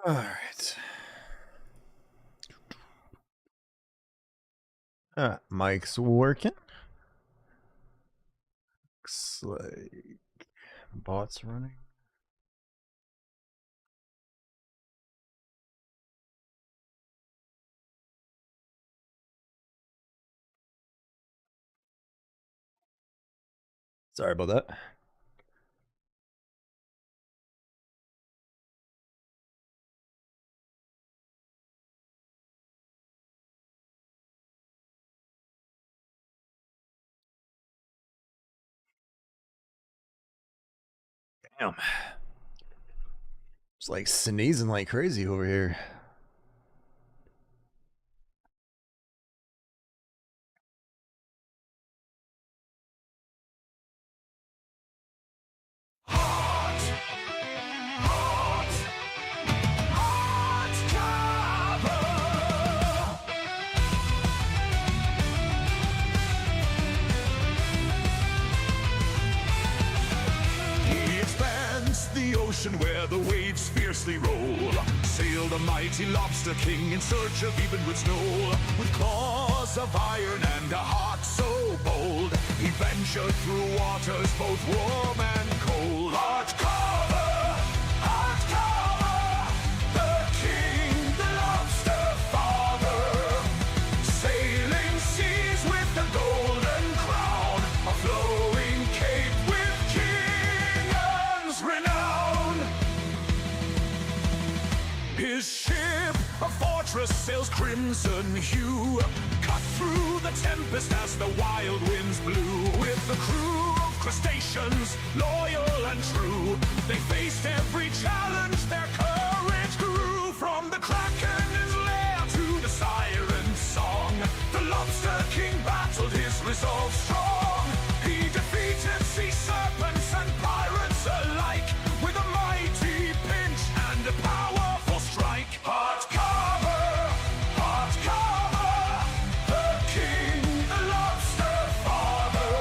All right. Mic's working. Looks like bot's running. Sorry about that. Damn. It's like sneezing like crazy over here. He expands the ocean where the waves fiercely roll. Sailed a mighty lobster king in search of even with snow. With claws of iron and a heart so bold, he ventured through waters both warm and cold. Heartcarver, Heartcarver, the king, the lobster father. Sailing seas with the golden crown, a flowing cape with king's renown. His ship, a fortress, sails crimson hue, cut through the tempest as the wild winds blew. With the crew of crustaceans, loyal and true, they faced every challenge, their courage grew. From the kraken's lair to the siren's song, the lobster king battled his resolve strong. He defeated sea serpents and pirates alike with a mighty pinch and a powerful strike. Heartcarver, Heartcarver, the king, the lobster father.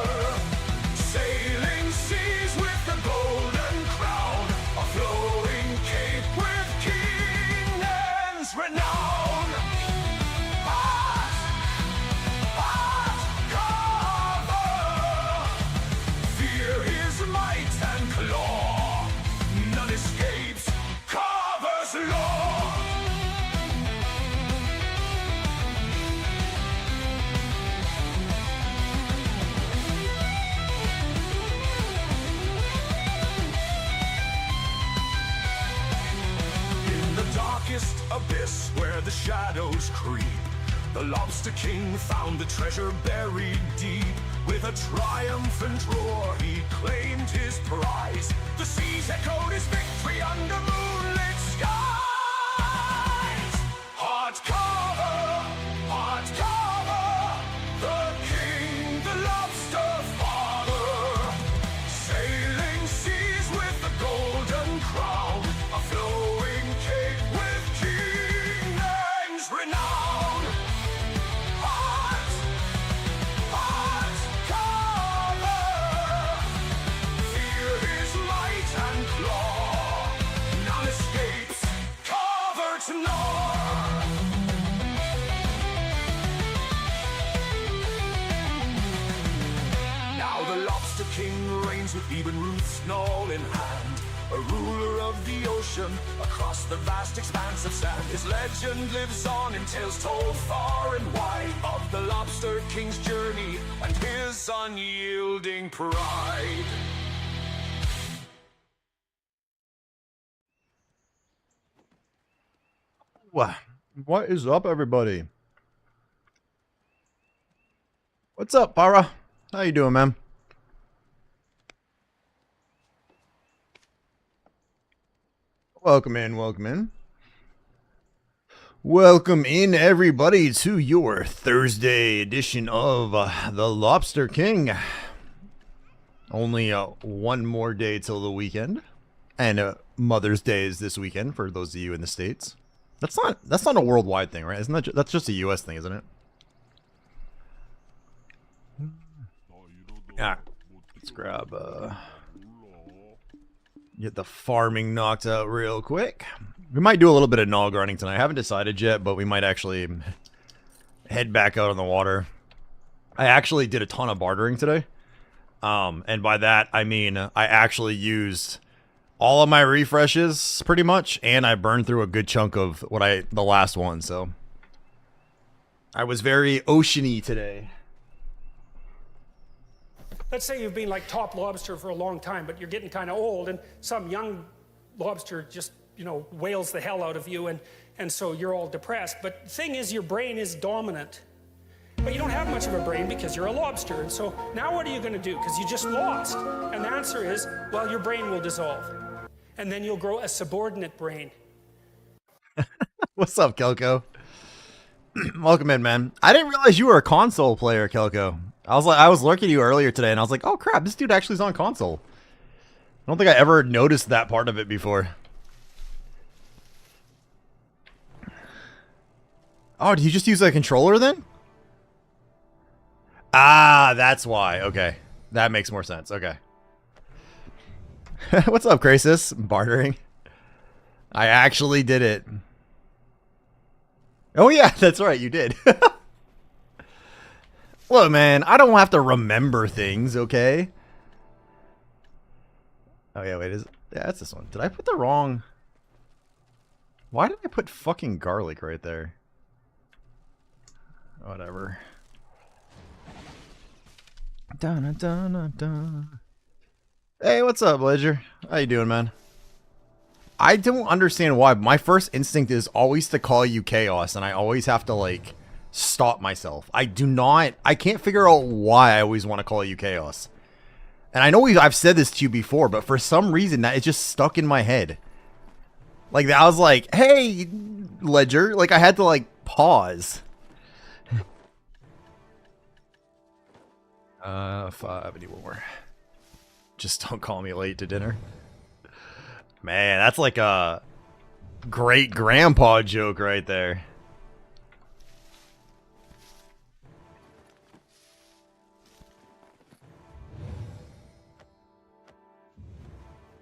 Sailing seas with the golden crown, a flowing cape with king's renown. Heartcarver, fear his might and claw, none escapes Carver's law. In the darkest abyss where the shadows creep, the Lobster King found the treasure buried deep. With a triumphant roar, he claimed his prize. The seas echoed his victory under moonlit skies. Heartcarver, Heartcarver, the king, the lobster father. Sailing seas with the golden crown, a flowing cape with king's renown. Heartcarver, fear his might and claw, none escapes Carver to gnaw. Now the Lobster King reigns with even Ruth's Knoll in hand, a ruler of the ocean across the vast expanse of sand. His legend lives on in tales told far and wide of the Lobster King's journey and his unyielding pride. What is up, everybody? What's up, Para? How you doing, man? Welcome in, welcome in. Welcome in, everybody, to your Thursday edition of The Lobster King. Only one more day till the weekend, and Mother's Day is this weekend for those of you in the States. That's not a worldwide thing, right? Isn't that that's just a US thing, isn't it? Yeah. Let's grab get the farming knocked out real quick. We might do a little bit of gnaw grinding tonight. I haven't decided yet, but we might actually head back out on the water. I actually did a ton of bartering today. And by that, I mean I actually used all of my refreshes, pretty much, and I burned through a good chunk of the last one, so... I was very oceany today. Let's say you've been like top lobster for a long time, but you're getting kind of old, and some young lobster just, you know, whales the hell out of you, and so you're all depressed. But the thing is, your brain is dominant. But you don't have much of a brain because you're a lobster. And so now what are you going to do? Because you just lost. And the answer is, well, your brain will dissolve. And then you'll grow a subordinate brain. What's up, Kelko? Welcome in, man. I didn't realize you were a console player, Kelko. I was lurking you earlier today, and I was like, oh crap, this dude actually is on console. I don't think I ever noticed that part of it before. Oh, did you just use a controller then? Ah, that's why. Okay. That makes more sense. Okay. What's up, Crisis? Bartering. I actually did it. Oh yeah, that's right, you did. Look, man, I don't have to remember things, okay? Oh yeah, wait, yeah, that's this one. Did I put the wrong... Why did I put fucking garlic right there? Whatever. Dun, dun, dun, dun. Hey, what's up, Ledger? How you doing, man? I don't understand why. My first instinct is always to call you Chaos, and I always have to, like, stop myself. I can't figure out why I always want to call you Chaos. And I know I've said this to you before, but for some reason, that it's just stuck in my head. Like, I was like, hey, Ledger. Like, I had to, like, pause. 5 anymore. Just don't call me late to dinner. Man, that's like a great grandpa joke right there.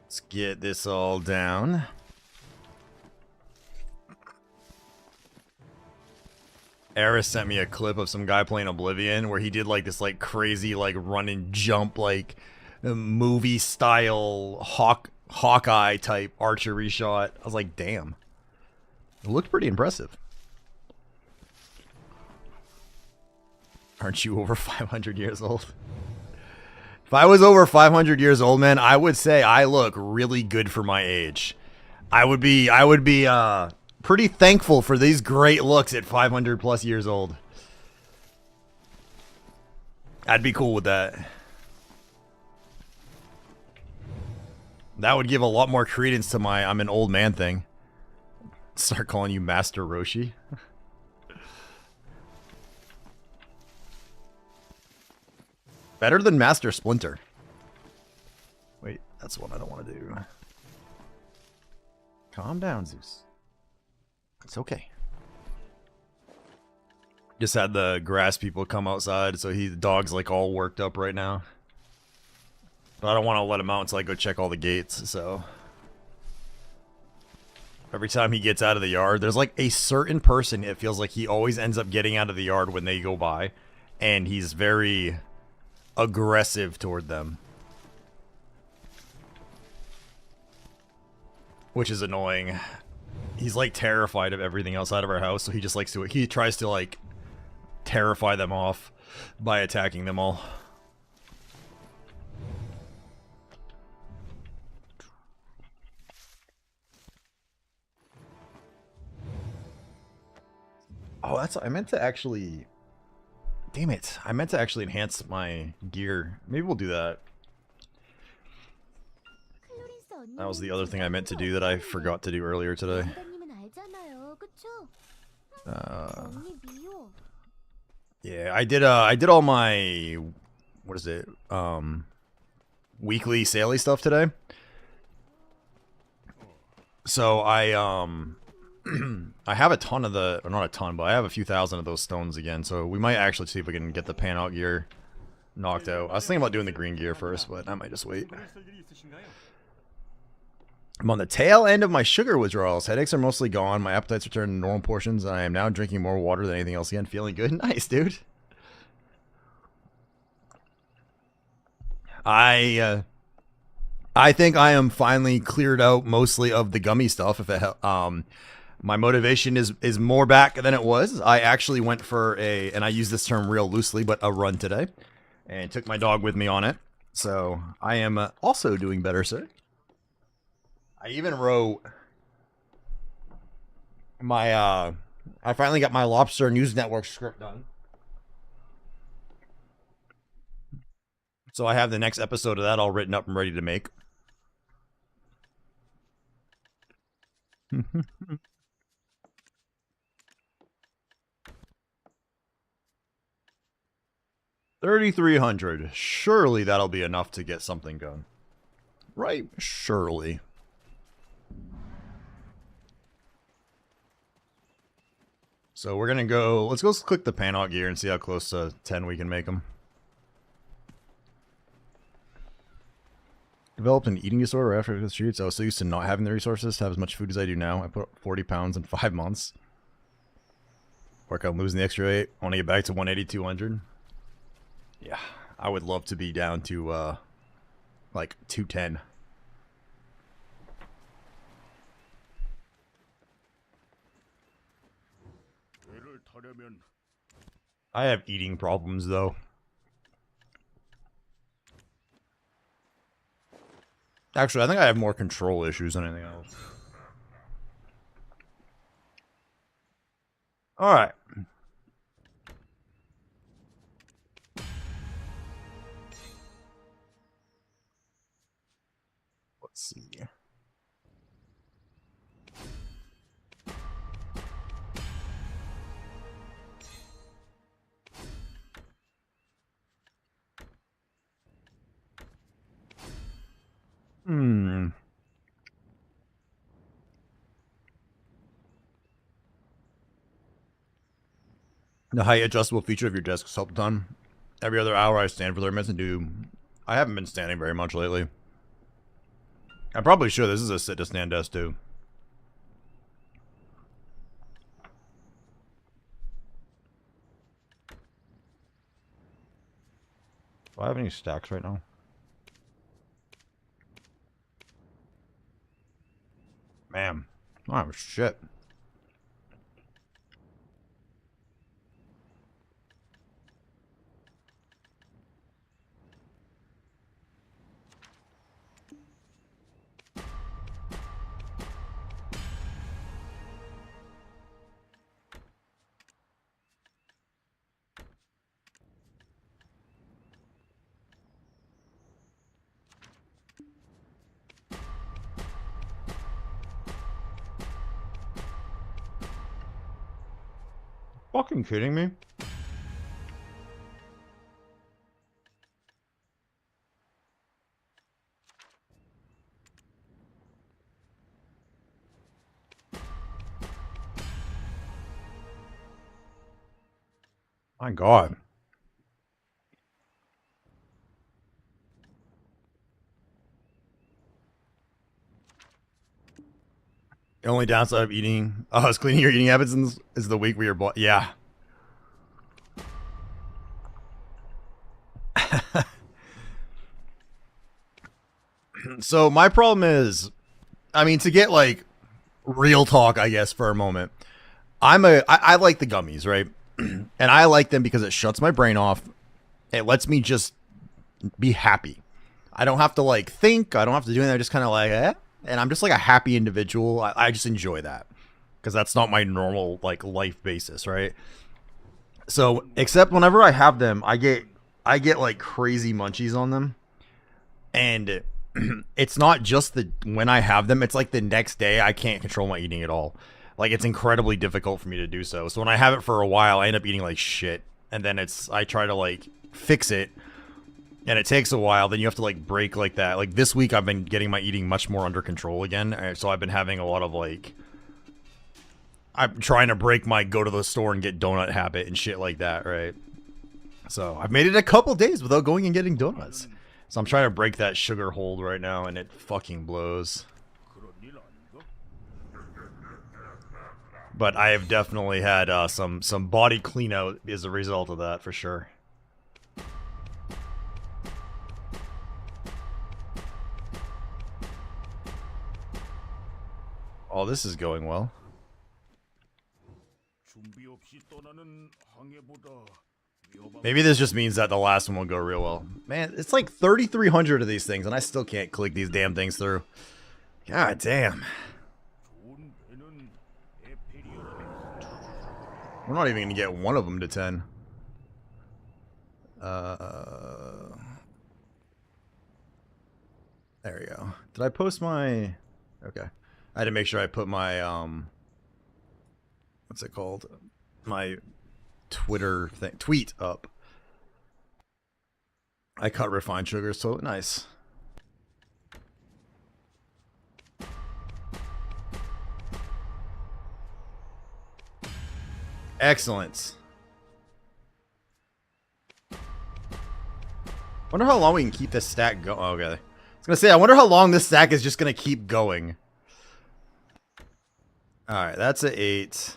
Let's get this all down. Eris sent me a clip of some guy playing Oblivion where he did like this like crazy like run and jump like movie style Hawkeye type archery shot. I was like, damn. It looked pretty impressive. Aren't you over 500 years old? If I was over 500 years old, man, I would say I look really good for my age. I would be pretty thankful for these great looks at 500 plus years old. I'd be cool with that. That would give a lot more credence to my I'm an old man thing. Start calling you Master Roshi. Better than Master Splinter. Wait, that's what I don't want to do. Calm down, Zeus. It's okay. Just had the grass people come outside, so the dog's like all worked up right now. But I don't want to let him out until I go check all the gates, so... Every time he gets out of the yard, there's like a certain person, it feels like he always ends up getting out of the yard when they go by. And he's very aggressive toward them. Which is annoying. He's like terrified of everything outside of our house, so he just likes to, he tries to like terrify them off by attacking them all. Oh, I meant to actually, damn it, I meant to actually enhance my gear. Maybe we'll do that. That was the other thing I meant to do that I forgot to do earlier today. Yeah, I did all my, what is it, weekly Saley stuff today. So I have a ton of the, or not a ton, but I have a few thousand of those stones again, so we might actually see if we can get the pan out gear knocked out. I was thinking about doing the green gear first, but I might just wait. I'm on the tail end of my sugar withdrawals. Headaches are mostly gone. My appetite's returned to normal portions. I am now drinking more water than anything else again. Feeling good. Nice, dude. I think I am finally cleared out mostly of the gummy stuff. If it my motivation is more back than it was. I actually went for and I use this term real loosely, but a run today, and took my dog with me on it. So I am also doing better, sir. I even wrote my I finally got my Lobster News Network script done. So I have the next episode of that all written up and ready to make. $3,300. Surely that'll be enough to get something going. Right? Surely. So we're gonna go, let's go click the pan-out gear and see how close to 10 we can make them. Developed an eating disorder after the streets. I was so used to not having the resources to have as much food as I do now. I put 40 pounds in 5 months. Work out losing the extra weight. I want to get back to 180, 200. Yeah, I would love to be down to like 210. I have eating problems though. Actually, I think I have more control issues than anything else. Alright. Let's see. The height adjustable feature of your desk is helped on. Every other hour I stand for 30 minutes and do... I haven't been standing very much lately. I probably should. This is a sit to stand desk too. Do I have any stacks right now? Man. Oh, shit. Fucking kidding me? My God. The only downside of eating, is cleaning your eating habits is the week where you're yeah. So my problem is, I mean, to get like real talk, I guess, for a moment, I like the gummies, right? And I like them because it shuts my brain off. It lets me just be happy. I don't have to like think. I don't have to do anything. I just kind of like, and I'm just like a happy individual. I just enjoy that because that's not my normal like life basis, right? So except whenever I have them, I get like crazy munchies on them, and it's not just when I have them, it's like the next day I can't control my eating at all. Like it's incredibly difficult for me to do so. So when I have it for a while, I end up eating like shit, and then I try to like fix it, and it takes a while. Then you have to like break like that. Like this week I've been getting my eating much more under control again, so I've been having a lot of like, I'm trying to break my go to the store and get donut habit and shit like that, right? So I've made it a couple days without going and getting donuts. So I'm trying to break that sugar hold right now, and it fucking blows. But I have definitely had some body clean out as a result of that, for sure. Oh, this is going well. Maybe this just means that the last one will go real well. Man, it's like 3,300 of these things, and I still can't click these damn things through. God damn. We're not even going to get one of them to 10. There we go. Did I post my... Okay. I had to make sure I put my, what's it called? My Twitter thing, tweet up. I cut refined sugar, so nice. Excellent. Wonder how long we can keep this stack going. Oh, okay. I was gonna say, I wonder how long this stack is just gonna keep going. Alright, that's an 8.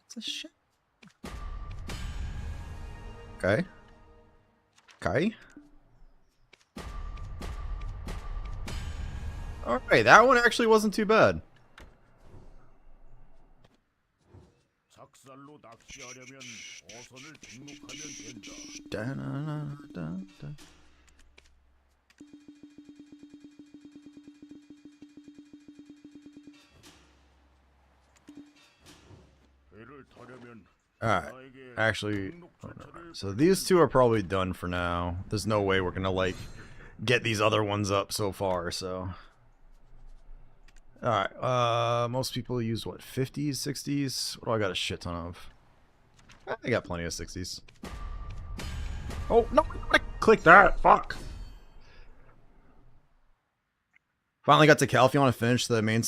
It's a shit. Okay. Okay. Alright, that one actually wasn't too bad. Alright, actually, so these two are probably done for now. There's no way we're gonna, like, get these other ones up so far, so... Alright, most people use, what, 50s, 60s? What do I got a shit ton of? I got plenty of 60s. Oh, no, I clicked that, fuck! Finally got to Calpheon and finished the main...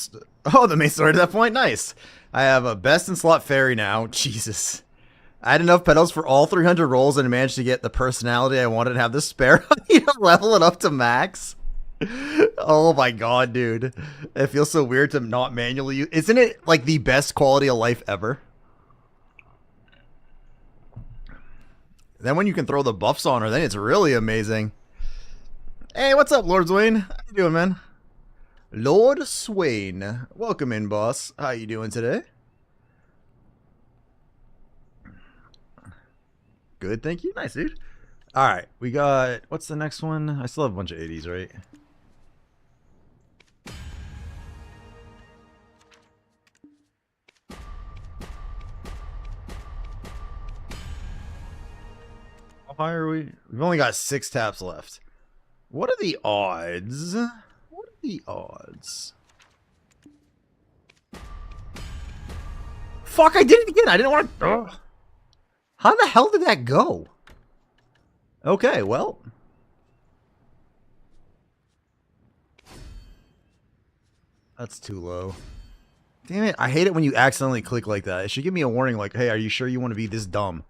the main story to that point? Nice! I have a best in slot fairy now. Jesus. I had enough petals for all 300 rolls and managed to get the personality I wanted to have the spare. You know, level it up to max. Oh my god, dude. It feels so weird to not manually use... Isn't it like the best quality of life ever? Then when you can throw the buffs on her, then it's really amazing. Hey, what's up, Lord Swain? How you doing, man? Lord Swain. Welcome in, boss. How you doing today? Good, thank you. Nice, dude. Alright, we got... What's the next one? I still have a bunch of 80s, right? How high are we? We've only got 6 taps left. What are the odds? What are the odds? Fuck, I did it again. I didn't want to... How the hell did that go? Okay, well. That's too low. Damn it, I hate it when you accidentally click like that. It should give me a warning like, hey, are you sure you want to be this dumb?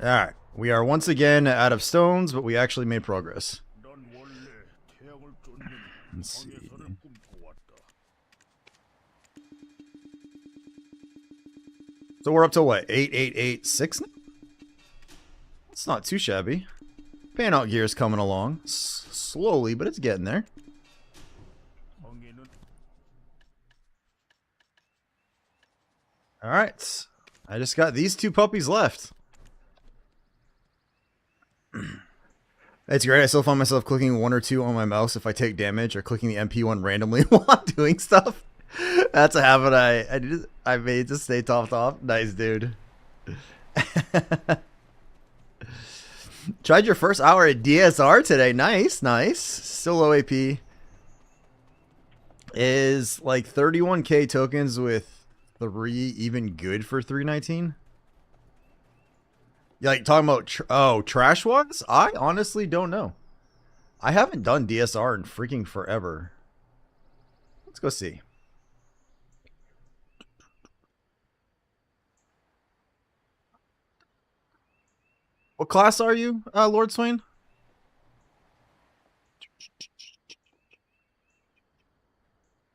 Alright, we are once again out of stones, but we actually made progress. Let's see. So we're up to what? 8886 now? It's not too shabby. Pan out gear is coming along. Slowly, but it's getting there. Alright. I just got these 2 puppies left. It's great. I still find myself clicking 1 or 2 on my mouse if I take damage, or clicking the MP1 randomly while I'm doing stuff. That's a habit I made to stay topped off. Nice, dude. Tried your first hour at DSR today. Nice, nice. Still low AP. Is like 31k tokens with 3 even good for 319? You like talking about trash ones? I honestly don't know. I haven't done DSR in freaking forever. Let's go see. What class are you, Lord Swain?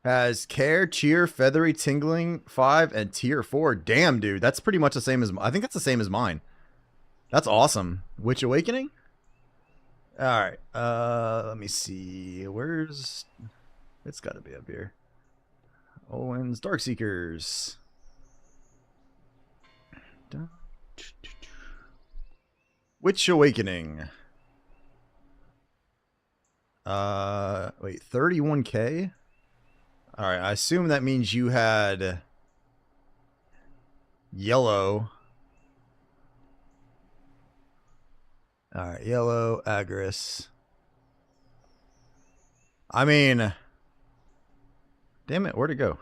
Has Care, Cheer, Feathery, Tingling 5, and Tier 4. Damn, dude. That's pretty much the same as... I think that's the same as mine. That's awesome. Witch Awakening? Alright. Let me see. Where's... It's gotta be up here. Owen's Darkseekers. Witch Awakening. Wait, 31k? Alright, I assume that means you had yellow. Alright, yellow, Agris. I mean, damn it, where'd it go?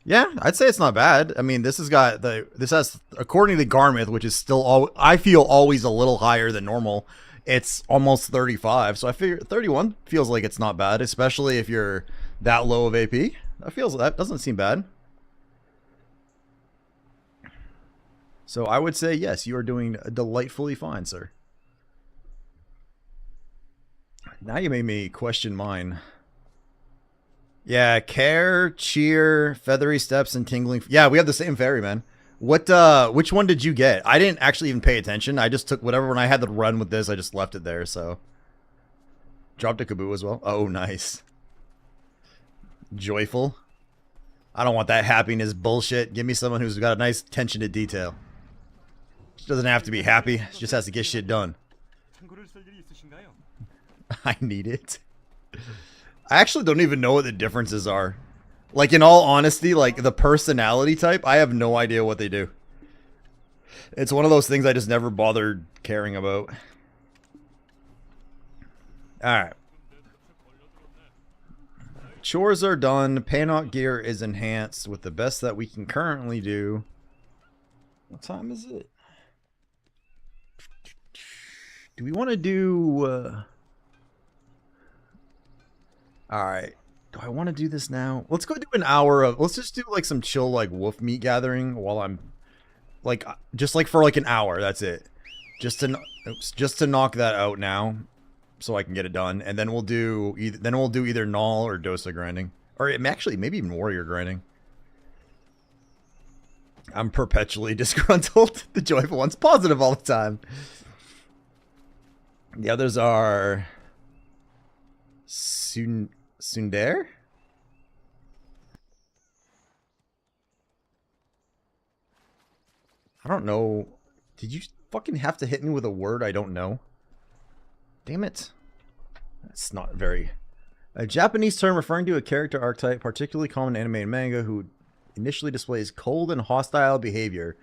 Yeah, I'd say it's not bad. I mean, this has got this has, according to Garmith, which is still I feel always a little higher than normal. It's almost 35, so I figure 31 feels like it's not bad, especially if you're that low of AP. That doesn't seem bad. So I would say yes, you are doing delightfully fine, sir. Now you made me question mine. Yeah, Care, Cheer, Feathery Steps, and Tingling. Yeah, we have the same fairy, man. What? Which one did you get? I didn't actually even pay attention. I just took whatever. When I had to run with this, I just left it there. So dropped a Kaboo as well. Oh, nice. Joyful. I don't want that happiness bullshit. Give me someone who's got a nice attention to detail. She doesn't have to be happy. She just has to get shit done. I need it. I actually don't even know what the differences are. Like, in all honesty, like, the personality type, I have no idea what they do. It's one of those things I just never bothered caring about. Alright. Chores are done. Panok gear is enhanced with the best that we can currently do. What time is it? Do we want to do... Alright. Do I want to do this now? Let's go do an hour of... Let's just do like some chill like wolf meat gathering while I'm... Like, just like for like an hour. That's it. Just to knock that out now. So I can get it done. And then we'll do either Null or Dosa grinding. Or actually, maybe even Warrior grinding. I'm perpetually disgruntled. The joyful one's positive all the time. The others are... Sundar? I don't know. Did you fucking have to hit me with a word I don't know? Damn it. That's not very... A Japanese term referring to a character archetype, particularly common in anime and manga, who initially displays cold and hostile behavior,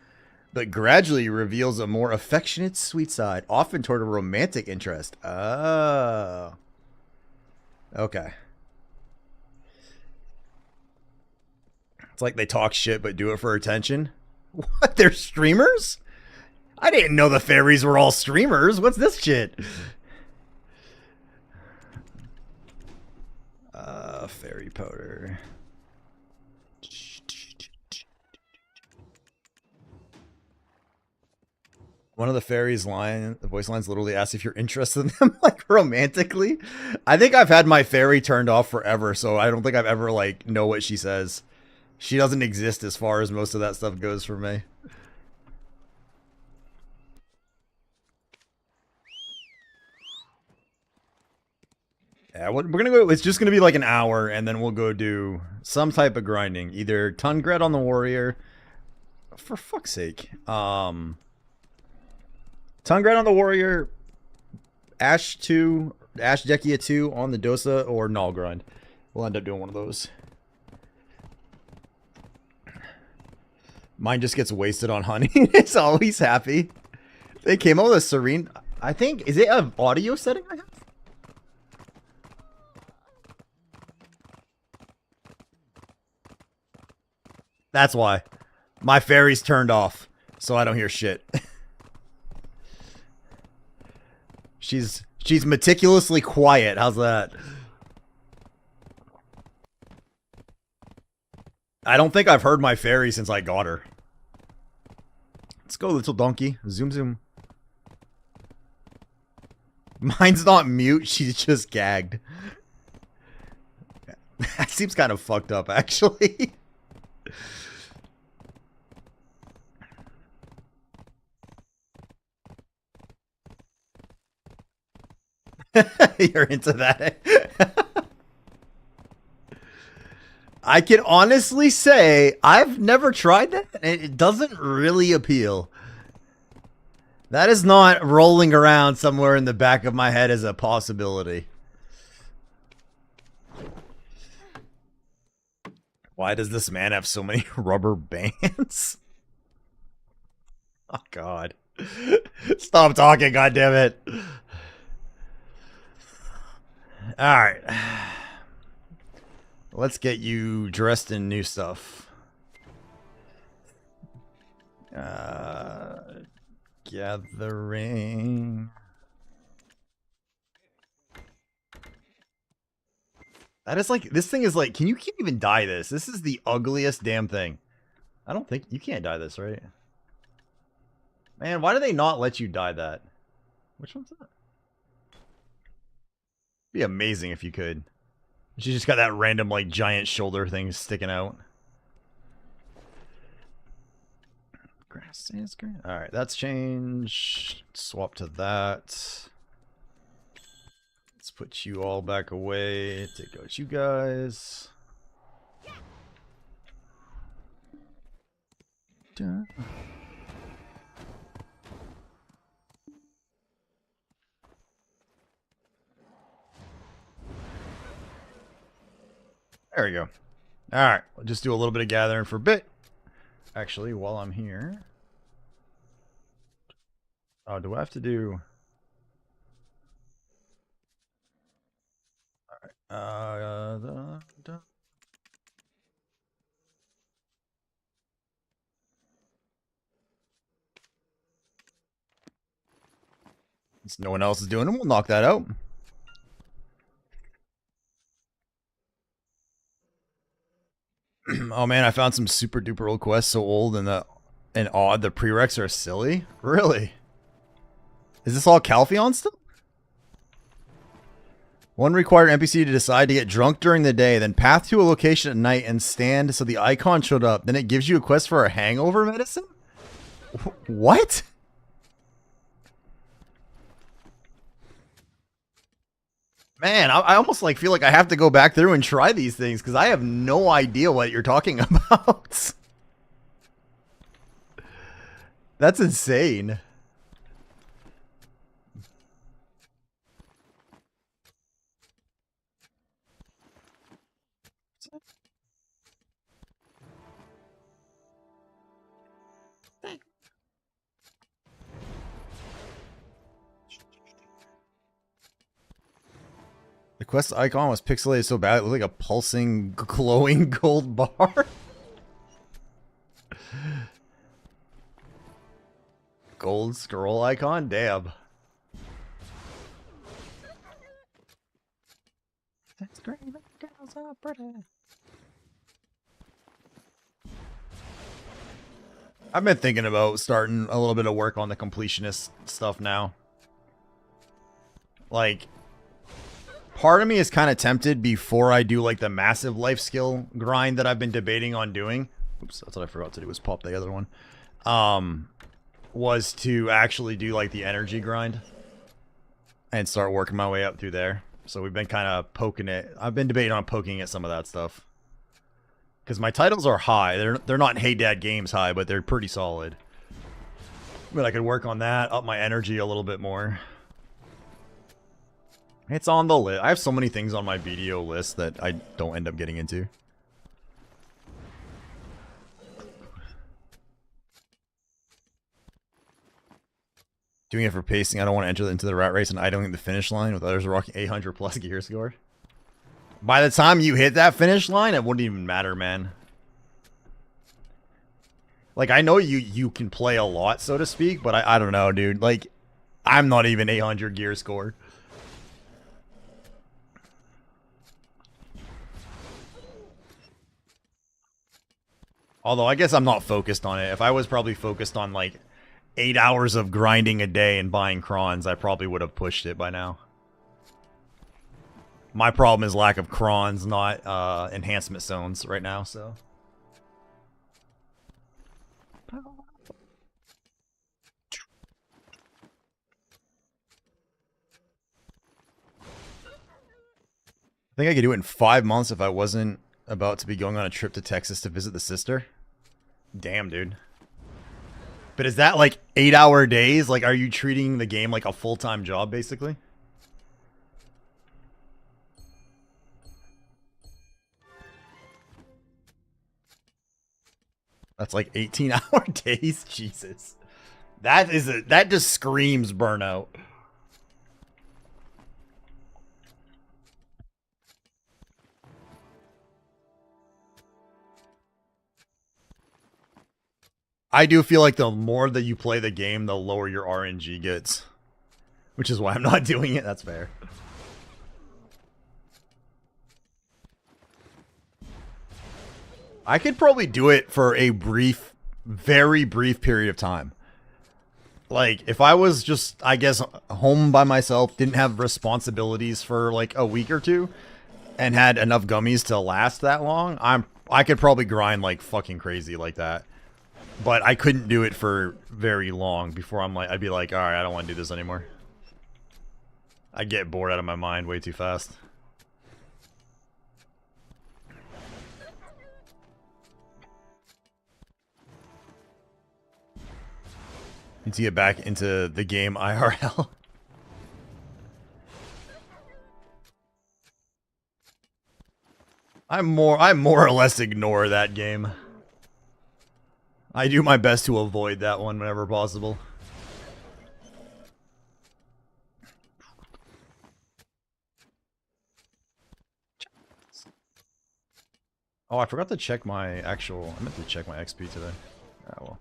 but gradually reveals a more affectionate, sweet side, often toward a romantic interest. Oh. Okay. It's like they talk shit but do it for attention. What? They're streamers? I didn't know the fairies were all streamers. What's this shit? Fairy powder. One of the fairies the voice lines literally asks if you're interested in them, like, romantically. I think I've had my fairy turned off forever, so I don't think I've ever, like, know what she says. She doesn't exist as far as most of that stuff goes for me. Yeah, we're gonna go. It's just gonna be like an hour, and then we'll go do some type of grinding. Either Tungret on the Warrior. For fuck's sake. Tungret on the Warrior. Ash Dehkia 2 on the Dosa, or Null grind. We'll end up doing one of those. Mine just gets wasted on honey. It's always happy. They came out with a serene... I think... Is it an audio setting I have? That's why. My fairy's turned off, so I don't hear shit. She's meticulously quiet. How's that? I don't think I've heard my fairy since I got her. Let's go, little donkey. Zoom, zoom. Mine's not mute, she's just gagged. That seems kind of fucked up, actually. You're into that. I can honestly say I've never tried that, and it doesn't really appeal. That is not rolling around somewhere in the back of my head as a possibility. Why does this man have so many rubber bands? Oh, God. Stop talking, goddammit. Alright. Let's get you dressed in new stuff. Gathering. That is like, this thing is like, you can't even dye this. This is the ugliest damn thing. I don't think, you can't dye this, right? Man, why do they not let you dye that? Which one's that? Be amazing if you could. She just got that random, like, giant shoulder thing sticking out. Grass is green. Alright, that's changed. Swap to that. Let's put you all back away. Take out you guys. Dun. There we go. Alright, we'll just do a little bit of gathering for a bit. Actually, while I'm here... Oh, do I have to do... Alright, Since no one else is doing them, we'll knock that out. Oh man, I found some super duper old quests so old and odd the prereqs are silly. Really? Is this all Calpheon still? One required NPC to decide to get drunk during the day, then path to a location at night and stand so the icon showed up. Then it gives you a quest for a hangover medicine? What? Man, I almost like feel like I have to go back through and try these things because I have no idea what you're talking about. That's insane. The quest icon was pixelated so bad it looked like a pulsing, glowing gold bar. Gold scroll icon? Damn. That's great. Girls are pretty. I've been thinking about starting a little bit of work on the completionist stuff now. Like... Part of me is kind of tempted before I do like the massive life skill grind that I've been debating on doing. Oops, that's what I forgot to do was pop the other one. Was to actually do like the energy grind and start working my way up through there. So we've been kind of poking it. I've been debating on poking at some of that stuff. Because my titles are high. They're not Hey Dad Games high, but they're pretty solid. But I could work on that, up my energy a little bit more. It's on the list. I have so many things on my BDO list that I don't end up getting into. Doing it for pacing. I don't want to enter into the rat race and idling the finish line with others rocking 800 plus gear score. By the time you hit that finish line, it wouldn't even matter, man. Like, I know you can play a lot, so to speak, but I don't know, dude. Like, I'm not even 800 gear score. Although, I guess I'm not focused on it. If I was probably focused on, like, 8 hours of grinding a day and buying crons, I probably would have pushed it by now. My problem is lack of crons, not enhancement zones right now, so. I think I could do it in 5 months if I wasn't about to be going on a trip to Texas to visit the sister. Damn, dude. But is that like 8-hour days? Like, are you treating the game like a full-time job, basically? That's like 18-hour days? Jesus. That just screams burnout. I do feel like the more that you play the game, the lower your RNG gets. Which is why I'm not doing it. That's fair. I could probably do it for a brief, very brief period of time. Like, if I was just, I guess, home by myself, didn't have responsibilities for like a week or two, and had enough gummies to last that long, I could probably grind like fucking crazy like that. But I couldn't do it for very long before I'd be like, alright, I don't want to do this anymore. I get bored out of my mind way too fast. Need to get back into the game IRL. I more or less ignore that game. I do my best to avoid that one whenever possible. Oh, I forgot to check my actual... I meant to check my XP today. Ah, well.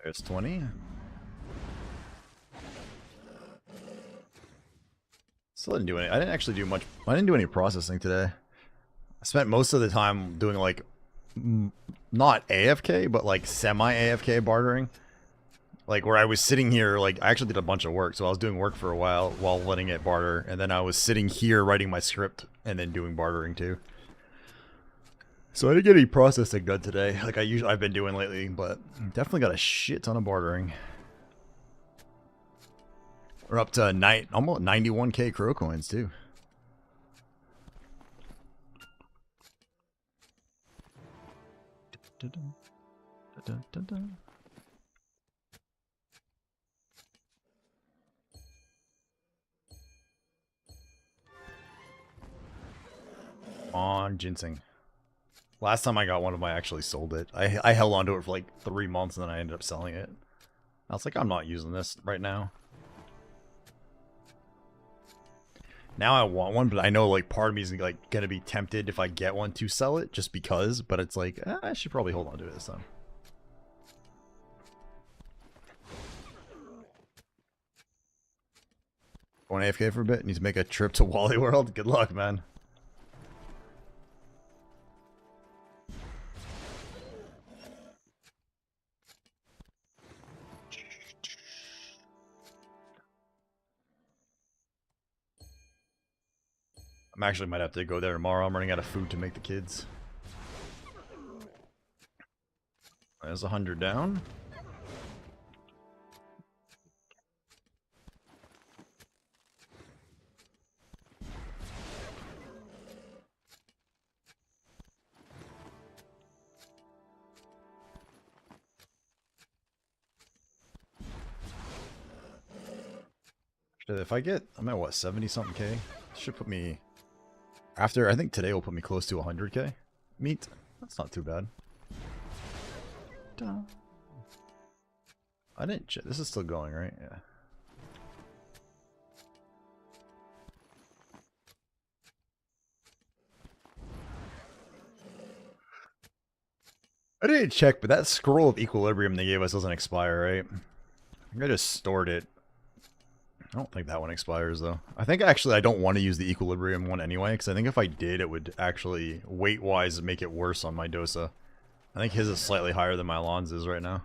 There's 20. Still didn't do any. I didn't actually do much. I didn't do any processing today. I spent most of the time doing like not AFK, but like semi-AFK bartering. Like where I was sitting here, like I actually did a bunch of work, so I was doing work for a while letting it barter, and then I was sitting here writing my script and then doing bartering too. So I didn't get any processing done today, like I've been doing lately, but definitely got a shit ton of bartering. We're up to almost 91k crow coins too. On ginseng. Last time I got one of them, I actually sold it. I held on to it for like 3 months and then I ended up selling it. I was like, I'm not using this right now. Now I want one, but I know like part of me is like gonna be tempted if I get one to sell it just because, but it's like, I should probably hold on to it this time. Going AFK for a bit, need to make a trip to Wally World. Good luck, man. I actually might have to go there tomorrow. I'm running out of food to make the kids. There's 100 down. If I get, I'm at what, 70 something K? Should put me, after, I think today will put me close to 100k meat. That's not too bad. I didn't check, this is still going, right? Yeah. I didn't check, but that scroll of equilibrium they gave us doesn't expire, right? I think I just stored it. I don't think that one expires, though. I think, actually, I don't want to use the equilibrium one anyway, because I think if I did, it would actually, weight-wise, make it worse on my Dosa. I think his is slightly higher than my Lon's is right now.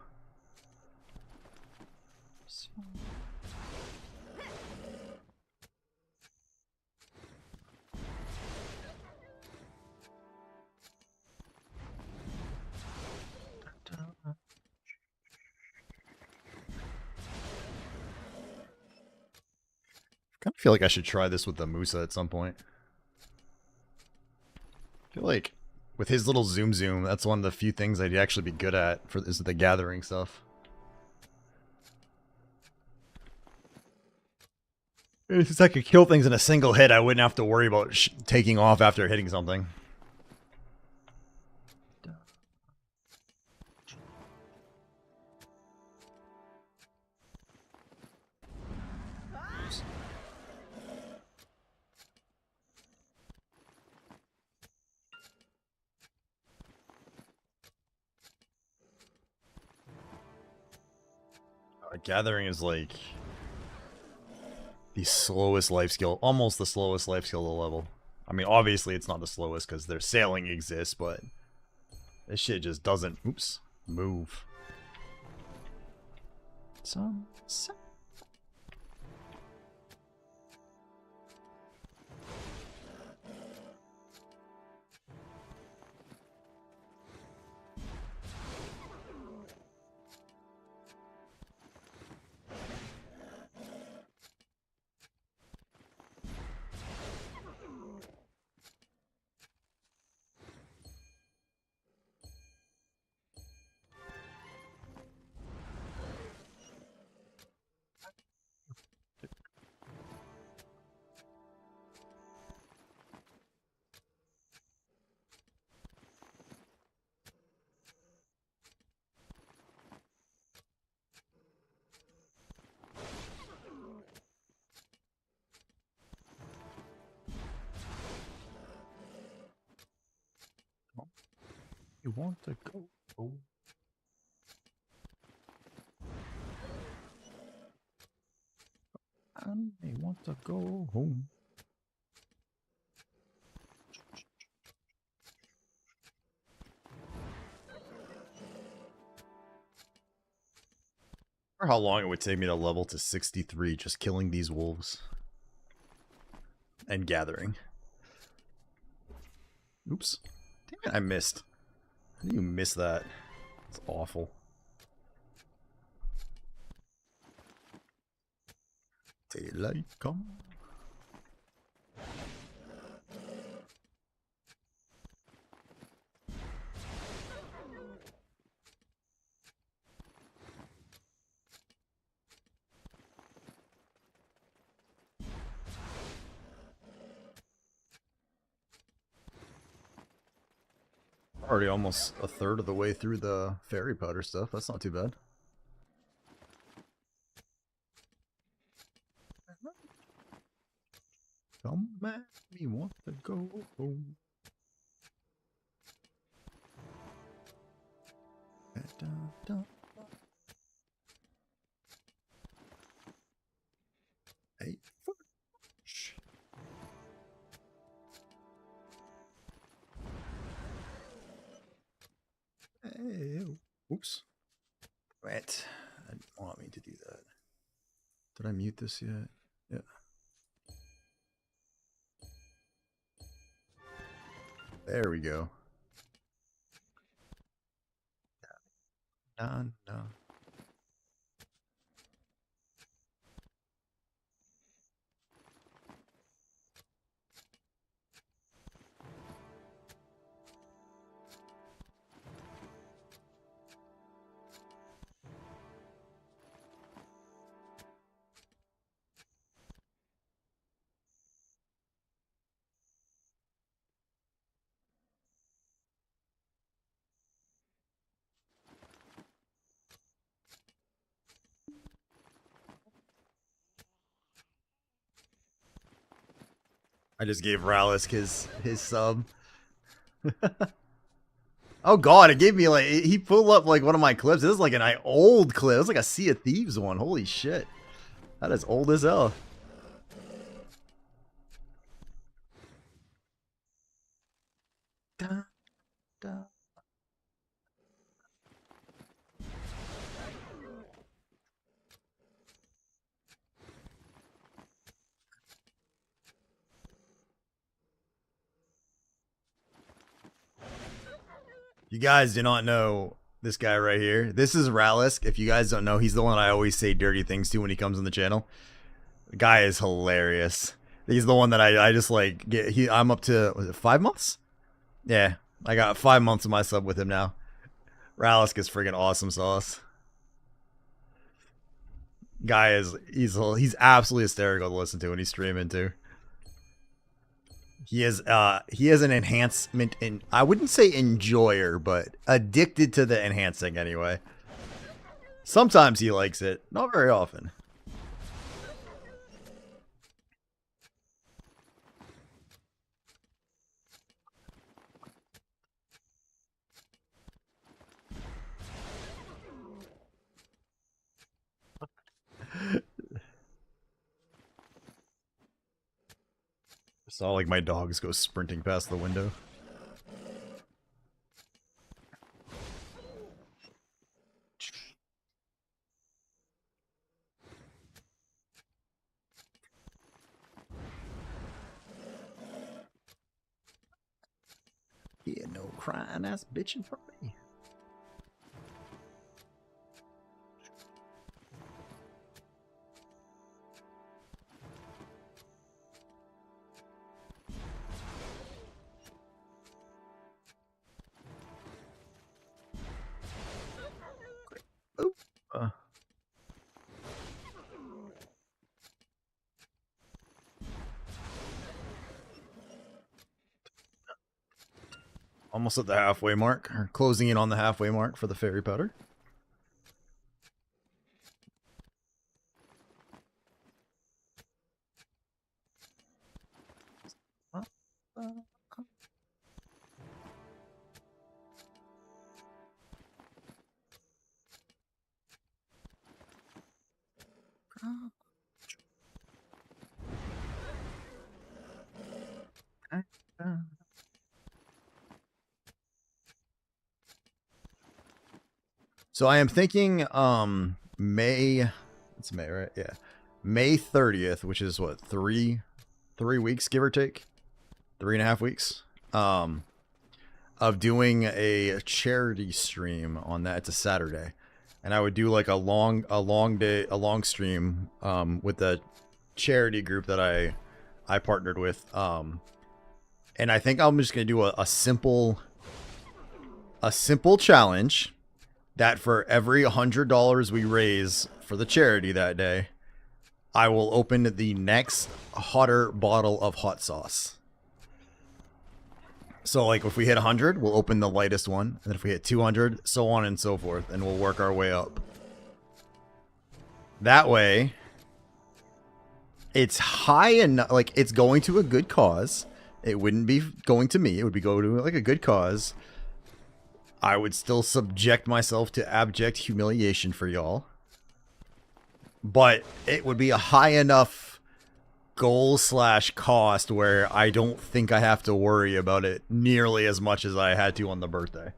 I kind of feel like I should try this with the Musa at some point. I feel like with his little zoom, that's one of the few things I'd actually be good at for is the gathering stuff. If I could kill things in a single hit, I wouldn't have to worry about taking off after hitting something. Gathering is like the slowest life skill, almost the slowest life skill to level. I mean, obviously it's not the slowest because their sailing exists, but this shit just doesn't, oops, move. Some. You want to go? Oh. And they want to go home. Or how long it would take me to level to 63 just killing these wolves. And gathering. Oops. Damn it, I missed. How do you miss that? It's awful. Daylight come. Already almost a third of the way through the fairy powder stuff. That's not too bad. Come at me, want to go home. Hey, shh. Hey, oops. Right. I didn't want me to do that. Did I mute this yet? Yeah. There we go. No. I just gave Ralisk his sub. Oh god, it gave me like he pulled up like one of my clips. This is like an old clip. It's like a Sea of Thieves one. Holy shit. That is old as hell. Da, da. You guys do not know this guy right here. This is Ralisk. If you guys don't know, he's the one I always say dirty things to when he comes on the channel. The guy is hilarious. He's the one that I just like get. I'm up to, was it 5 months? Yeah, I got 5 months of my sub with him now. Ralisk is freaking awesome sauce. Guy is he's absolutely hysterical to listen to when he's streaming too. He has an enhancement in, I wouldn't say enjoyer, but addicted to the enhancing anyway. Sometimes he likes it, not very often. Saw like my dogs go sprinting past the window. Yeah, no crying ass bitching for me. Almost at the halfway mark, or closing in on the halfway mark for the fairy powder. So I am thinking May, it's May, right? Yeah. May 30th, which is what, 3 weeks, give or take? 3.5 weeks. Of doing a charity stream on that. It's a Saturday. And I would do like a long stream with the charity group that I partnered with. And I think I'm just gonna do a simple challenge that for every $100 we raise for the charity that day, I will open the next hotter bottle of hot sauce. So like if we hit 100, we'll open the lightest one, and if we hit 200, so on and so forth, and we'll work our way up. That way, it's high enough, like it's going to a good cause. It wouldn't be going to me, it would be going to like a good cause. I would still subject myself to abject humiliation for y'all. But it would be a high enough goal / cost where I don't think I have to worry about it nearly as much as I had to on the birthday.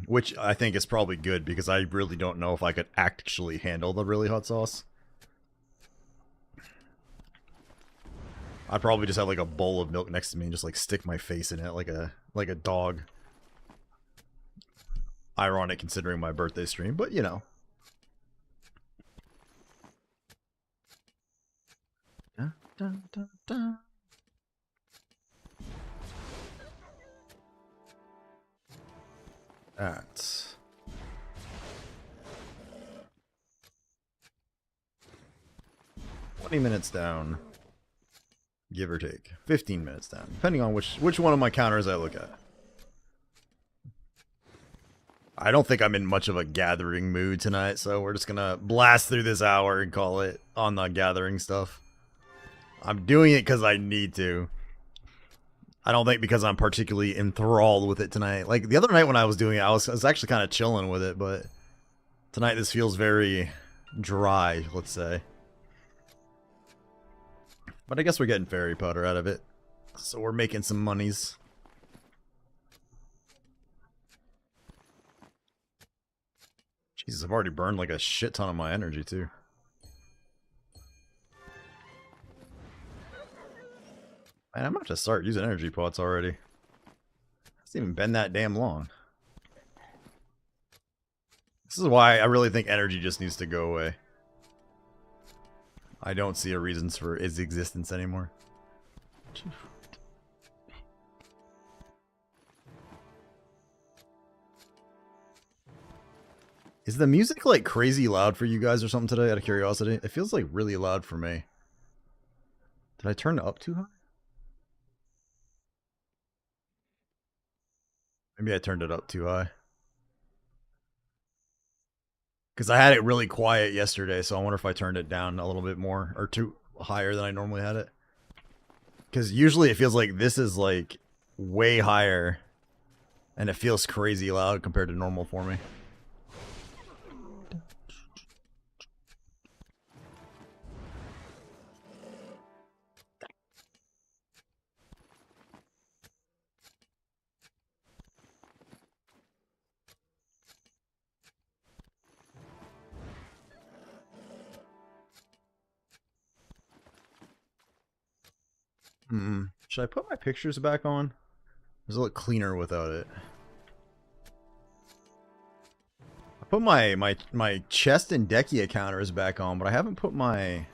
Which I think is probably good because I really don't know if I could actually handle the really hot sauce. I'd probably just have like a bowl of milk next to me and just like stick my face in it like a dog. Ironic considering my birthday stream, but you know. Dun, dun, dun, dun. That's 20 minutes down. Give or take. 15 minutes down. Depending on which one of my counters I look at. I don't think I'm in much of a gathering mood tonight, so we're just gonna blast through this hour and call it on the gathering stuff. I'm doing it because I need to. I don't think because I'm particularly enthralled with it tonight. Like, the other night when I was doing it, I was actually kind of chilling with it, but tonight this feels very dry, let's say. But I guess we're getting fairy powder out of it, so we're making some monies. Jesus, I've already burned like a shit ton of my energy, too. Man, I'm about to start using energy pots already. It's even been that damn long. This is why I really think energy just needs to go away. I don't see a reason for its existence anymore. Is the music like crazy loud for you guys or something today, out of curiosity? It feels like really loud for me. Did I turn it up too high? Maybe I turned it up too high. Because I had it really quiet yesterday, so I wonder if I turned it down a little bit more, or too higher than I normally had it. Because usually it feels like this is like way higher, and it feels crazy loud compared to normal for me. Should I put my pictures back on? Does it look cleaner without it? I put my chest and Dehkia counters back on, but I haven't put my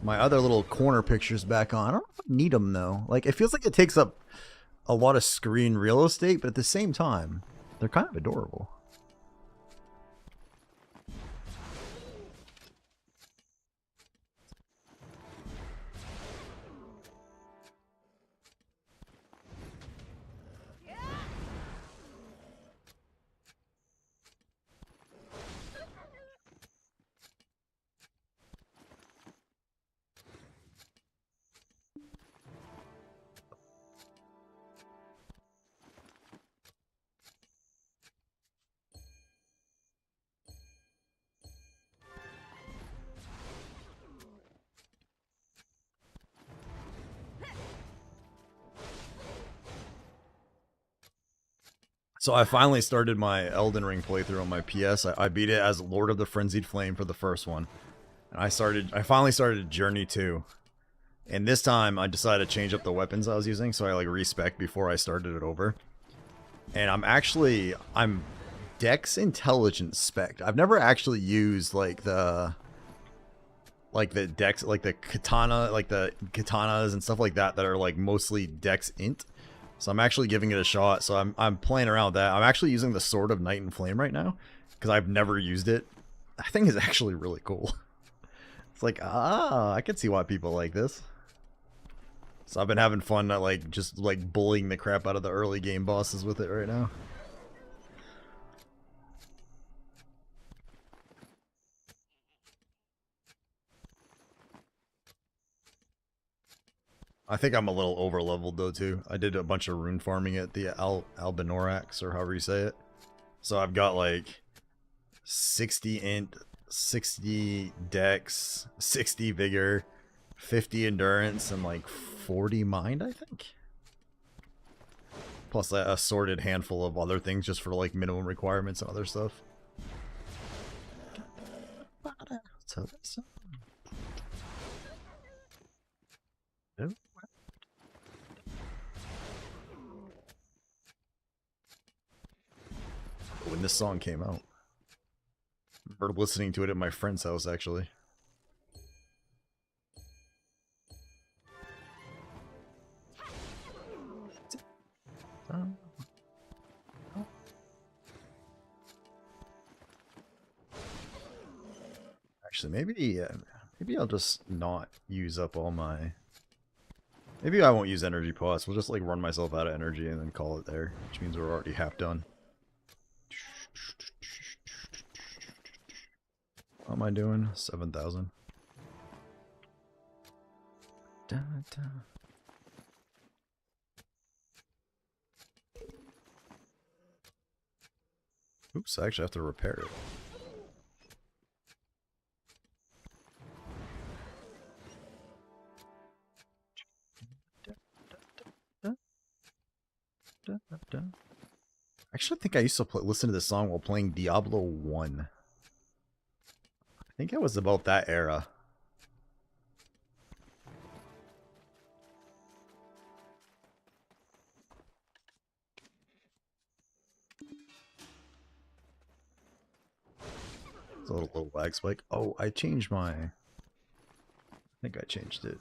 other little corner pictures back on. I don't know if I need them though. Like, it feels like it takes up a lot of screen real estate, but at the same time, they're kind of adorable. So I finally started my Elden Ring playthrough on my PS. I beat it as Lord of the Frenzied Flame for the first one. And I finally started Journey 2. And this time I decided to change up the weapons I was using, so I like respec before I started it over. And I'm Dex Intelligence spec. I've never actually used like the Dex, like the katana, like the katanas and stuff like that are like mostly Dex Int. So I'm actually giving it a shot. So I'm playing around with that. I'm actually using the Sword of Night and Flame right now because I've never used it. That thing is actually really cool. It's like, I can see why people like this. So I've been having fun like just like bullying the crap out of the early game bosses with it right now. I think I'm a little over leveled though too. I did a bunch of rune farming at the Albinorax, or however you say it. So I've got like 60 int, 60 dex, 60 vigor, 50 endurance, and like 40 mind, I think. Plus a assorted handful of other things just for like minimum requirements and other stuff. When this song came out, I remember listening to it at my friend's house actually. Actually, maybe I'll just not use up all my. Maybe I won't use energy pots. We'll just like run myself out of energy and then call it there, which means we're already half done. What am I doing? 7,000. Da, da. Oops, I actually have to repair it. Actually, I think I used to listen to this song while playing Diablo 1. I think it was about that era. It's a little lag spike. Oh, I changed my... I think I changed it.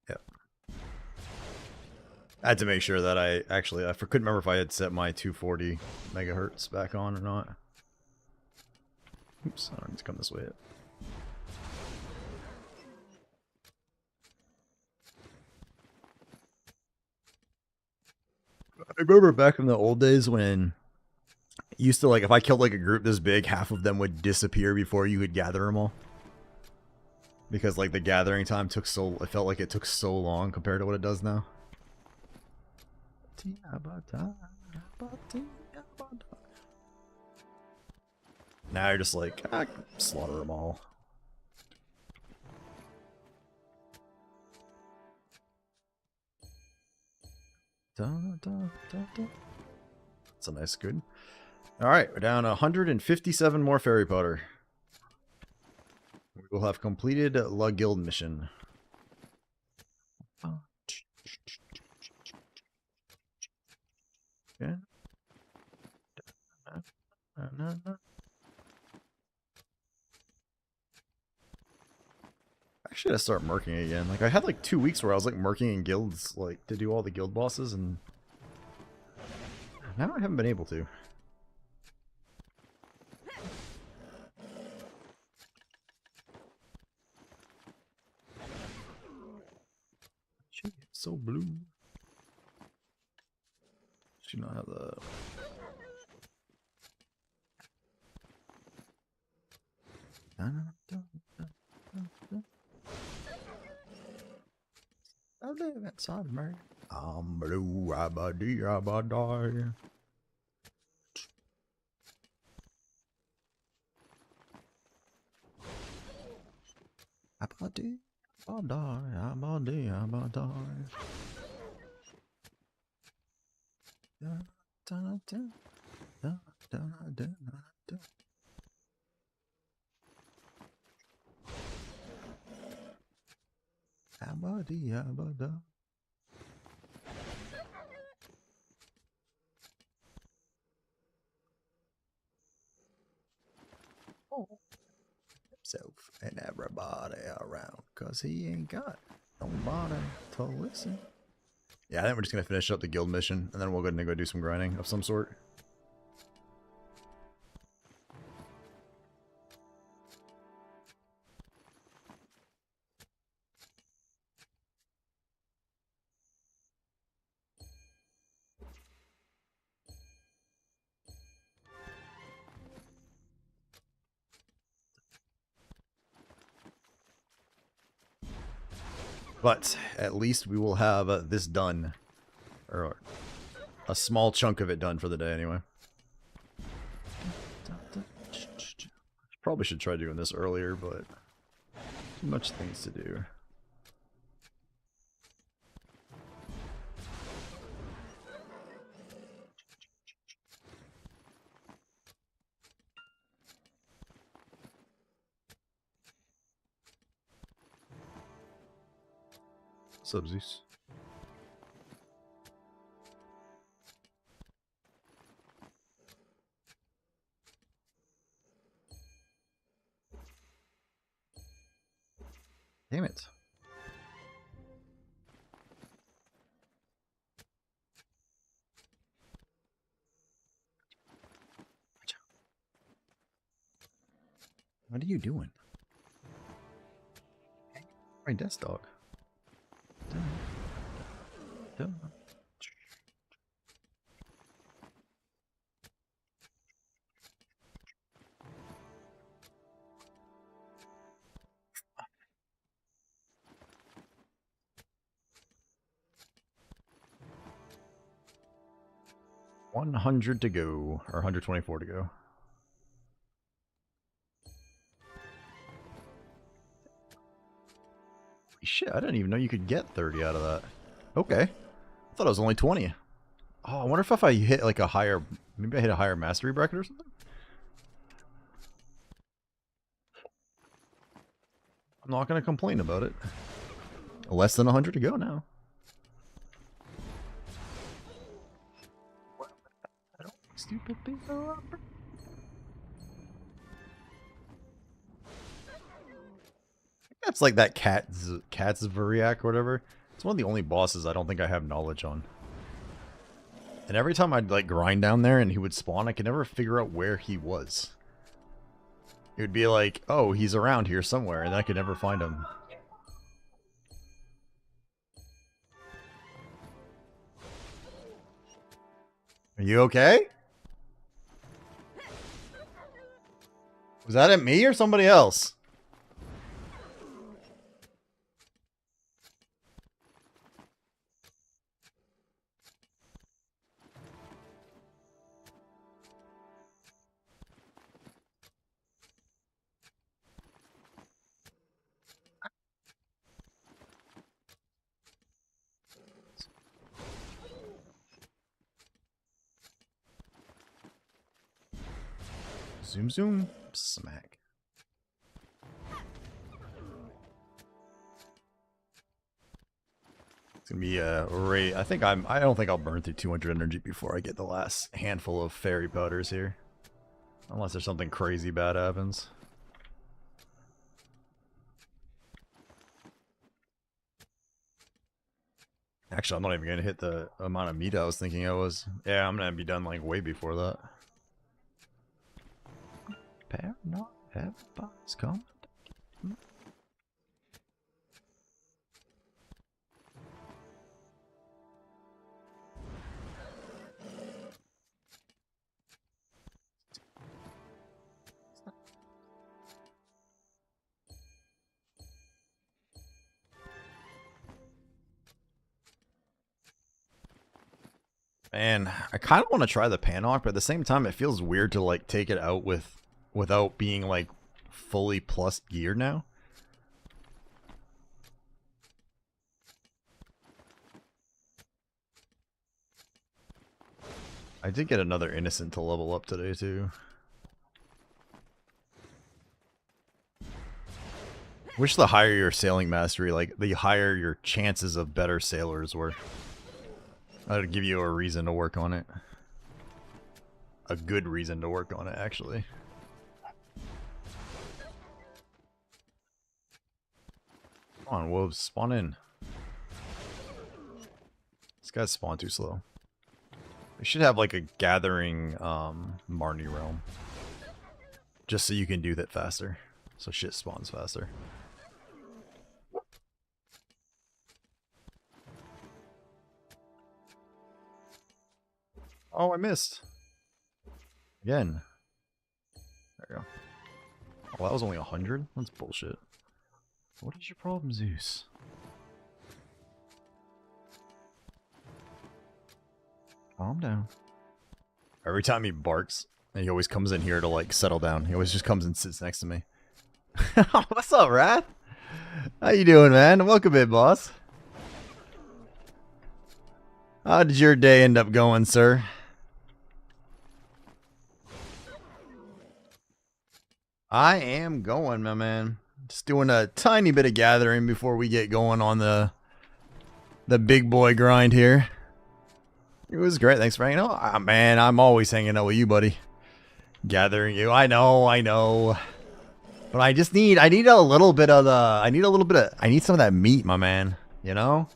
Yep. I had to make sure that I couldn't remember if I had set my 240 megahertz back on or not. Oops, I don't need to come this way yet. I remember back in the old days when it used to, like, if I killed like a group this big, half of them would disappear before you could gather them all. Because like the gathering time took so, it felt like it took so long compared to what it does now. Now you're just like, slaughter them all. That's a nice good. Alright, we're down 157 more fairy powder. We will have completed La Guild mission. Yeah. Actually, I gotta start merking again. Like, I had like 2 weeks where I was like merking in guilds, like, to do all the guild bosses, and now I haven't been able to. Shit, it's so blue. Should not have the... I live inside me. I'm blue, abadi, abadi. Abadi, abadi, abadi, abadi. Da, da, da, da, da, da, da. Abadi, abada. Oh, himself and everybody around, cause he ain't got nobody to listen. Yeah, I think we're just gonna finish up the guild mission, and then we'll go ahead and go do some grinding of some sort. But at least we will have this done. Or a small chunk of it done for the day anyway. Probably should try doing this earlier, but too much things to do. Subsies. Damn it. What are you doing? My desk dog. 100 to go, or 124 to go. Shit, I didn't even know you could get 30 out of that. Okay. I thought it was only 20. Oh, I wonder if I hit like a higher, maybe I hit a higher mastery bracket or something? I'm not going to complain about it. Less than 100 to go now. Stupid people. That's like that cat's Variac or whatever. It's one of the only bosses I don't think I have knowledge on. And every time I'd like grind down there and he would spawn, I could never figure out where he was. It would be like, oh, he's around here somewhere, and I could never find him. Are you okay? Was that at me or somebody else? Zoom, zoom, smack. It's gonna be I don't think I'll burn through 200 energy before I get the last handful of fairy powders here. Unless there's something crazy bad happens. Actually, I'm not even gonna hit the amount of meat I was thinking I was. Yeah, I'm gonna be done like way before that. Not everybody's coming. Man, I kind of want to try the Panhawk, but at the same time, it feels weird to like take it out without being like fully plus gear now. I did get another innocent to level up today too. Wish the higher your sailing mastery, like the higher your chances of better sailors were. That would give you a reason to work on it. A good reason to work on it, actually. Come on, wolves, spawn in. This guy's spawned too slow. We should have like a gathering Marnie realm. Just so you can do that faster. So shit spawns faster. Oh, I missed. Again. There we go. Oh, that was only 100? That's bullshit. What is your problem, Zeus? Calm down. Every time he barks, he always comes in here to like settle down. He always just comes and sits next to me. What's up, Wrath? How you doing, man? Welcome in, boss. How did your day end up going, sir? I am going, my man. Just doing a tiny bit of gathering before we get going on the big boy grind here. It was great. Thanks for hanging out. Ah, man, I'm always hanging out with you, buddy. Gathering you. I know. But I need a little bit of I need some of that meat, my man. You know?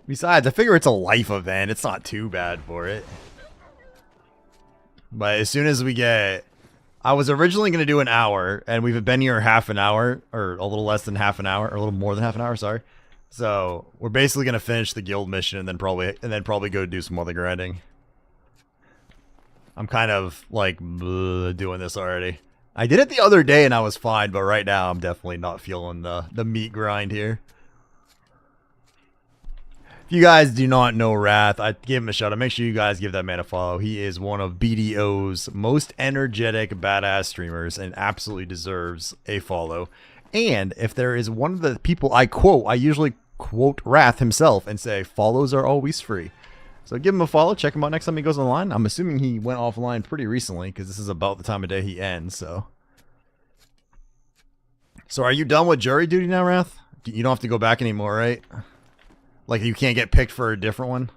Besides, I figure it's a life event. It's not too bad for it. But as soon as we get... I was originally going to do an hour, and we've been here half an hour, or a little less than half an hour, or a little more than half an hour, sorry. So, we're basically going to finish the guild mission and then probably go do some other grinding. I'm kind of, like, doing this already. I did it the other day and I was fine, but right now I'm definitely not feeling the meat grind here. If you guys do not know Wrath, I'd give him a shout out. Make sure you guys give that man a follow. He is one of BDO's most energetic, badass streamers and absolutely deserves a follow. And if there is one of the people I quote, I usually quote Wrath himself and say, follows are always free. So give him a follow. Check him out next time he goes online. I'm assuming he went offline pretty recently because this is about the time of day he ends. So are you done with jury duty now, Wrath? You don't have to go back anymore, right? Like, you can't get picked for a different one?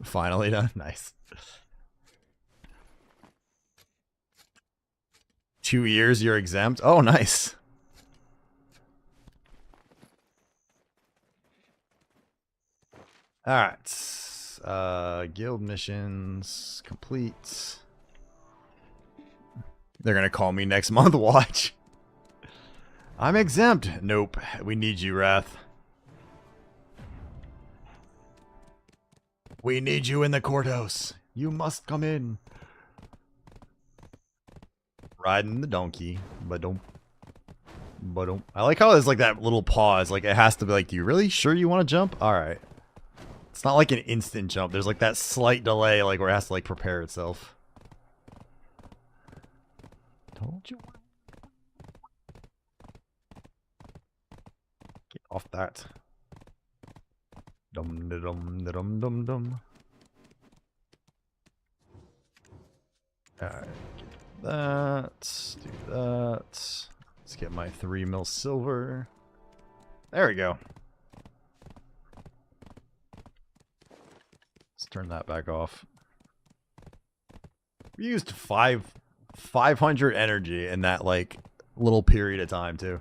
Finally done. Nice. 2 years, you're exempt? Oh, nice. Alright. Guild missions complete. They're gonna call me next month, watch. I'm exempt. Nope. We need you, Wrath. We need you in the courthouse. You must come in. Riding the donkey. Ba-dum. Ba-dum. I like how there's like that little pause. Like it has to be like, do you really sure you want to jump? Alright. It's not like an instant jump. There's like that slight delay like where it has to like prepare itself. Told you. Get off that. Dum dum dum dum dum. Alright, get that. Do that. Let's get my 3 mil silver. There we go. Let's turn that back off. We used 500 energy in that like little period of time too.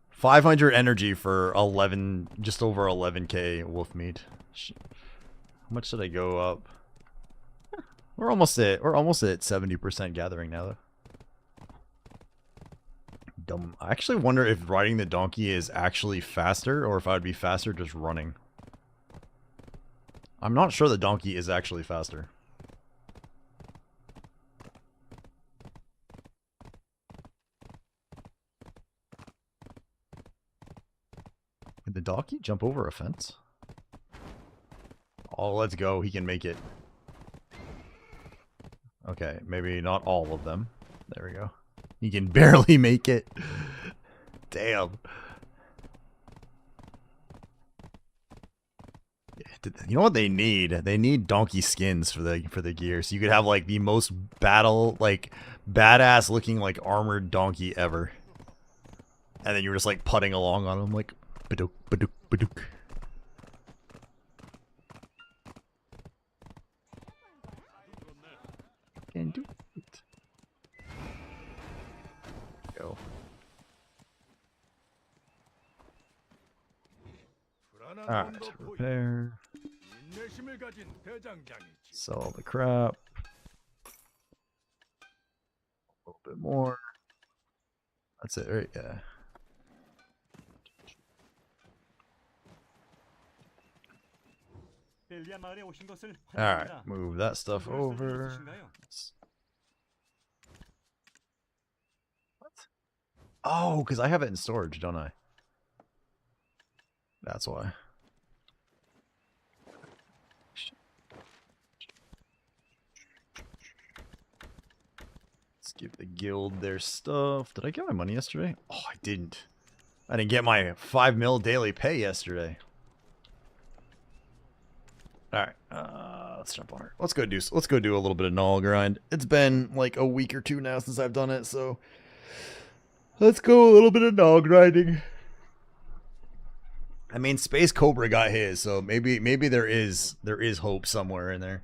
500 energy for 11, just over 11k wolf meat. How much did I go up? We're almost at 70% gathering now though. Dumb. I actually wonder if riding the donkey is actually faster or if I'd be faster just running. I'm not sure the donkey is actually faster. Did the donkey jump over a fence? Oh, let's go. He can make it. Okay, maybe not all of them. There we go. He can barely make it. Damn. You know what they need? They need donkey skins for the gear. So you could have like the most badass looking like armored donkey ever. And then you're just like putting along on him like badook, badook, badook. Can do it. Go. Alright, repair. Sell all the crap. A little bit more. That's it, right? Yeah. Alright, move that stuff over. What? Oh, because I have it in storage, don't I? That's why. Let's give the guild their stuff. Did I get my money yesterday? Oh, I didn't. I didn't get my 5 mil daily pay yesterday. Alright, let's jump on her. Let's go do a little bit of null grind. It's been like a week or two now since I've done it, so let's go a little bit of null grinding. I mean, Space Cobra got his, so maybe there is hope somewhere in there.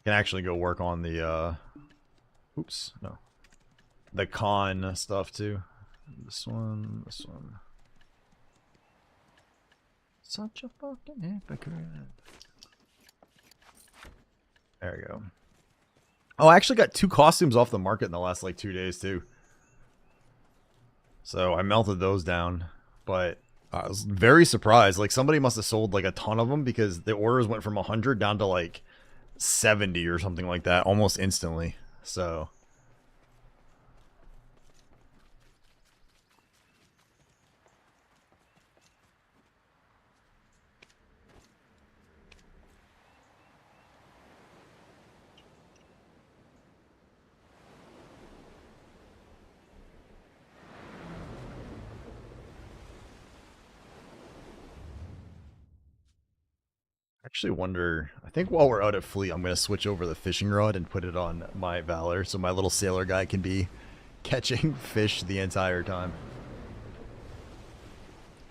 Can actually go work on the oops, no. The con stuff too. This one, this one. Such a fucking hypocrite. There we go. Oh, I actually got 2 costumes off the market in the last like 2 days too. So I melted those down, but I was very surprised. Like somebody must have sold like a ton of them because the orders went from 100 down to like 70 or something like that almost instantly. So I actually wonder, I think while we're out at fleet, I'm going to switch over the fishing rod and put it on my Valor so my little sailor guy can be catching fish the entire time.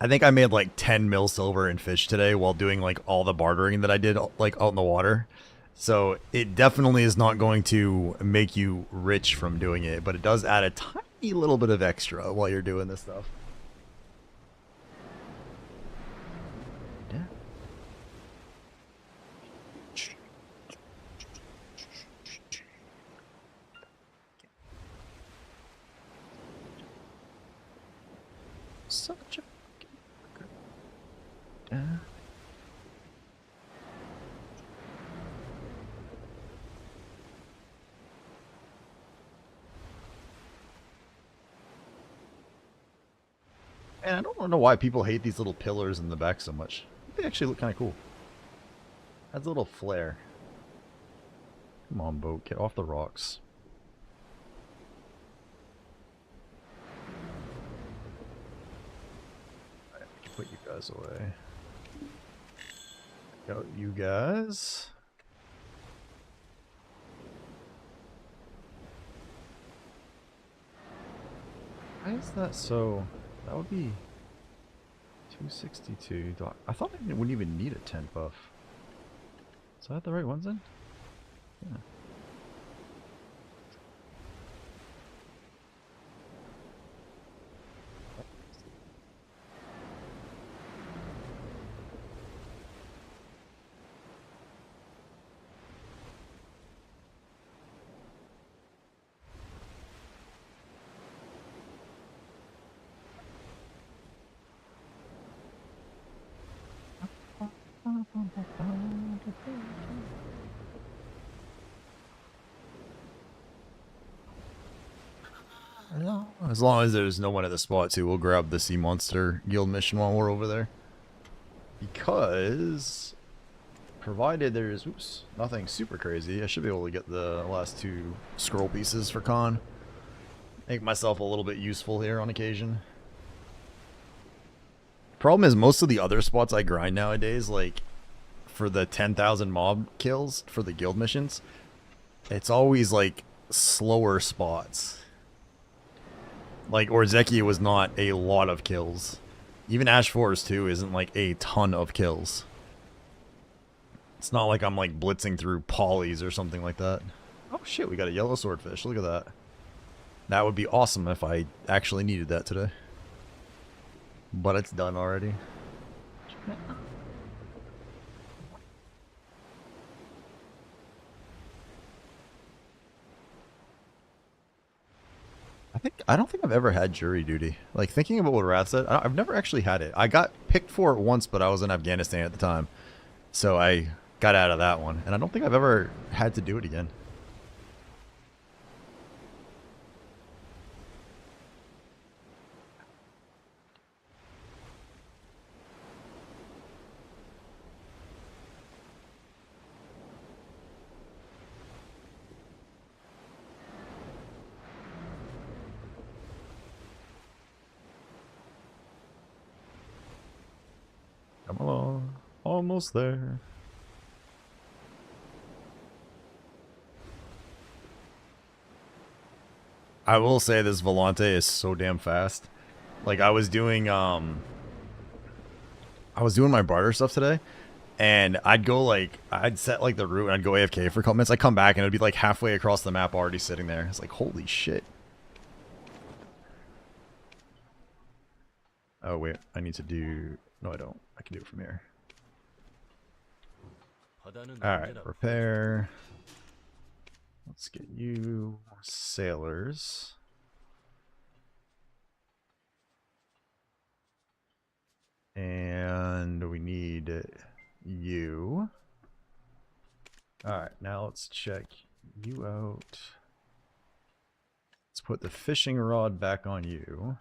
I think I made like 10 mil silver in fish today while doing like all the bartering that I did like out in the water. So it definitely is not going to make you rich from doing it, but it does add a tiny little bit of extra while you're doing this stuff. Yeah. Such a and I don't know why people hate these little pillars in the back so much. They actually look kind of cool. Adds a little flair. Come on, boat, get off the rocks. Alright, we can put you guys away. Got you guys. Why is that so? That would be 262. I thought I wouldn't even need a 10 buff. Is that the right ones then? Yeah. As long as there's no one at the spot too, we'll grab the Sea Monster Guild mission while we're over there. Because, provided there's, oops, nothing super crazy, I should be able to get the last 2 scroll pieces for Khan. Make myself a little bit useful here on occasion. Problem is, most of the other spots I grind nowadays, like, for the 10,000 mob kills for the guild missions, it's always, like, slower spots. Like, Dehkia was not a lot of kills. Even Ash Forest 2 isn't like a ton of kills. It's not like I'm like blitzing through polys or something like that. Oh shit, we got a yellow swordfish. Look at that. That would be awesome if I actually needed that today. But it's done already. I don't think I've ever had jury duty. Like, thinking about what Wrath said, I've never actually had it. I got picked for it once, but I was in Afghanistan at the time. So I got out of that one. And I don't think I've ever had to do it again. Come along. Almost there. I will say this Volante is so damn fast. Like, I was doing my barter stuff today, and I'd go like, I'd set like the route and I'd go AFK for a couple minutes. I'd come back and it'd be like halfway across the map already sitting there. It's like, holy shit. Oh wait, I need to do, no I don't. I can do it from here. Alright, repair. Let's get you sailors. And we need you. Alright, now let's check you out. Let's put the fishing rod back on you.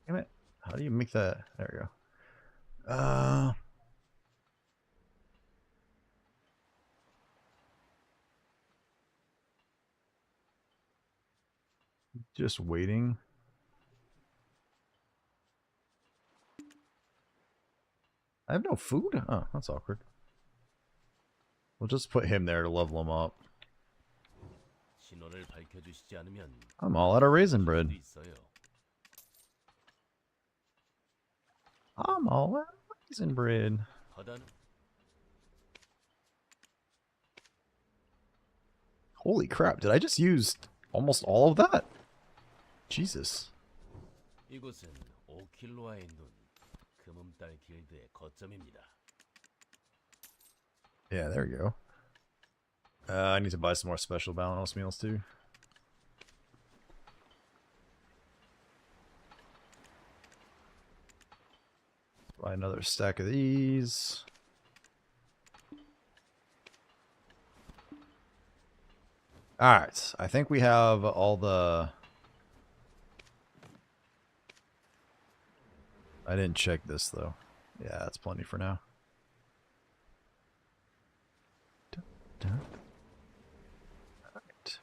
Damn it. How do you make that? There we go. Just waiting. I have no food? Oh, that's awkward. We'll just put him there to level him up. I'm all out of raisin bread. I'm all out of raisin bread. Holy crap, did I just use almost all of that? Jesus. Yeah, there we go. I need to buy some more special balance meals too. Buy another stack of these. Alright, I think we have all the... I didn't check this though. Yeah, that's plenty for now. Alright.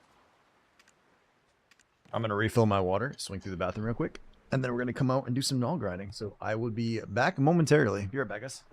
I'm going to refill my water, swing through the bathroom real quick, and then we're going to come out and do some gnaw grinding. So I will be back momentarily. Be right back, guys.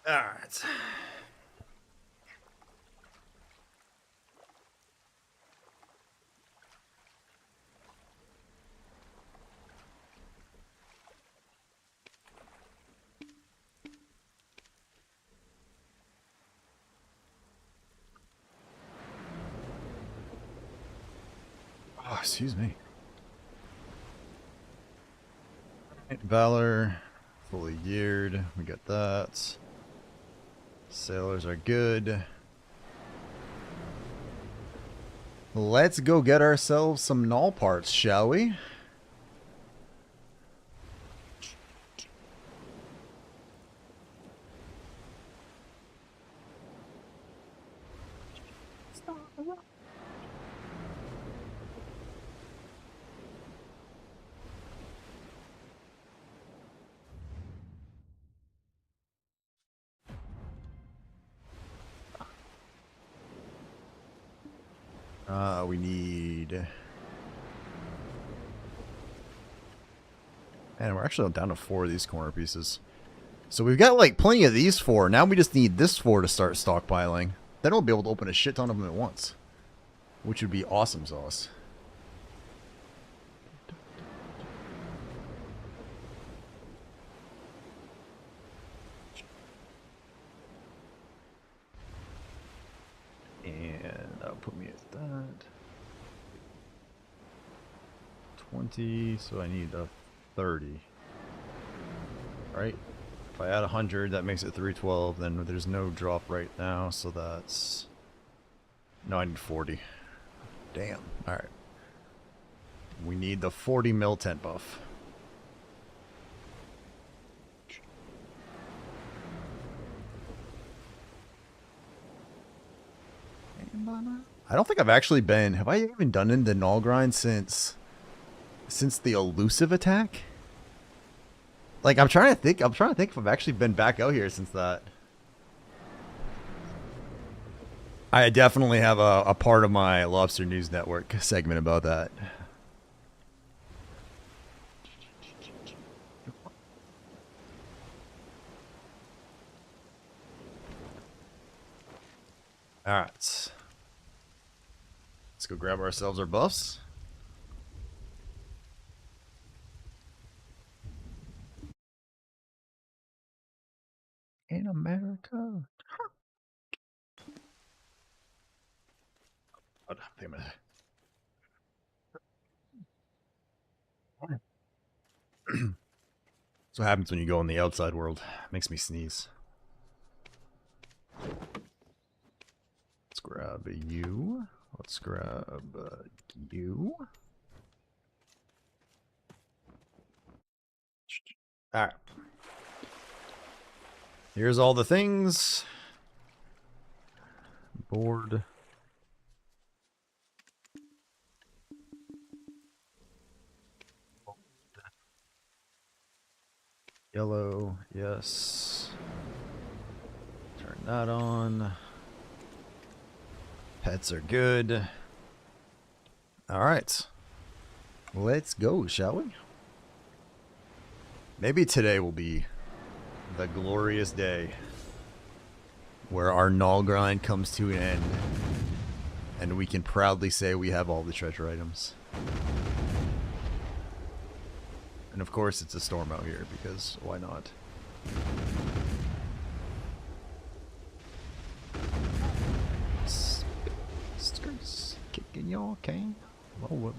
Alright. Oh, excuse me. Valor, fully geared. We got that. Sailors are good. Let's go get ourselves some null parts, shall we? We need... And we're actually down to 4 of these corner pieces. So we've got like plenty of these 4. Now we just need this 4 to start stockpiling. Then we'll be able to open a shit ton of them at once. Which would be awesome sauce. And that'll put me at that. 20, so I need a 30. Right? If I add 100, that makes it 312. Then there's no drop right now, so that's... No, I need 40. Damn. Alright. We need the 40 mil tent buff. I don't think I've actually been... Have I even done in the null grind since the elusive attack? Like, I'm trying to think if I've actually been back out here since that. I definitely have a part of my Lobster News Network segment about that. Alright. Let's go grab ourselves our buffs. In America. Oh, damn it. That's what happens when you go in the outside world. Makes me sneeze. Let's grab you. Let's grab you. Alright. Here's all the things. Board. Yellow, yes. Turn that on. Pets are good. Alright. Let's go, shall we? Maybe today will be the glorious day where our null grind comes to an end and we can proudly say we have all the treasure items. And of course it's a storm out here because why not? Skirts kicking your cane. Whoa.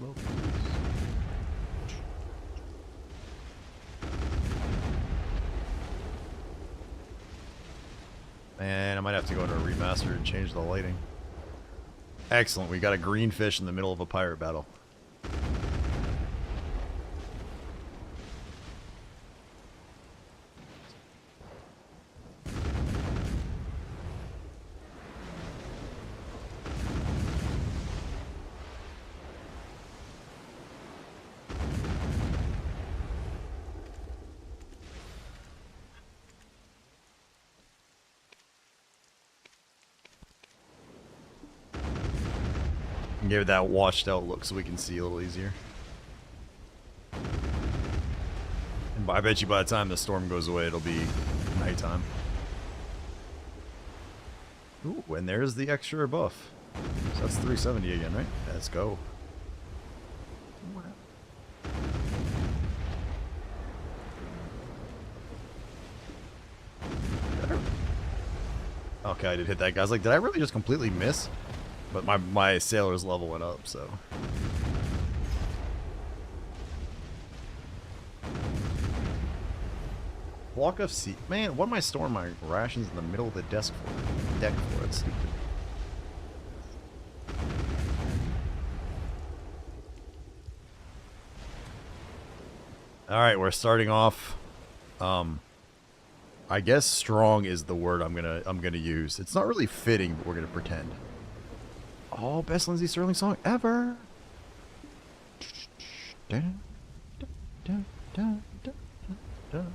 Man, I might have to go into a remaster and change the lighting. Excellent, we got a green fish in the middle of a pirate battle. Give it that washed out look so we can see a little easier. And I bet you by the time the storm goes away, it'll be nighttime. Ooh, and there's the extra buff. So that's 370 again, right? Let's go. Okay, I did hit that guy. I was like, did I really just completely miss? But my sailor's level went up, so. Block of sea. Man, what am I storing my rations in the middle of the deck for? That's stupid. Alright, we're starting off. I guess strong is the word I'm gonna use. It's not really fitting, but we're gonna pretend. Oh, best Lindsey Sterling song ever. Dun, dun, dun, dun, dun.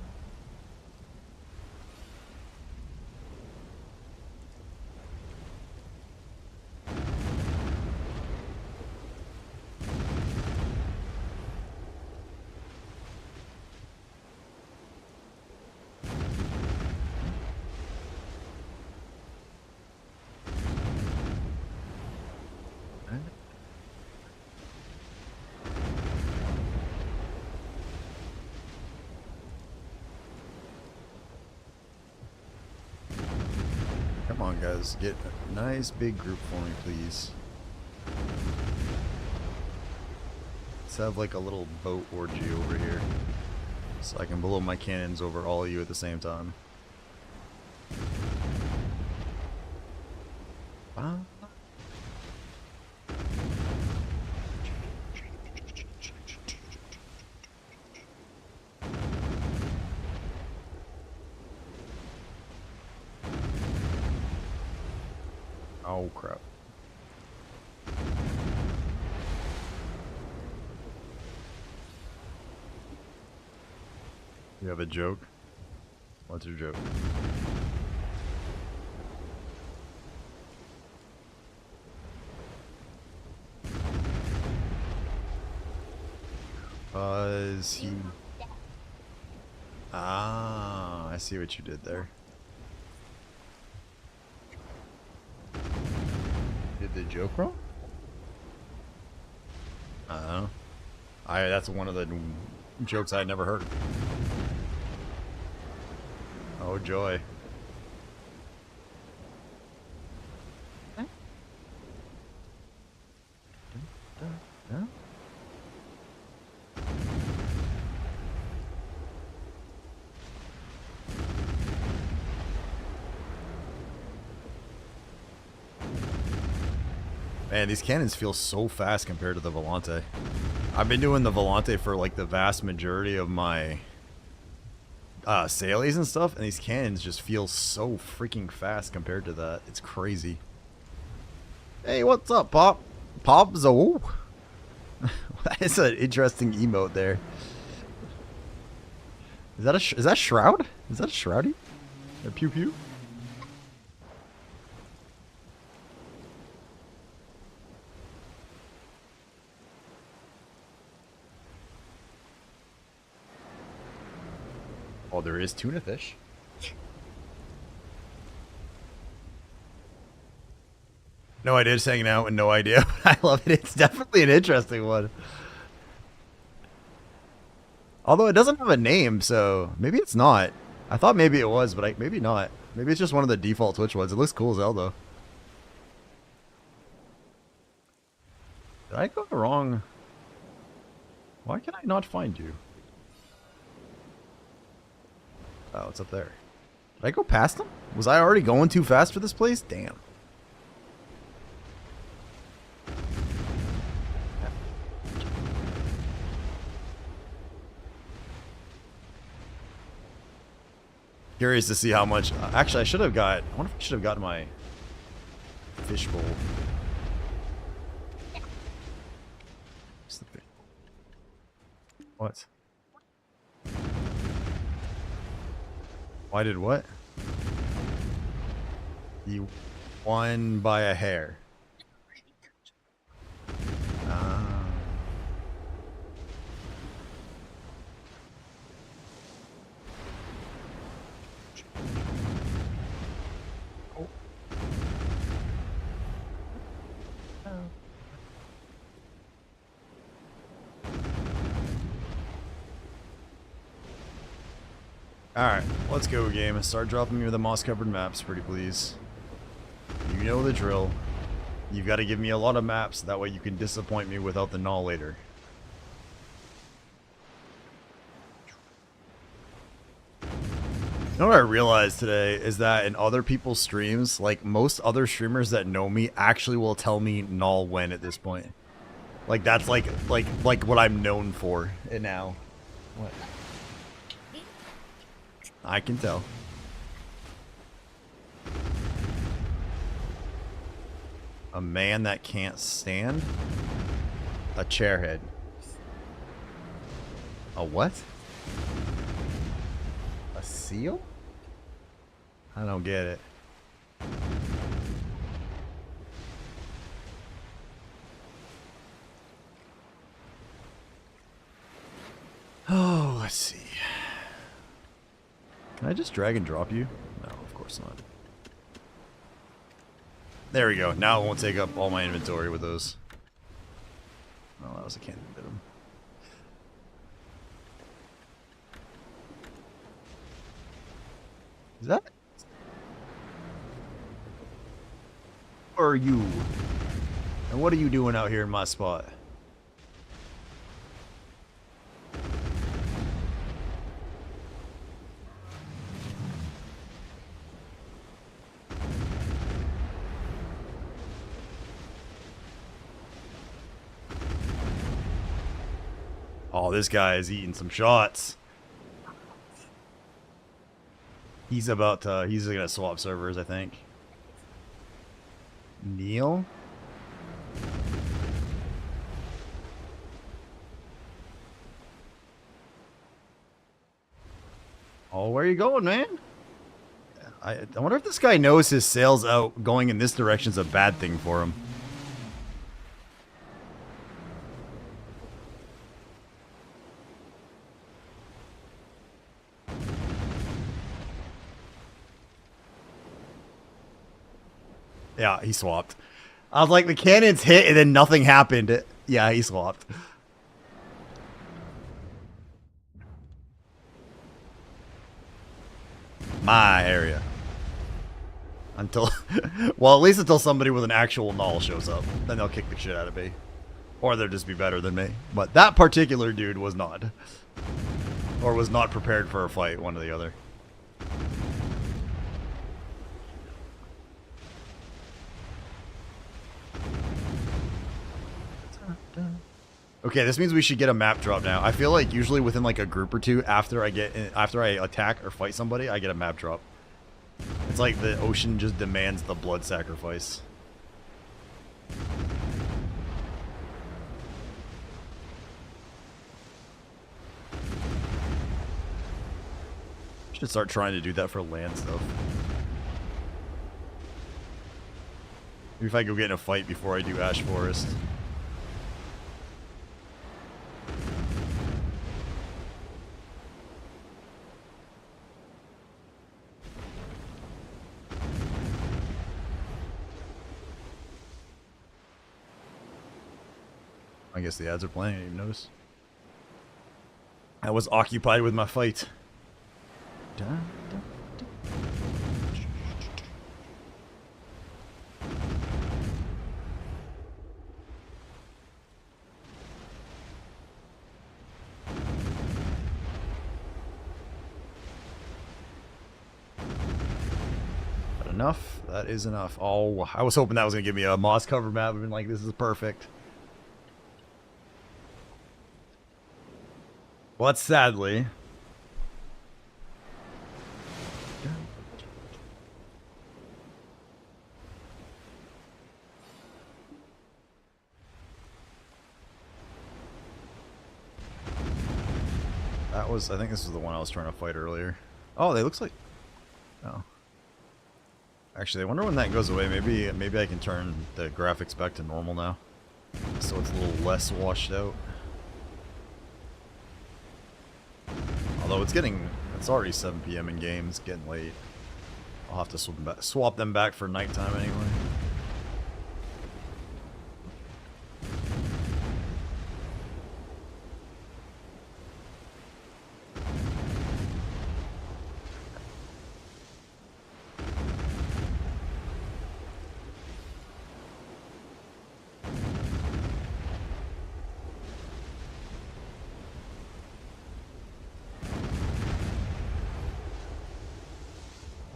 Come on, guys. Get a nice big group for me, please. Let's have like a little boat orgy over here. So I can blow my cannons over all of you at the same time. Oh, crap. You have a joke? What's your joke? Is he... Ah, I see what you did there. Did the joke wrong? I don't know. That's one of the jokes I never heard. Oh joy. Man, these cannons feel so fast compared to the Volante. I've been doing the Volante for like the vast majority of my Sailies and stuff, and these cannons just feel so freaking fast compared to that. It's crazy. Hey, what's up, Pop? Pop Zo? That is an interesting emote there. Is that Shroud? Is that a Shroudy? A pew pew? Oh, there is tuna fish. No idea, just hanging out with no idea. I love it. It's definitely an interesting one. Although it doesn't have a name, so maybe it's not. I thought maybe it was, but maybe not. Maybe it's just one of the default Twitch ones. It looks cool as hell, though. Did I go wrong? Why can I not find you? Oh, it's up there. Did I go past them? Was I already going too fast for this place? Damn. Curious to see how much. Actually, I should have got. I wonder if I should have gotten my fishbowl. What? Why did what? You won by a hair. Ah. Oh. Alright, let's go, game. Start dropping me the moss-covered maps, pretty please. You know the drill. You've got to give me a lot of maps, that way you can disappoint me without the gnaw later. You know what I realized today is that in other people's streams, like most other streamers that know me actually will tell me null when at this point. Like that's like what I'm known for now. What? I can tell. A man that can't stand? A chairhead. A what? A seal? I don't get it. Oh, let's see. Can I just drag and drop you? No, of course not. There we go. Now it won't take up all my inventory with those. Oh, that was a cannon bit him. Is that? Or are you? And what are you doing out here in my spot? Oh, this guy is eating some shots. He's about to, he's gonna swap servers, I think. Neil? Oh, where are you going, man? I wonder if this guy knows his sales out going in this direction is a bad thing for him. Yeah, he swapped. I was like, the cannons hit and then nothing happened. Yeah, he swapped. My area. Until, well, at least until somebody with an actual null shows up. Then they'll kick the shit out of me. Or they'll just be better than me. But that particular dude was not. Or was not prepared for a fight, one or the other. Okay, this means we should get a map drop now. I feel like usually within like a group or two after I attack or fight somebody, I get a map drop. It's like the ocean just demands the blood sacrifice. Should start trying to do that for land stuff. Maybe if I go get in a fight before I do Ash Forest. I guess the ads are playing, I didn't even notice. I was occupied with my fight. That enough? That is enough. Oh, I was hoping that was going to give me a moss cover map. I've been like, this is perfect. But sadly, that was, I think this is the one I was trying to fight earlier. Oh, they looks like, oh. Actually, I wonder when that goes away. Maybe I can turn the graphics back to normal now. So it's a little less washed out. Although it's already 7 PM in game, it's getting late. I'll have to swap them back for nighttime anyway.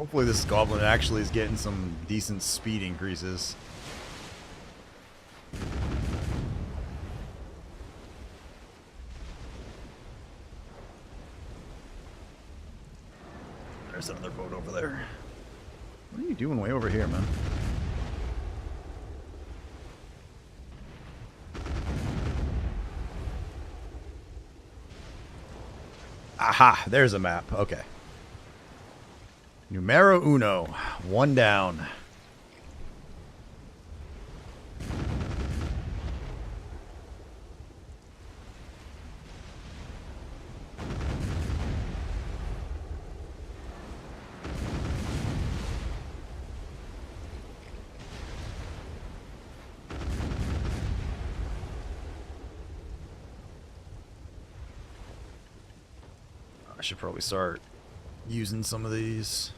Hopefully this goblin actually is getting some decent speed increases. There's another boat over there. What are you doing way over here, man? Aha, there's a map. Okay. Numero uno. One down. I should probably start using some of these.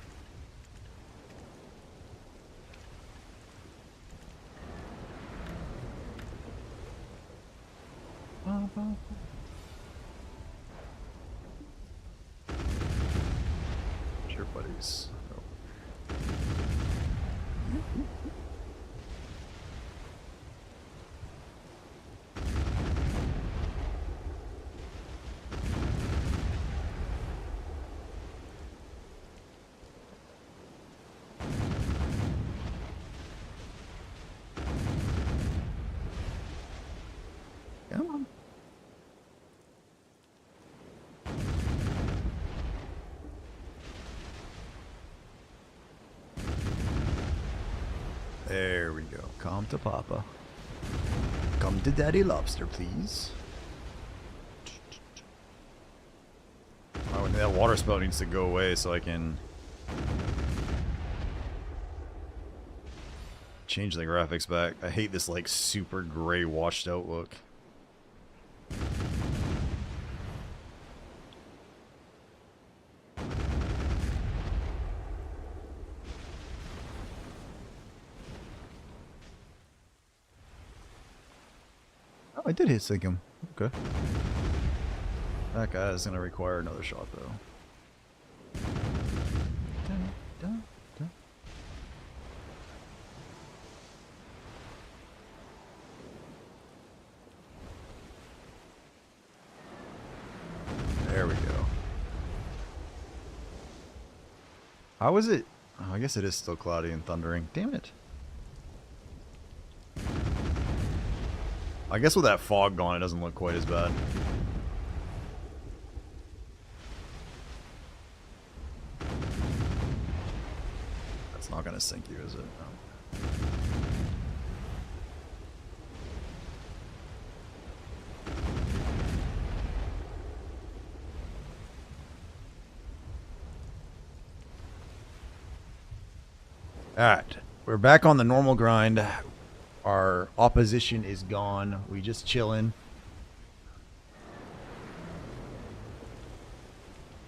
Sure, buddies. Oh. Come on. There we go. Come to Papa. Come to Daddy Lobster, please. Oh, and that water spout needs to go away so I can change the graphics back. I hate this like super gray washed out look. Oh, I did hit sink him. Okay. That guy is going to require another shot, though. Dun, dun, dun. There we go. How is it? Oh, I guess it is still cloudy and thundering. Damn it. I guess with that fog gone, it doesn't look quite as bad. That's not going to sink you, is it? No. Alright, we're back on the normal grind. Our opposition is gone. We just chillin'.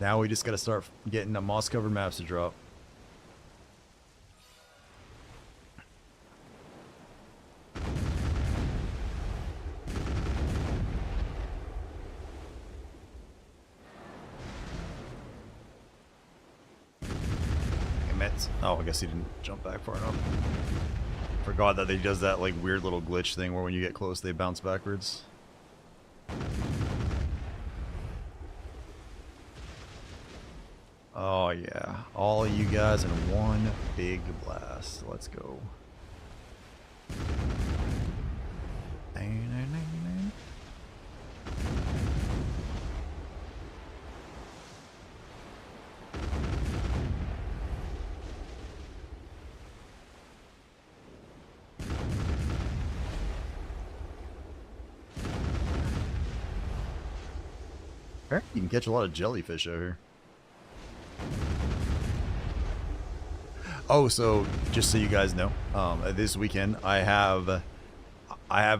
Now we just gotta start getting the moss-covered maps to drop. Oh, I guess he didn't jump back far enough. Forgot that he does that like weird little glitch thing where when you get close they bounce backwards. Oh yeah, all of you guys in one big blast. Let's go. You can catch a lot of jellyfish out here. Oh, so just so you guys know, this weekend I have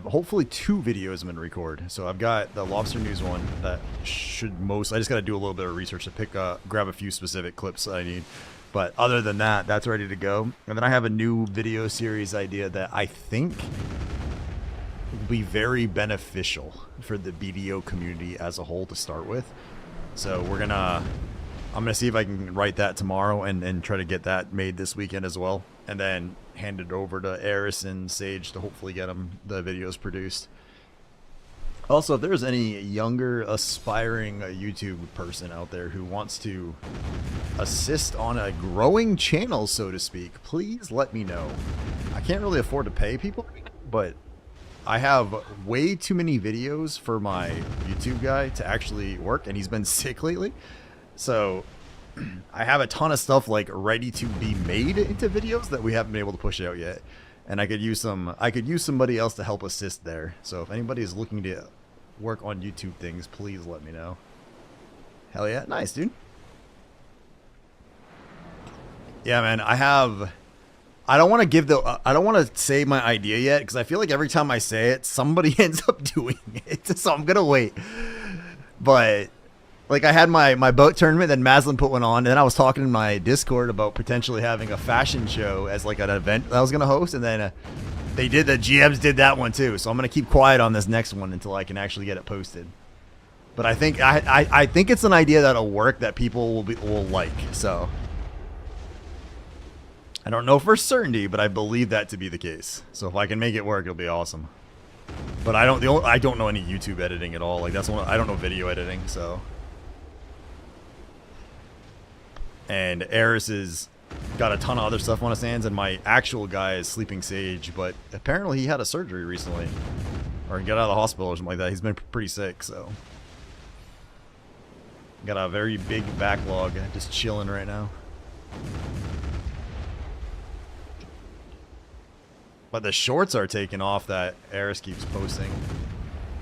hopefully 2 videos I'm gonna record. So I've got the Lobster News one that should I just gotta do a little bit of research to grab a few specific clips that I need. But other than that, that's ready to go. And then I have a new video series idea that I think will be very beneficial for the BDO community as a whole to start with. So we're gonna I'm gonna see if I can write that tomorrow and try to get that made this weekend as well, and then hand it over to Eris and Sage to hopefully get them the videos produced. Also, if there's any younger aspiring YouTube person out there who wants to assist on a growing channel, so to speak, please let me know. I can't really afford to pay people, but I have way too many videos for my YouTube guy to actually work, and he's been sick lately. So I have a ton of stuff like ready to be made into videos that we haven't been able to push out yet. And I could use somebody else to help assist there. So if anybody is looking to work on YouTube things, please let me know. Hell yeah. Nice, dude. Yeah, man, I don't want to say my idea yet, because I feel like every time I say it, somebody ends up doing it. So I'm going to wait. But like, I had my boat tournament, then Maslin put one on, and then I was talking in my Discord about potentially having a fashion show as like an event that I was going to host, and then the GMs did that one too. So I'm going to keep quiet on this next one until I can actually get it posted. But I think I think it's an idea that'll work, that people will like. So I don't know for certainty, but I believe that to be the case. So if I can make it work, it'll be awesome. But I don't know any YouTube editing at all. Like, that's one, I don't know video editing, so. And Eris has got a ton of other stuff on his hands, and my actual guy is Sleeping Sage, but apparently he had a surgery recently, or he got out of the hospital or something like that. He's been pretty sick, so. Got a very big backlog, just chilling right now. But the shorts are taking off that Eris keeps posting.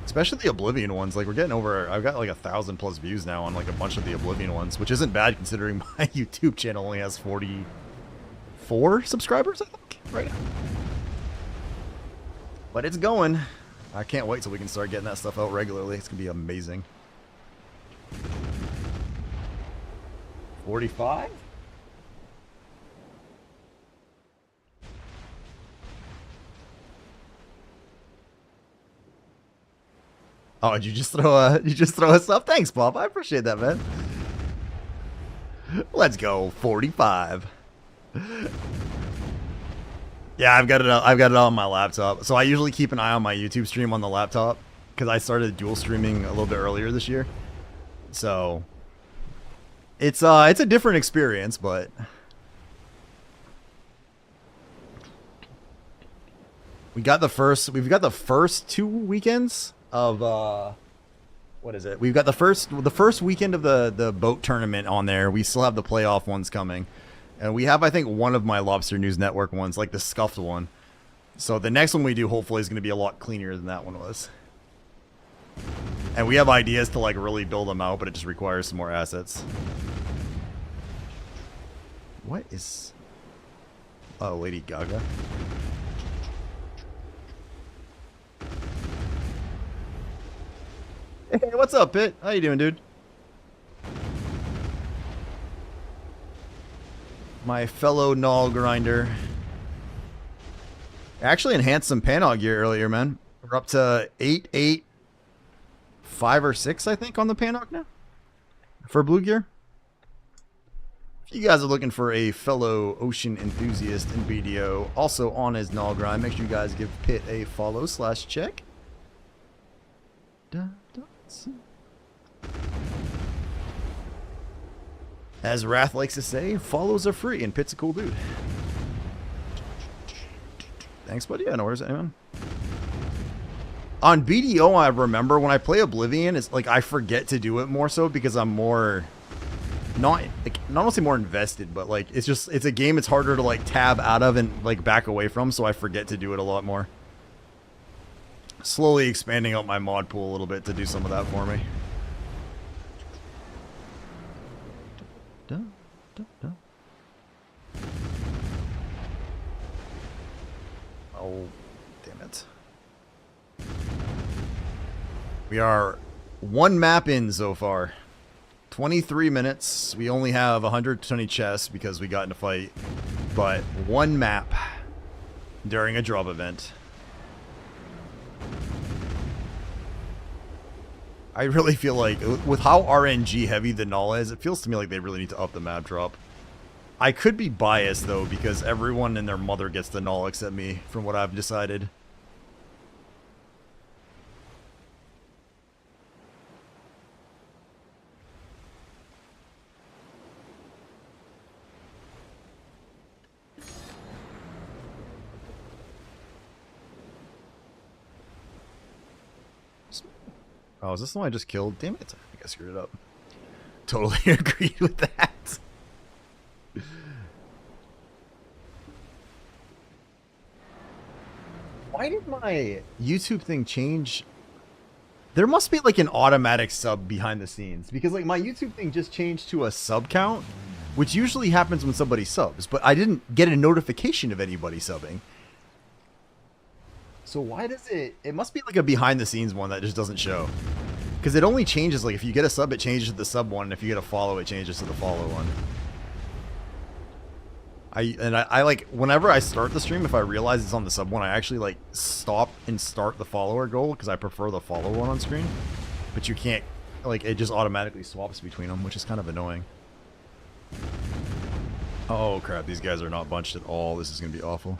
Especially the Oblivion ones. Like, we're getting over, I've got like 1,000+ views now on like a bunch of the Oblivion ones, which isn't bad considering my YouTube channel only has 44 subscribers, I think, right now. But it's going. I can't wait till we can start getting that stuff out regularly. It's gonna be amazing. 45? Oh, did you just throw us up? Thanks, Bob. I appreciate that, man. Let's go, 45. Yeah, I've got it on my laptop. So I usually keep an eye on my YouTube stream on the laptop because I started dual streaming a little bit earlier this year. So it's a different experience, but we've got the first 2 weekends of what is it? We've got the first weekend of the boat tournament on there. We still have the playoff ones coming, and we have, I think, one of my Lobster News Network ones, like the scuffed one. So the next one we do hopefully is going to be a lot cleaner than that one was. And we have ideas to like really build them out, but it just requires some more assets. What is? Oh, Lady Gaga. Hey, what's up, Pit? How you doing, dude? My fellow Null grinder. I actually enhanced some Panog gear earlier, man. We're up to 8, 8, 5 or 6, I think, on the Panog now. For blue gear. If you guys are looking for a fellow ocean enthusiast in BDO, also on his Null grind, make sure you guys give Pit a follow/check. As Wrath likes to say, follows are free and Pit's a cool dude. Thanks, buddy. Yeah, no worries, man. On BDO, I remember when I play Oblivion, it's like I forget to do it more so because I'm more not only more invested, but like it's a game it's harder to like tab out of and like back away from, so I forget to do it a lot more. Slowly expanding out my mod pool a little bit to do some of that for me. Oh, damn it. We are 1 map in so far. 23 minutes. We only have 120 chests because we got in a fight. But 1 map during a drop event. I really feel like, with how RNG heavy the null is, it feels to me like they really need to up the map drop. I could be biased, though, because everyone and their mother gets the null except me, from what I've decided. Oh, is this the one I just killed? Damn it. I think I screwed it up. Totally agreed with that. Why did my YouTube thing change? There must be like an automatic sub behind the scenes. Because like my YouTube thing just changed to a sub count. Which usually happens when somebody subs. But I didn't get a notification of anybody subbing. So why does it... It must be like a behind the scenes one that just doesn't show. Because it only changes, like if you get a sub, it changes to the sub one. And if you get a follow, it changes to the follow one. I like, whenever I start the stream, if I realize it's on the sub one, I actually like stop and start the follower goal. Because I prefer the follow one on screen. But you can't, like it just automatically swaps between them, which is kind of annoying. Oh crap, these guys are not bunched at all. This is going to be awful.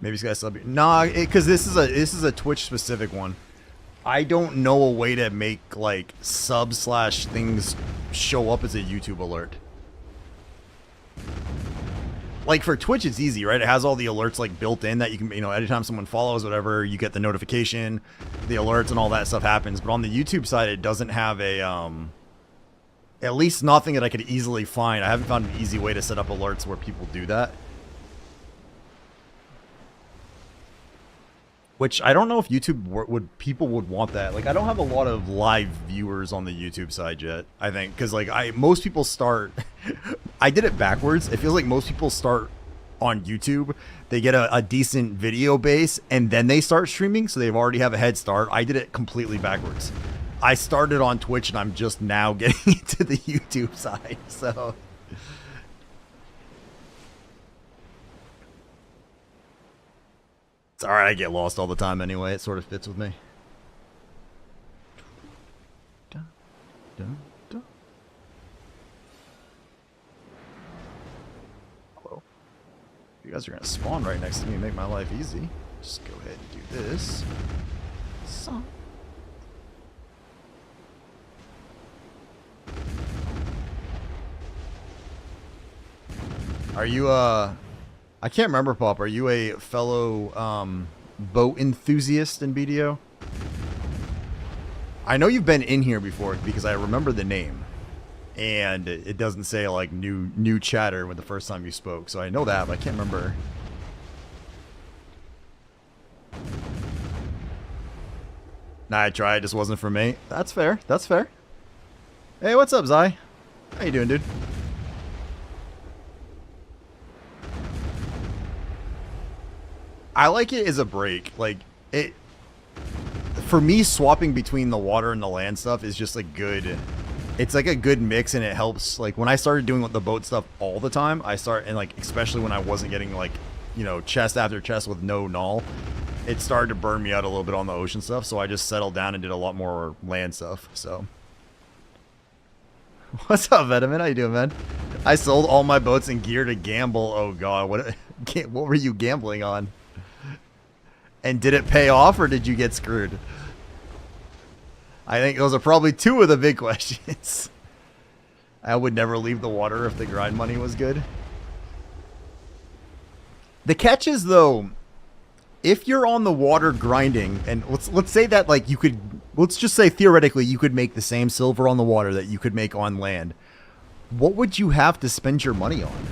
Maybe this guy's sub. Nah, because this is a Twitch specific one. I don't know a way to make like sub slash things show up as a YouTube alert. Like for Twitch, it's easy, right? It has all the alerts like built in that you can, you know, anytime someone follows, whatever, you get the notification, the alerts, and all that stuff happens. But on the YouTube side, it doesn't have a at least nothing that I could easily find. I haven't found an easy way to set up alerts where people do that. Which I don't know if YouTube people would want that. Like I don't have a lot of live viewers on the YouTube side yet. I think because like most people start. I did it backwards. It feels like most people start on YouTube. They get a decent video base and then they start streaming, so they've already have a head start. I did it completely backwards. I started on Twitch and I'm just now getting into the YouTube side. So. It's alright, I get lost all the time anyway. It sort of fits with me. Dun, dun, dun. Hello. You guys are going to spawn right next to me and make my life easy. Just go ahead and do this. So. Are you, I can't remember, Pop. Are you a fellow boat enthusiast in BDO? I know you've been in here before because I remember the name. And it doesn't say like new chatter when the first time you spoke. So I know that, but I can't remember. Nah, I tried. It just wasn't for me. That's fair. That's fair. Hey, what's up, Zai? How you doing, dude? I like it as a break. Like, it... For me, swapping between the water and the land stuff is just a good... It's like a good mix, and it helps. Like, when I started doing the boat stuff all the time, and like, especially when I wasn't getting, like, you know, chest after chest with no null, it started to burn me out a little bit on the ocean stuff, so I just settled down and did a lot more land stuff, so... What's up, Vitamin? How you doing, man? I sold all my boats and gear to gamble. Oh, God. What were you gambling on? And did it pay off, or did you get screwed? I think those are probably two of the big questions. I would never leave the water if the grind money was good. The catch is, though, if you're on the water grinding, and let's say that, like, you could... Let's just say, theoretically, you could make the same silver on the water that you could make on land. What would you have to spend your money on?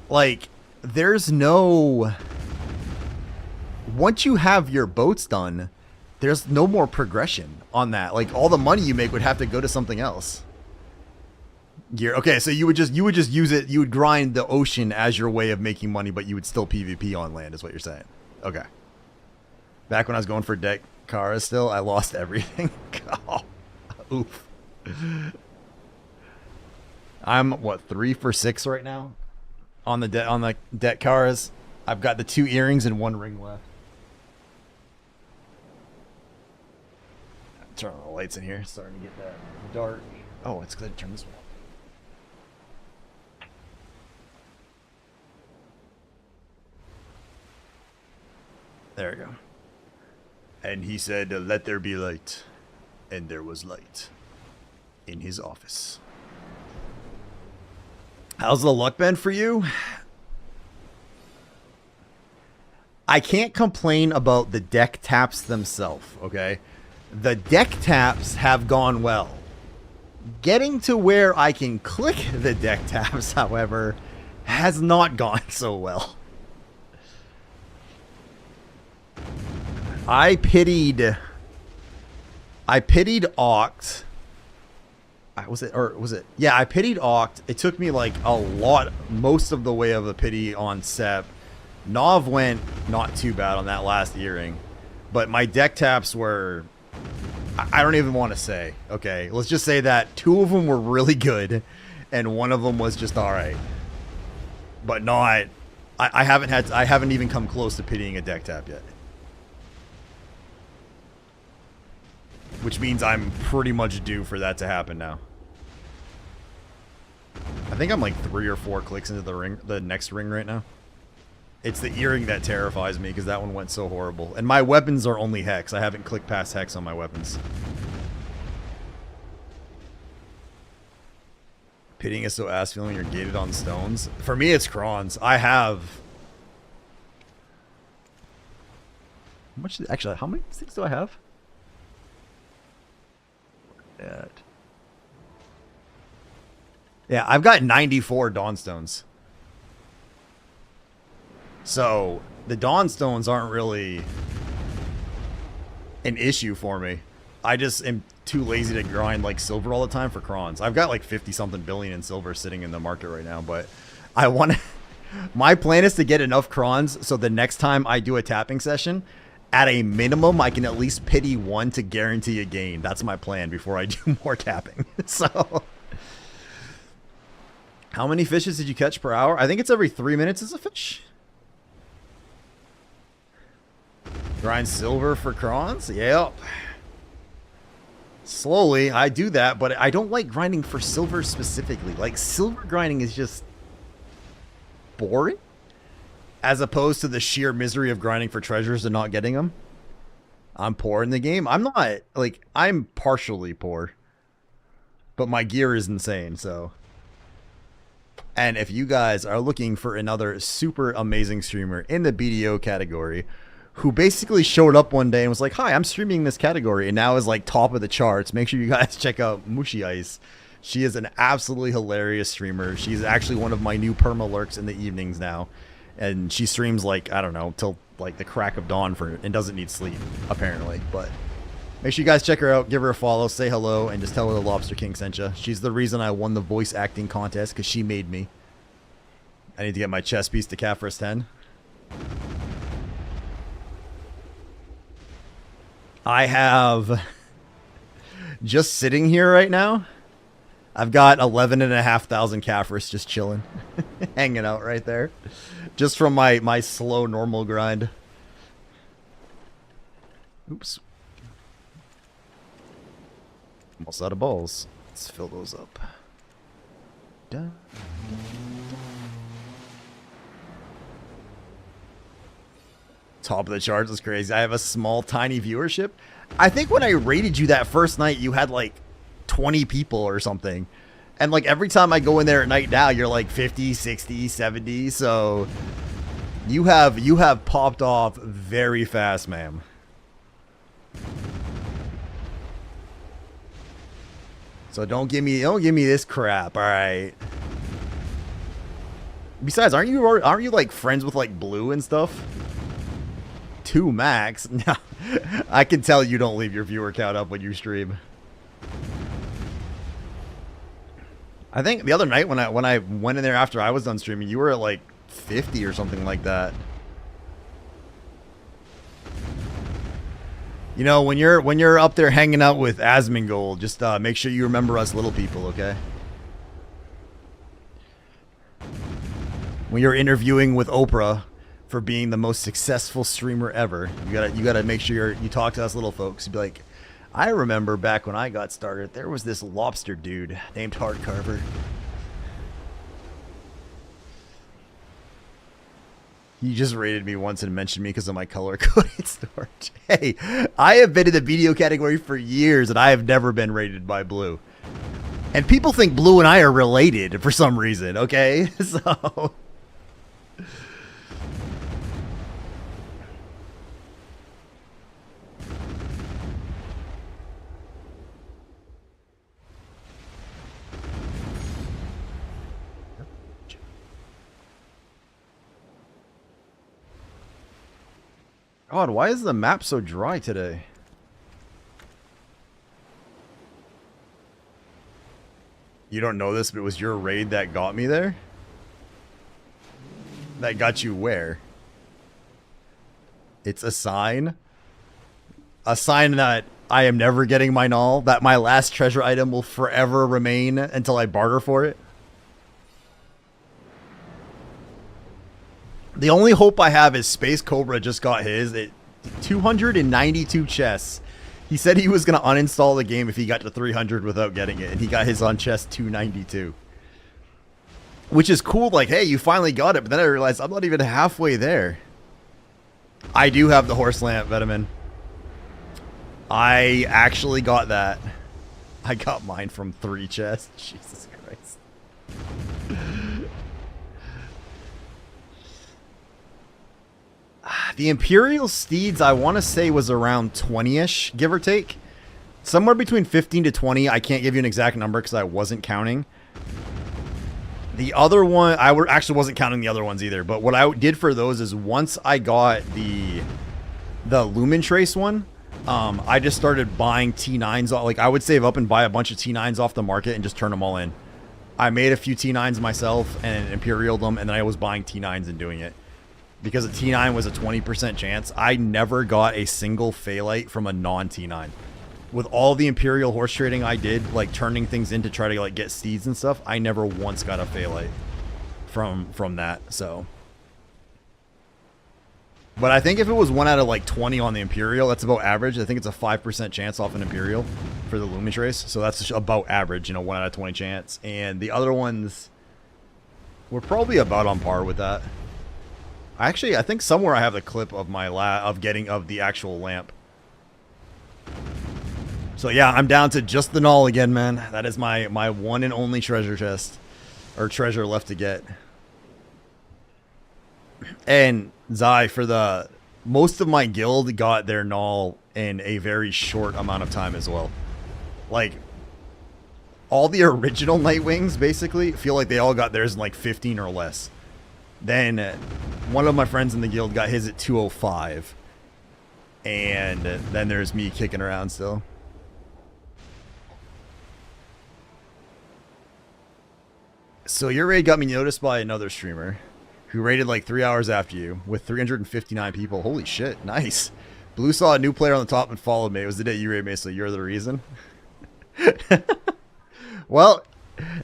Like, there's no... Once you have your boats done, there's no more progression on that. Like, all the money you make would have to go to something else. Gear. Okay, so you would just use it. You would grind the ocean as your way of making money, but you would still PvP on land, is what you're saying. Okay. Back when I was going for Dehkia still, I lost everything. Oh, oof. I'm what, 3 for 6 right now on the Dehkias. I've got the 2 earrings and 1 ring left. turn on the lights in here. It's starting to get that dark. Oh, it's good. Turn this one off. There we go. And he said, "Let there be light." And there was light in his office. How's the luck been for you? I can't complain about the deck taps themselves, okay? The deck taps have gone well. Getting to where I can click the deck taps, however, has not gone so well. I pitied Oct. Was it? Yeah, I pitied Oct. It took me like most of the way of the pity on Sep. Nov went not too bad on that last earring, but my deck taps were, I don't even want to say. Okay, let's just say that 2 of them were really good, and 1 of them was just all right. But not, I haven't even come close to pitying a deck tap yet. Which means I'm pretty much due for that to happen now. I think I'm like 3 or 4 clicks into the next ring right now. It's the earring that terrifies me because that one went so horrible. And my weapons are only Hex. I haven't clicked past Hex on my weapons. Pitting is so ass feeling you're gated on stones. For me, it's Crons. I have... Actually, how many things do I have? Yeah, I've got 94 Dawnstones. So, the Dawnstones aren't really an issue for me. I just am too lazy to grind like silver all the time for Crons. I've got like 50-something billion in silver sitting in the market right now, but I want to... My plan is to get enough Crons so the next time I do a tapping session, at a minimum, I can at least pity 1 to guarantee a gain. That's my plan before I do more tapping. So... How many fishes did you catch per hour? I think it's every 3 minutes is a fish. Grind silver for Crons? Yep. Slowly, I do that, but I don't like grinding for silver specifically. Like, silver grinding is just boring. As opposed to the sheer misery of grinding for treasures and not getting them. I'm poor in the game. I'm not, like, I'm partially poor. But my gear is insane, so... And if you guys are looking for another super amazing streamer in the BDO category who basically showed up one day and was like, "Hi, I'm streaming this category," and now is like top of the charts, make sure you guys check out Mushi Ice. She is an absolutely hilarious streamer. She's actually one of my new perma lurks in the evenings now. And she streams like, I don't know, till like the crack of dawn and doesn't need sleep, apparently. But make sure you guys check her out, give her a follow, say hello, and just tell her the Lobster King sent you. She's the reason I won the voice acting contest, because she made me. I need to get my chess piece to Caphras 10. I have, just sitting here right now, I've got 11,500 Caphras just chilling, hanging out right there. Just from my slow normal grind. Oops. Almost out of balls. Let's fill those up. Dun. Top of the charts is crazy. I have a small, tiny viewership. I think when I rated you that first night, you had like 20 people or something. And like every time I go in there at night now, you're like 50, 60, 70. So you have popped off very fast, ma'am. So don't give me this crap, all right? Besides, aren't you like friends with like Blue and stuff? 2 max. No, I can tell you don't leave your viewer count up when you stream. I think the other night when I went in there after I was done streaming, you were at like 50 or something like that. You know, when you're up there hanging out with Asmongold, just make sure you remember us little people, okay? When you're interviewing with Oprah for being the most successful streamer ever, you gotta make sure you talk to us little folks. Be like, I remember back when I got started, there was this lobster dude named Heartcarver. He just rated me once and mentioned me because of my color-coded storage. Hey, I have been in the video category for years, and I have never been rated by Blue. And people think Blue and I are related for some reason, okay? So... God, why is the map so dry today? You don't know this, but it was your raid that got me there? That got you where? It's a sign? A sign that I am never getting my null? That my last treasure item will forever remain until I barter for it? The only hope I have is Space Cobra just got his. 292 chests. He said he was going to uninstall the game if he got to 300 without getting it. And he got his on chest 292. Which is cool. Like, hey, you finally got it. But then I realized I'm not even halfway there. I do have the horse lamp, Vitamin. I actually got that. I got mine from 3 chests. Jesus Christ. The Imperial Steeds, I want to say, was around 20-ish, give or take. Somewhere between 15 to 20. I can't give you an exact number because I wasn't counting. The other one, actually wasn't counting the other ones either. But what I did for those is once I got the Lumen Trace one, I just started buying T9s. Like, I would save up and buy a bunch of T9s off the market and just turn them all in. I made a few T9s myself and Imperialed them, and then I was buying T9s and doing it. Because a T9 was a 20% chance, I never got a single Phalite from a non-T9. With all the Imperial horse trading I did, like turning things in to try to like get steeds and stuff, I never once got a Phalite from that, so. But I think if it was 1 out of like 20 on the Imperial, that's about average. I think it's a 5% chance off an Imperial for the Lumen Trace. So that's just about average, 1 out of 20 chance. And the other ones were probably about on par with that. Actually, I think somewhere I have the clip of my of the actual lamp. So yeah, I'm down to just the null again, man. That is my one and only treasure chest. Or treasure left to get. And Zai, for the most of my guild got their null in a very short amount of time as well. Like, all the original Nightwings basically feel like they all got theirs in like 15 or less. Then one of my friends in the guild got his at 205. And then there's me kicking around still. So your raid got me noticed by another streamer who raided like 3 hours after you with 359 people. Holy shit, nice. Blue saw a new player on the top and followed me. It was the day you raided me, so you're the reason. Well,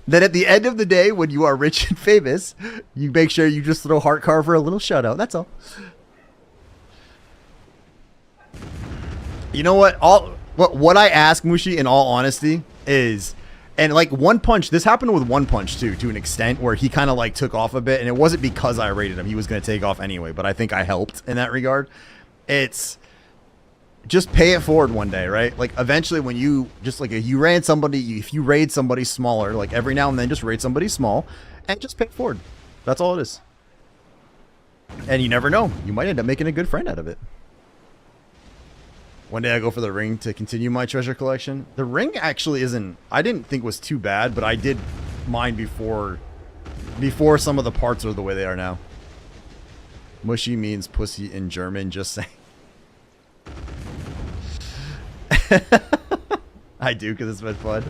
then at the end of the day, when you are rich and famous, you make sure you just throw Heartcarver a little shout out. That's all. You know what? What I ask Mushi, in all honesty, is, and like One Punch, this happened with One Punch too, to an extent, where he kind of like took off a bit, and it wasn't because I rated him. He was going to take off anyway, but I think I helped in that regard. It's just pay it forward one day, right? Like eventually when you just like, if you raid somebody smaller, like every now and then just raid somebody small and just pay it forward. That's all it is. And you never know. You might end up making a good friend out of it. One day I go for the ring to continue my treasure collection. The ring actually I didn't think was too bad, but I did mine before some of the parts are the way they are now. Mushy means pussy in German, just saying. I do, because it's been fun.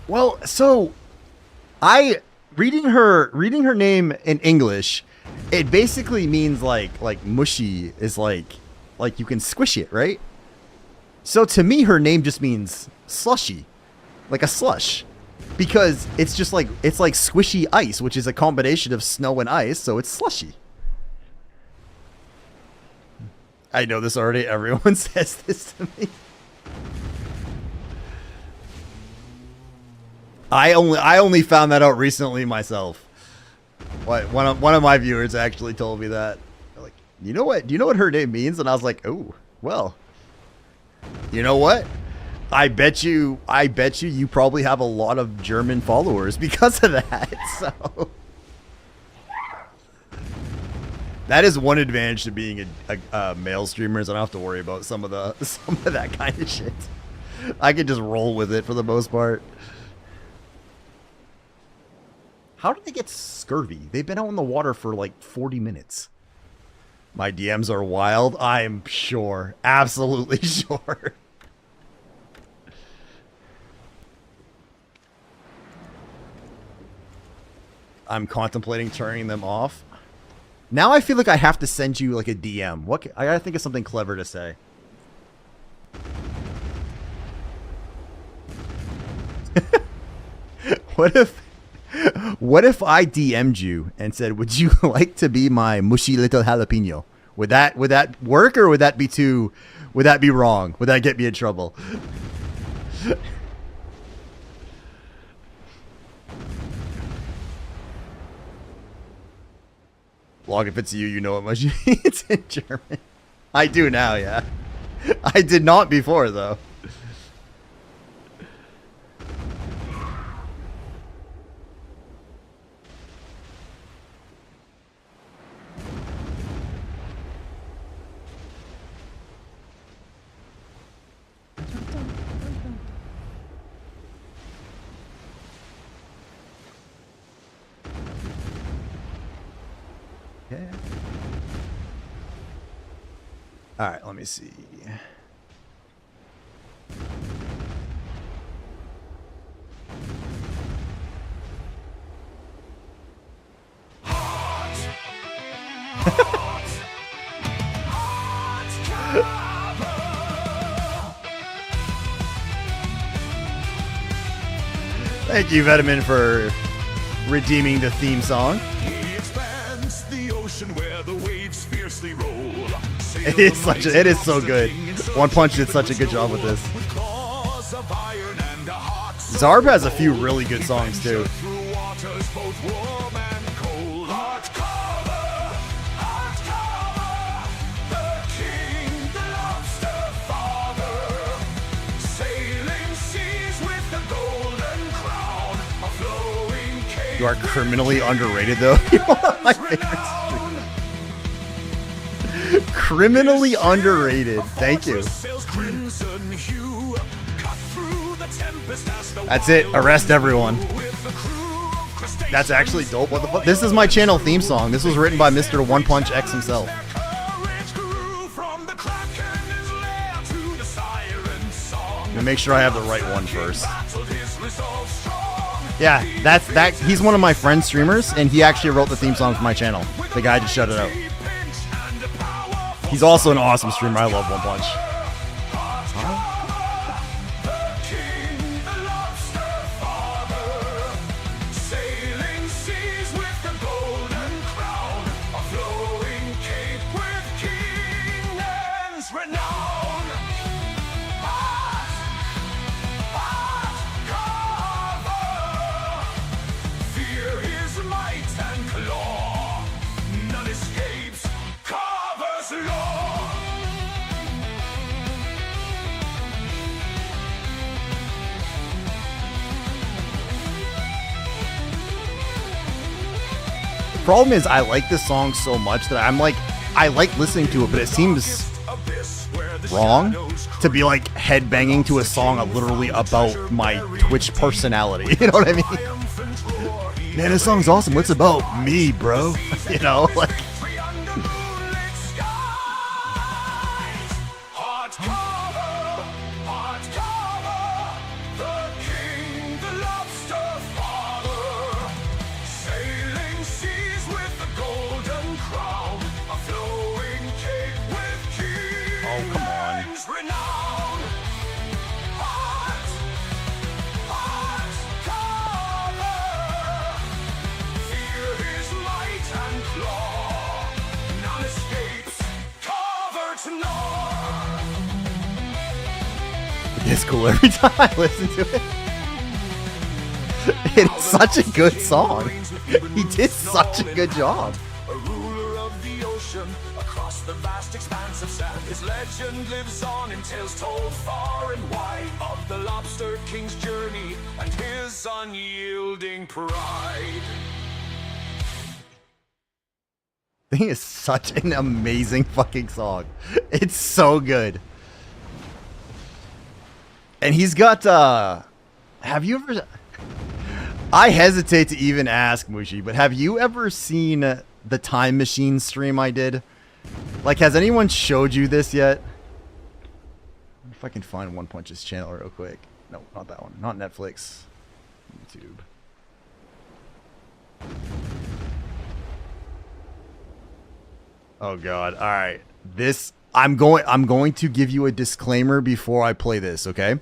Well, so reading her name in English, it basically means like mushy is like you can squish it, right? So to me, her name just means slushy, like a slush, because it's just like, it's like squishy ice, which is a combination of snow and ice, so it's slushy. I know this already. Everyone says this to me. I only found that out recently myself. One of my viewers actually told me that. They're like, you know what? Do you know what her name means? And I was like, oh, well. You know what? I bet you you probably have a lot of German followers because of that. So that is one advantage to being a male streamer, is I don't have to worry about some of that kind of shit. I can just roll with it for the most part. How did they get scurvy? They've been out in the water for like 40 minutes. My DMs are wild. I'm sure. Absolutely sure. I'm contemplating turning them off. Now I feel like I have to send you like a DM. I gotta think of something clever to say. What if I DM'd you and said, "Would you like to be my mushy little jalapeno?" Would that work, or would that be wrong? Would that get me in trouble? Log, if it's you, you know what mushy means in German. I do now, yeah. I did not before, though. All right, let me see. Thank you, Vitamin, for redeeming the theme song. He expands the ocean where the waves fiercely roll. It is so good. One Punch did such a good job with this. Zarb has a few really good songs too. You are criminally underrated, though. You're one of my favorite streamers. Criminally underrated. Thank you. That's it. Arrest everyone. That's actually dope. What the fuck? This is my channel theme song. This was written by Mr. One Punch X himself. Let me make sure I have the right one first. Yeah, he's one of my friend's streamers, and he actually wrote the theme song for my channel. The guy just shut it out. He's also an awesome streamer. I love One Punch. Problem is, I like this song so much that I'm like, I like listening to it, but it seems wrong to be like headbanging to a song literally about my Twitch personality. You know what I mean? Man, this song's awesome. What's about me, bro? You know, like. To know gets cooler every time I listen to it. It's such a good song. He did such a good job. A ruler of the ocean across the vast expanse of sand. His legend lives on in tales told far and wide of the Lobster King's journey and his unyielding pride. I think it's such an amazing fucking song. It's so good. And he's got, have you ever... I hesitate to even ask, Mushi, but have you ever seen the Time Machine stream I did? Like, has anyone showed you this yet? If I can find One Punch's channel real quick. No, not that one. Not Netflix. YouTube. Oh god. All right. This I'm going to give you a disclaimer before I play this, okay?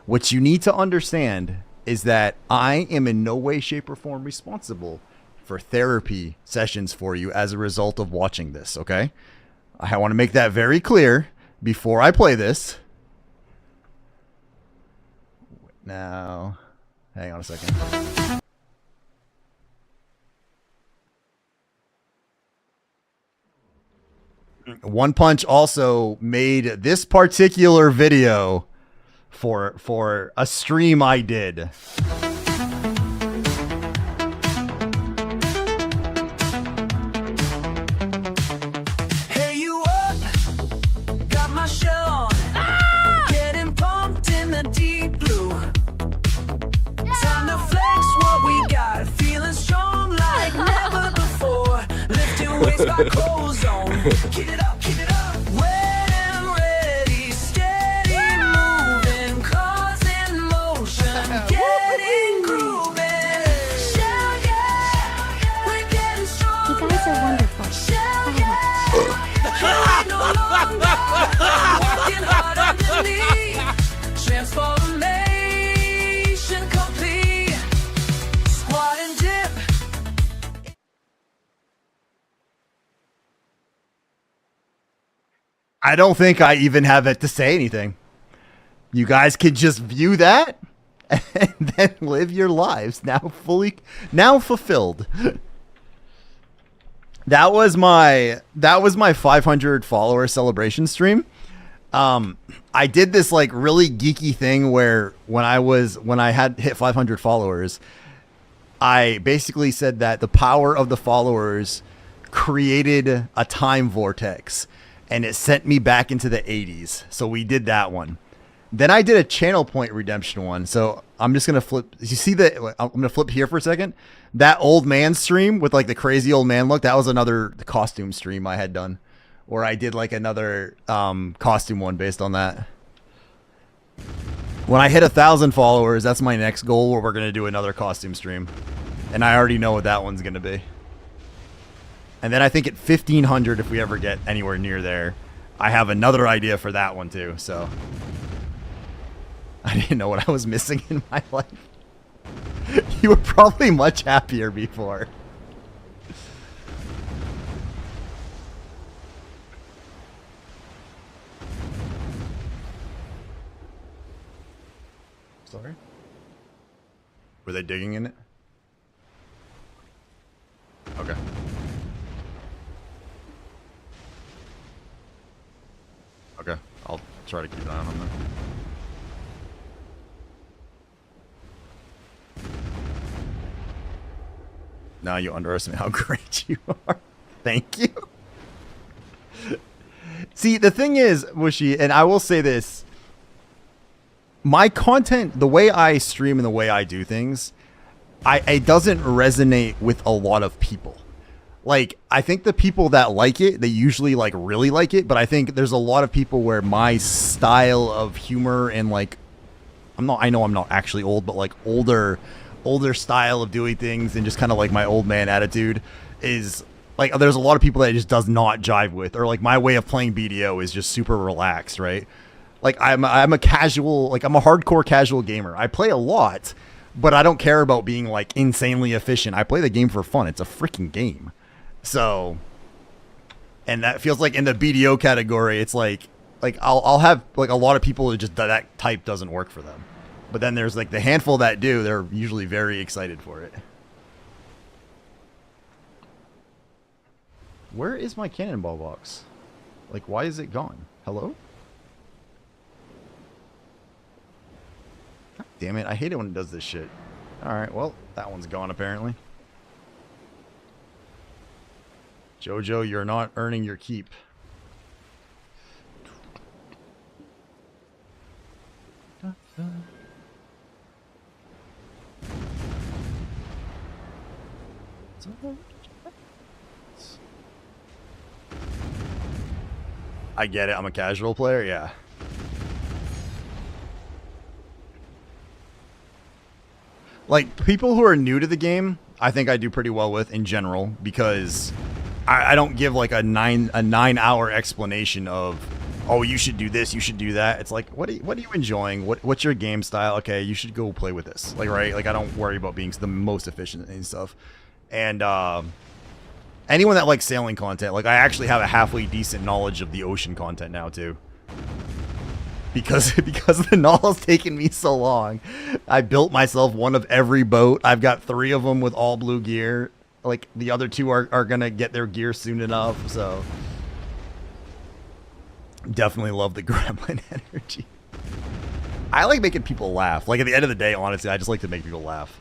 What you need to understand is that I am in no way, shape, or form responsible for therapy sessions for you as a result of watching this, okay? I want to make that very clear before I play this. Now, hang on a second. One Punch also made this particular video for a stream I did. Hey, you up? Got my shell on. Getting pumped in the deep blue. Time to flex what we got. Feeling strong like never before. Lifting weights by clothes on. Keep it up, keep it up. Wet and ready, steady moving, causing motion, getting grooving. Shout yeah, we're getting stronger. You guys are wonderful. Shout yeah, ain't no longer walking hard underneath. Transformation complete. Squat and dip. I don't think I even have it to say anything. You guys could just view that and then live your lives now fulfilled. That was my 500 follower celebration stream. I did this like really geeky thing where when I had hit 500 followers, I basically said that the power of the followers created a time vortex and it sent me back into the 80s. So we did that one. Then I did a channel point redemption one. So I'm just going to flip. You see that? I'm going to flip here for a second. That old man stream with like the crazy old man look. That was another costume stream I had done where I did like another costume one based on that. When I hit 1,000 followers, that's my next goal where we're going to do another costume stream. And I already know what that one's going to be. And then I think at 1,500, if we ever get anywhere near there, I have another idea for that one too. So I didn't know what I was missing in my life. You were probably much happier before. Sorry? Were they digging in it? Okay. Okay, I'll try to keep an eye on them. Now you underestimate how great you are. Thank you. See, the thing is, Mushy, and I will say this, my content, the way I stream and the way I do things, it doesn't resonate with a lot of people. Like, I think the people that like it, they usually like really like it, but I think there's a lot of people where my style of humor and like, I know I'm not actually old, but like older style of doing things and just kind of like my old man attitude is like, there's a lot of people that it just does not jive with, or like my way of playing BDO is just super relaxed, right? Like I'm a casual, like I'm a hardcore casual gamer. I play a lot, but I don't care about being like insanely efficient. I play the game for fun. It's a freaking game. So, and that feels like in the BDO category, it's like like I'll have like a lot of people who just that type doesn't work for them. But then there's like the handful that do, they're usually very excited for it. Where is my cannonball box? Like, why is it gone? Hello? God damn it, I hate it when it does this shit. Alright, well, that one's gone apparently. Jojo, you're not earning your keep. I get it, I'm a casual player, yeah. Like, people who are new to the game, I think I do pretty well with in general, because I don't give like a 9 hour explanation of, oh, you should do this, you should do that. It's like, what are you enjoying? What's your game style? Okay, you should go play with this. Like, right? Like, I don't worry about being the most efficient and stuff. And anyone that likes sailing content, like, I actually have a halfway decent knowledge of the ocean content now too. Because the novel's taken me so long. I built myself one of every boat. I've got 3 of them with all blue gear. Like, the other 2 are gonna get their gear soon enough, so definitely love the gremlin energy. I like making people laugh. Like, at the end of the day, honestly, I just like to make people laugh.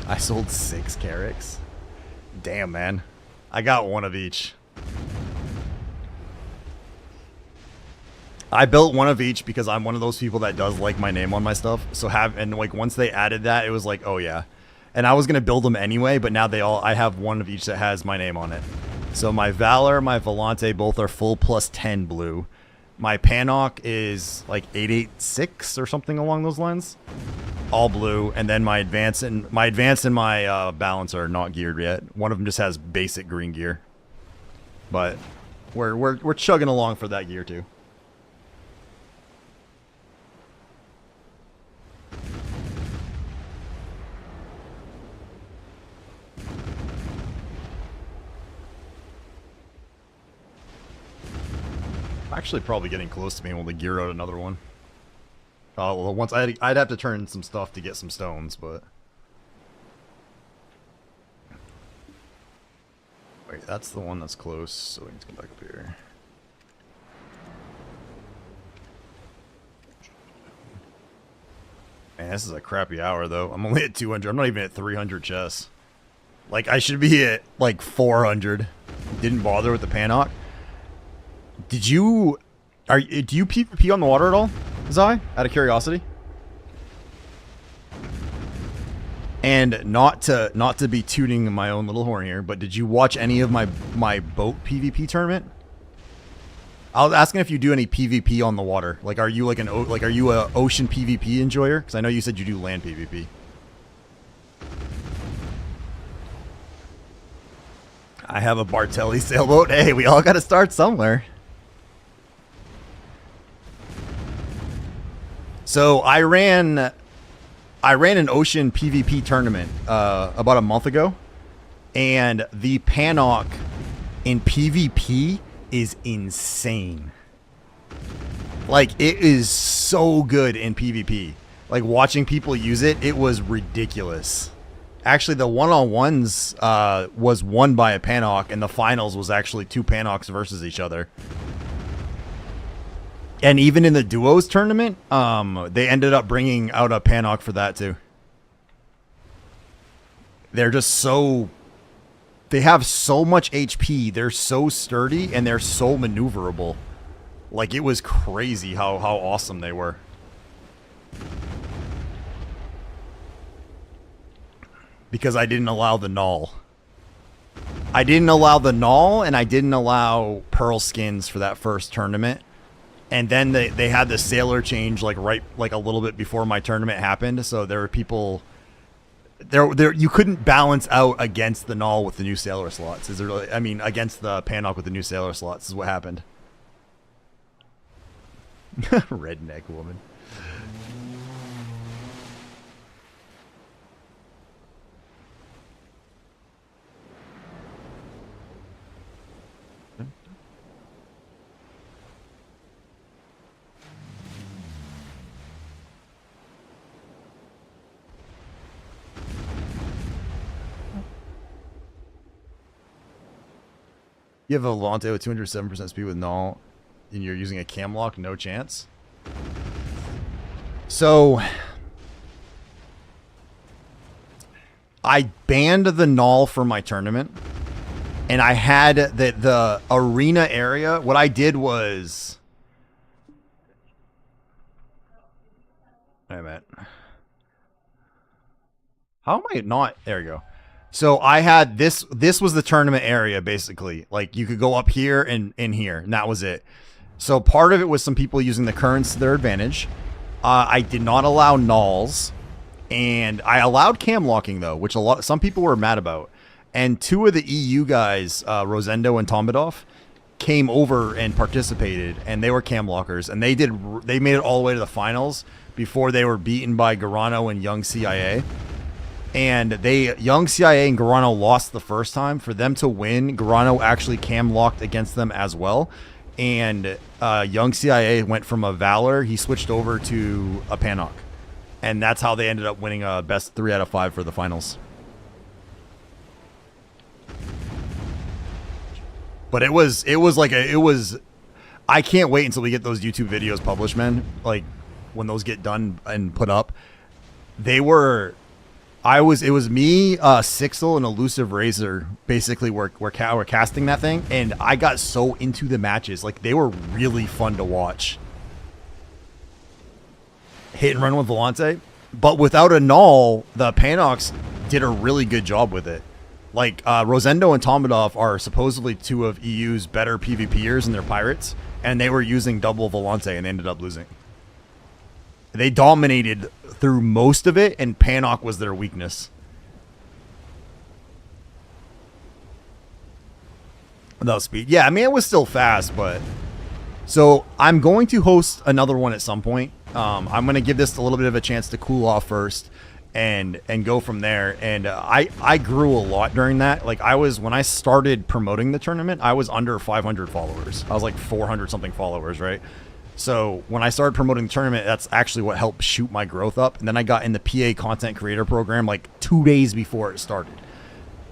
I sold 6 carracks. Damn, man. I got 1 of each. I built 1 of each because I'm one of those people that does like my name on my stuff. So and like once they added that, it was like, oh yeah. And I was gonna build them anyway, but now I have 1 of each that has my name on it. So my Valor, my Volante, both are full +10 blue. My Panok is like 886 or something along those lines, all blue. And then my Advance and my Balance are not geared yet. One of them just has basic green gear. But we're chugging along for that gear too. Actually, probably getting close to being able to gear out another one. Well, once I'd have to turn some stuff to get some stones, but wait, that's the one that's close. So we need to come back up here. Man, this is a crappy hour though. I'm only at 200. I'm not even at 300 chests. Like, I should be at like 400. Didn't bother with the Panok. Do you PvP on the water at all, Zai? Out of curiosity. And not to be tooting my own little horn here, but did you watch any of my boat PvP tournament? I was asking if you do any PvP on the water. Like, are you are you a ocean PvP enjoyer? Because I know you said you do land PvP. I have a Bartelli sailboat. Hey, we all got to start somewhere. So I ran an ocean PvP tournament about a month ago, and the Panok in PvP is insane. Like, it is so good in PvP. Like, watching people use it, it was ridiculous. Actually, the one-on-ones was won by a Panok, and the finals was actually 2 Panoks versus each other. And even in the duos tournament, they ended up bringing out a Panok for that too. They're just so... They have so much HP, they're so sturdy, and they're so maneuverable. Like, it was crazy how awesome they were. Because I didn't allow the null. I didn't allow the null, and I didn't allow pearl skins for that first tournament. And then they had the sailor change like a little bit before my tournament happened, so there were people there you couldn't balance out against the null with the new sailor slots. Is there really, I mean, against the Panok with the new sailor slots is what happened. Redneck woman. You have a Volante with 207% speed with null, and you're using a cam lock, no chance. So I banned the null from my tournament, and I had the arena area. What I did was, wait a minute. How am I not? There you go. So I had this. This was the tournament area, basically. Like you could go up here and in here, and that was it. So part of it was some people using the currents to their advantage. I did not allow nulls, and I allowed cam locking though, which some people were mad about. And two of the EU guys, Rosendo and Tombadov, came over and participated, and they were cam lockers, and they made it all the way to the finals before they were beaten by Garano and Young CIA. And Young CIA and Garano lost the first time. For them to win, Garano actually cam locked against them as well. And Young CIA went from a Valor, he switched over to a Panok. And that's how they ended up winning a best 3 out of 5 for the finals. But it was I can't wait until we get those YouTube videos published, man. Like when those get done and put up. It was me, Sixel, and Elusive Razor basically were casting that thing, and I got so into the matches. Like, they were really fun to watch. Hit and run with Volante, but without a null, the Panox did a really good job with it. Like, Rosendo and Tomadov are supposedly two of EU's better PvPers in their pirates, and they were using double Volante and they ended up losing. They dominated through most of it, and Panok was their weakness. Without speed. Yeah, I mean, it was still fast, but... So, I'm going to host another one at some point. I'm going to give this a little bit of a chance to cool off first and go from there. And I grew a lot during that. Like, when I started promoting the tournament, I was under 500 followers. I was like 400-something followers, right? So when I started promoting the tournament, that's actually what helped shoot my growth up. And then I got in the PA content creator program like 2 days before it started.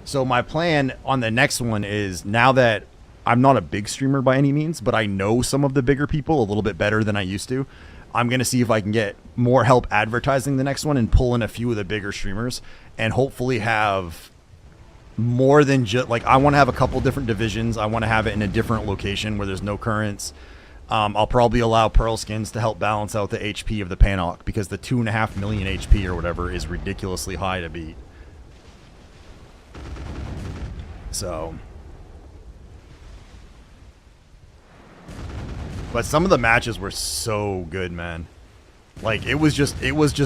So my plan on the next one is, now that I'm not a big streamer by any means, but I know some of the bigger people a little bit better than I used to, I'm going to see if I can get more help advertising the next one and pull in a few of the bigger streamers and hopefully have more than just, like, I want to have a couple different divisions. I want to have it in a different location where there's no currents. I'll probably allow Pearl Skins to help balance out the HP of the Panok, because the 2.5 million HP or whatever is ridiculously high to beat. So, but some of the matches were so good, man. Like, it was just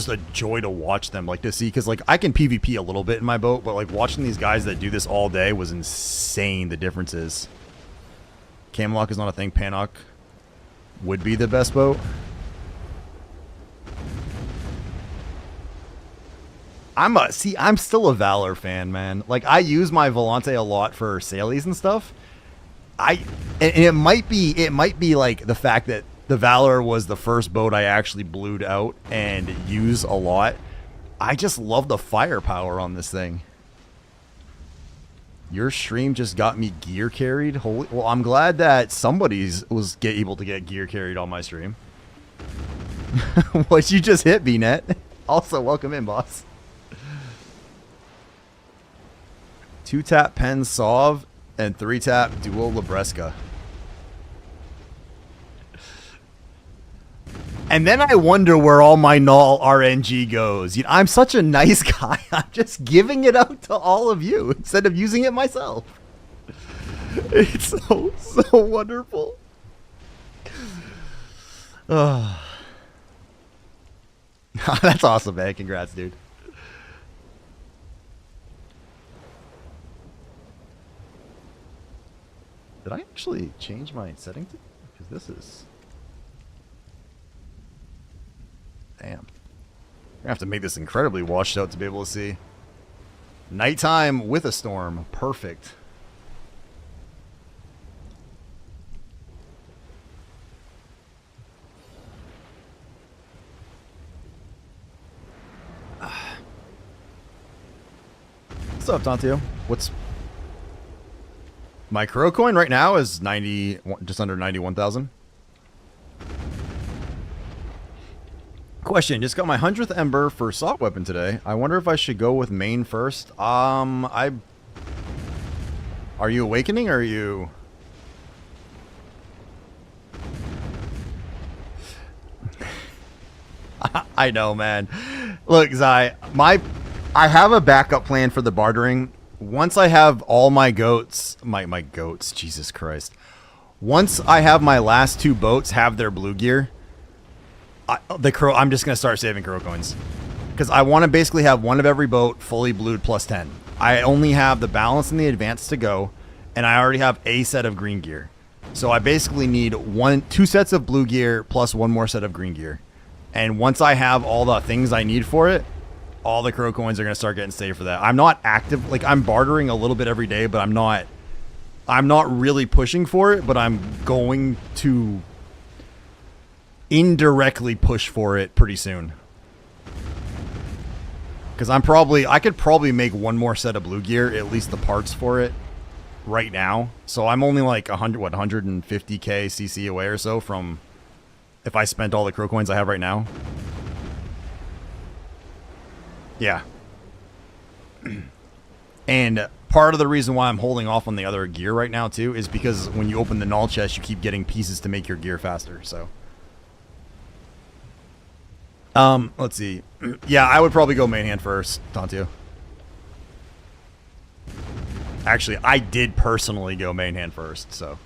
a joy to watch them, like, to see, because, like, I can PvP a little bit in my boat, but, like, watching these guys that do this all day was insane, the differences. Camlock is not a thing. Panok would be the best boat. I'm still a Valor fan, man. Like, I use my Volante a lot for sailies and stuff. And it might be like the fact that the Valor was the first boat I actually blued out and use a lot. I just love the firepower on this thing. Your stream just got me gear carried. Holy, well, I'm glad that somebody's was able to get gear carried on my stream. What, you just hit, B-Net? Also, welcome in, boss. 2-tap Pen Sauve and 3-tap Duo Labresca. And then I wonder where all my null RNG goes. You know, I'm such a nice guy. I'm just giving it out to all of you instead of using it myself. It's so wonderful. Oh. That's awesome, man. Congrats, dude. Did I actually change my setting? Because this is... Damn. I'm gonna have to make this incredibly washed out to be able to see. Nighttime with a storm. Perfect. What's up, Tantio? My crow coin right now is 90, just under 91,000. Question, just got my 100th ember for assault weapon today. I wonder if I should go with main first. Are you awakening or are you... I know, man. Look, Zai, I have a backup plan for the bartering. Once I have all my goats, my goats, Jesus Christ. Once I have my last 2 boats have their blue gear, I'm just going to start saving crow coins. Because I want to basically have one of every boat fully blued plus 10. I only have the balance and the advance to go, and I already have a set of green gear. So I basically need 2 sets of blue gear plus 1 more set of green gear. And once I have all the things I need for it, all the crow coins are going to start getting saved for that. I'm not active, like I'm bartering a little bit every day, but I'm not really pushing for it, but I'm going to indirectly push for it pretty soon. Because I could probably make 1 more set of blue gear, at least the parts for it, right now. So I'm only like 150k CC away or so from if I spent all the crow coins I have right now. Yeah. And part of the reason why I'm holding off on the other gear right now too is because when you open the null chest, you keep getting pieces to make your gear faster. So let's see. Yeah, I would probably go main hand first, Tantio. Actually, I did personally go main hand first, so.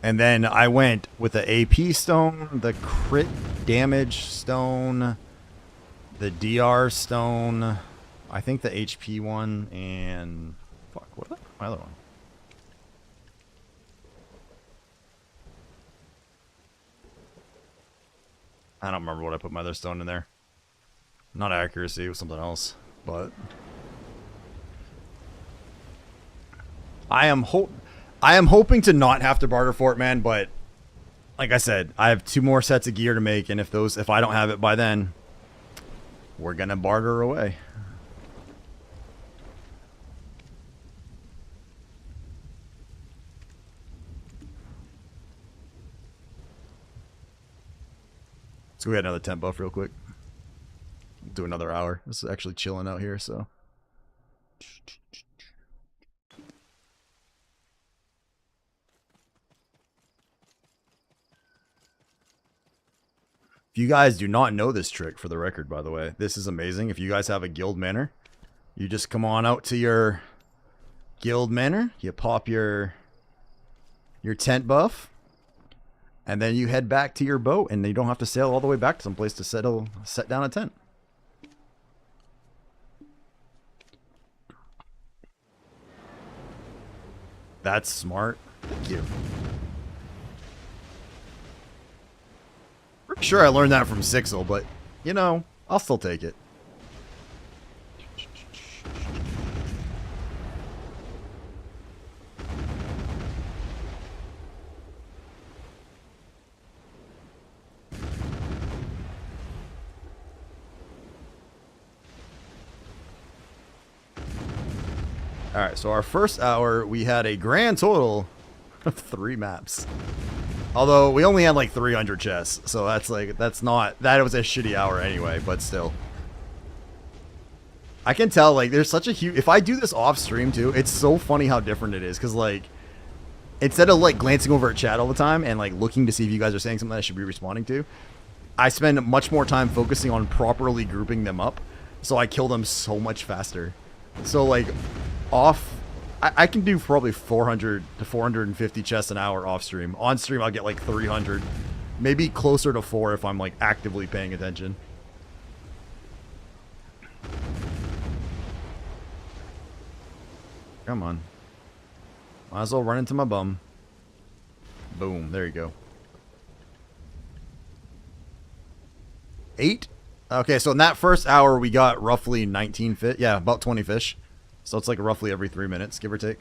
And then I went with the AP stone, the crit damage stone, the DR stone, I think the HP one, and fuck, what was my other one? I don't remember what I put my other stone in there. Not accuracy, it was something else, but I am hoping to not have to barter for it, man, but like I said, I have 2 more sets of gear to make, and if I don't have it by then, we're gonna barter away. Let's go get another temp buff real quick. Do another hour. This is actually chilling out here, so. If you guys do not know this trick, for the record, by the way, this is amazing. If you guys have a guild manor, you just come on out to your guild manor, you pop your tent buff, and then you head back to your boat, and you don't have to sail all the way back to someplace to set down a tent. That's smart. Thank you. Pretty sure I learned that from Sixel, but, you know, I'll still take it. Alright, so our first hour, we had a grand total of 3 maps. Although, we only had like 300 chests, so that was a shitty hour anyway, but still. I can tell, like, there's such a huge... If I do this off stream, too, it's so funny how different it is, because, like, instead of, like, glancing over at chat all the time and, like, looking to see if you guys are saying something I should be responding to, I spend much more time focusing on properly grouping them up, so I kill them so much faster. So, like, I can do probably 400 to 450 chests an hour off stream. On stream, I'll get like 300. Maybe closer to 4 if I'm like actively paying attention. Come on. Might as well run into my bum. Boom. There you go. 8? Okay, so in that first hour, we got roughly 19 fish. Yeah, about 20 fish. So it's like roughly every 3 minutes, give or take.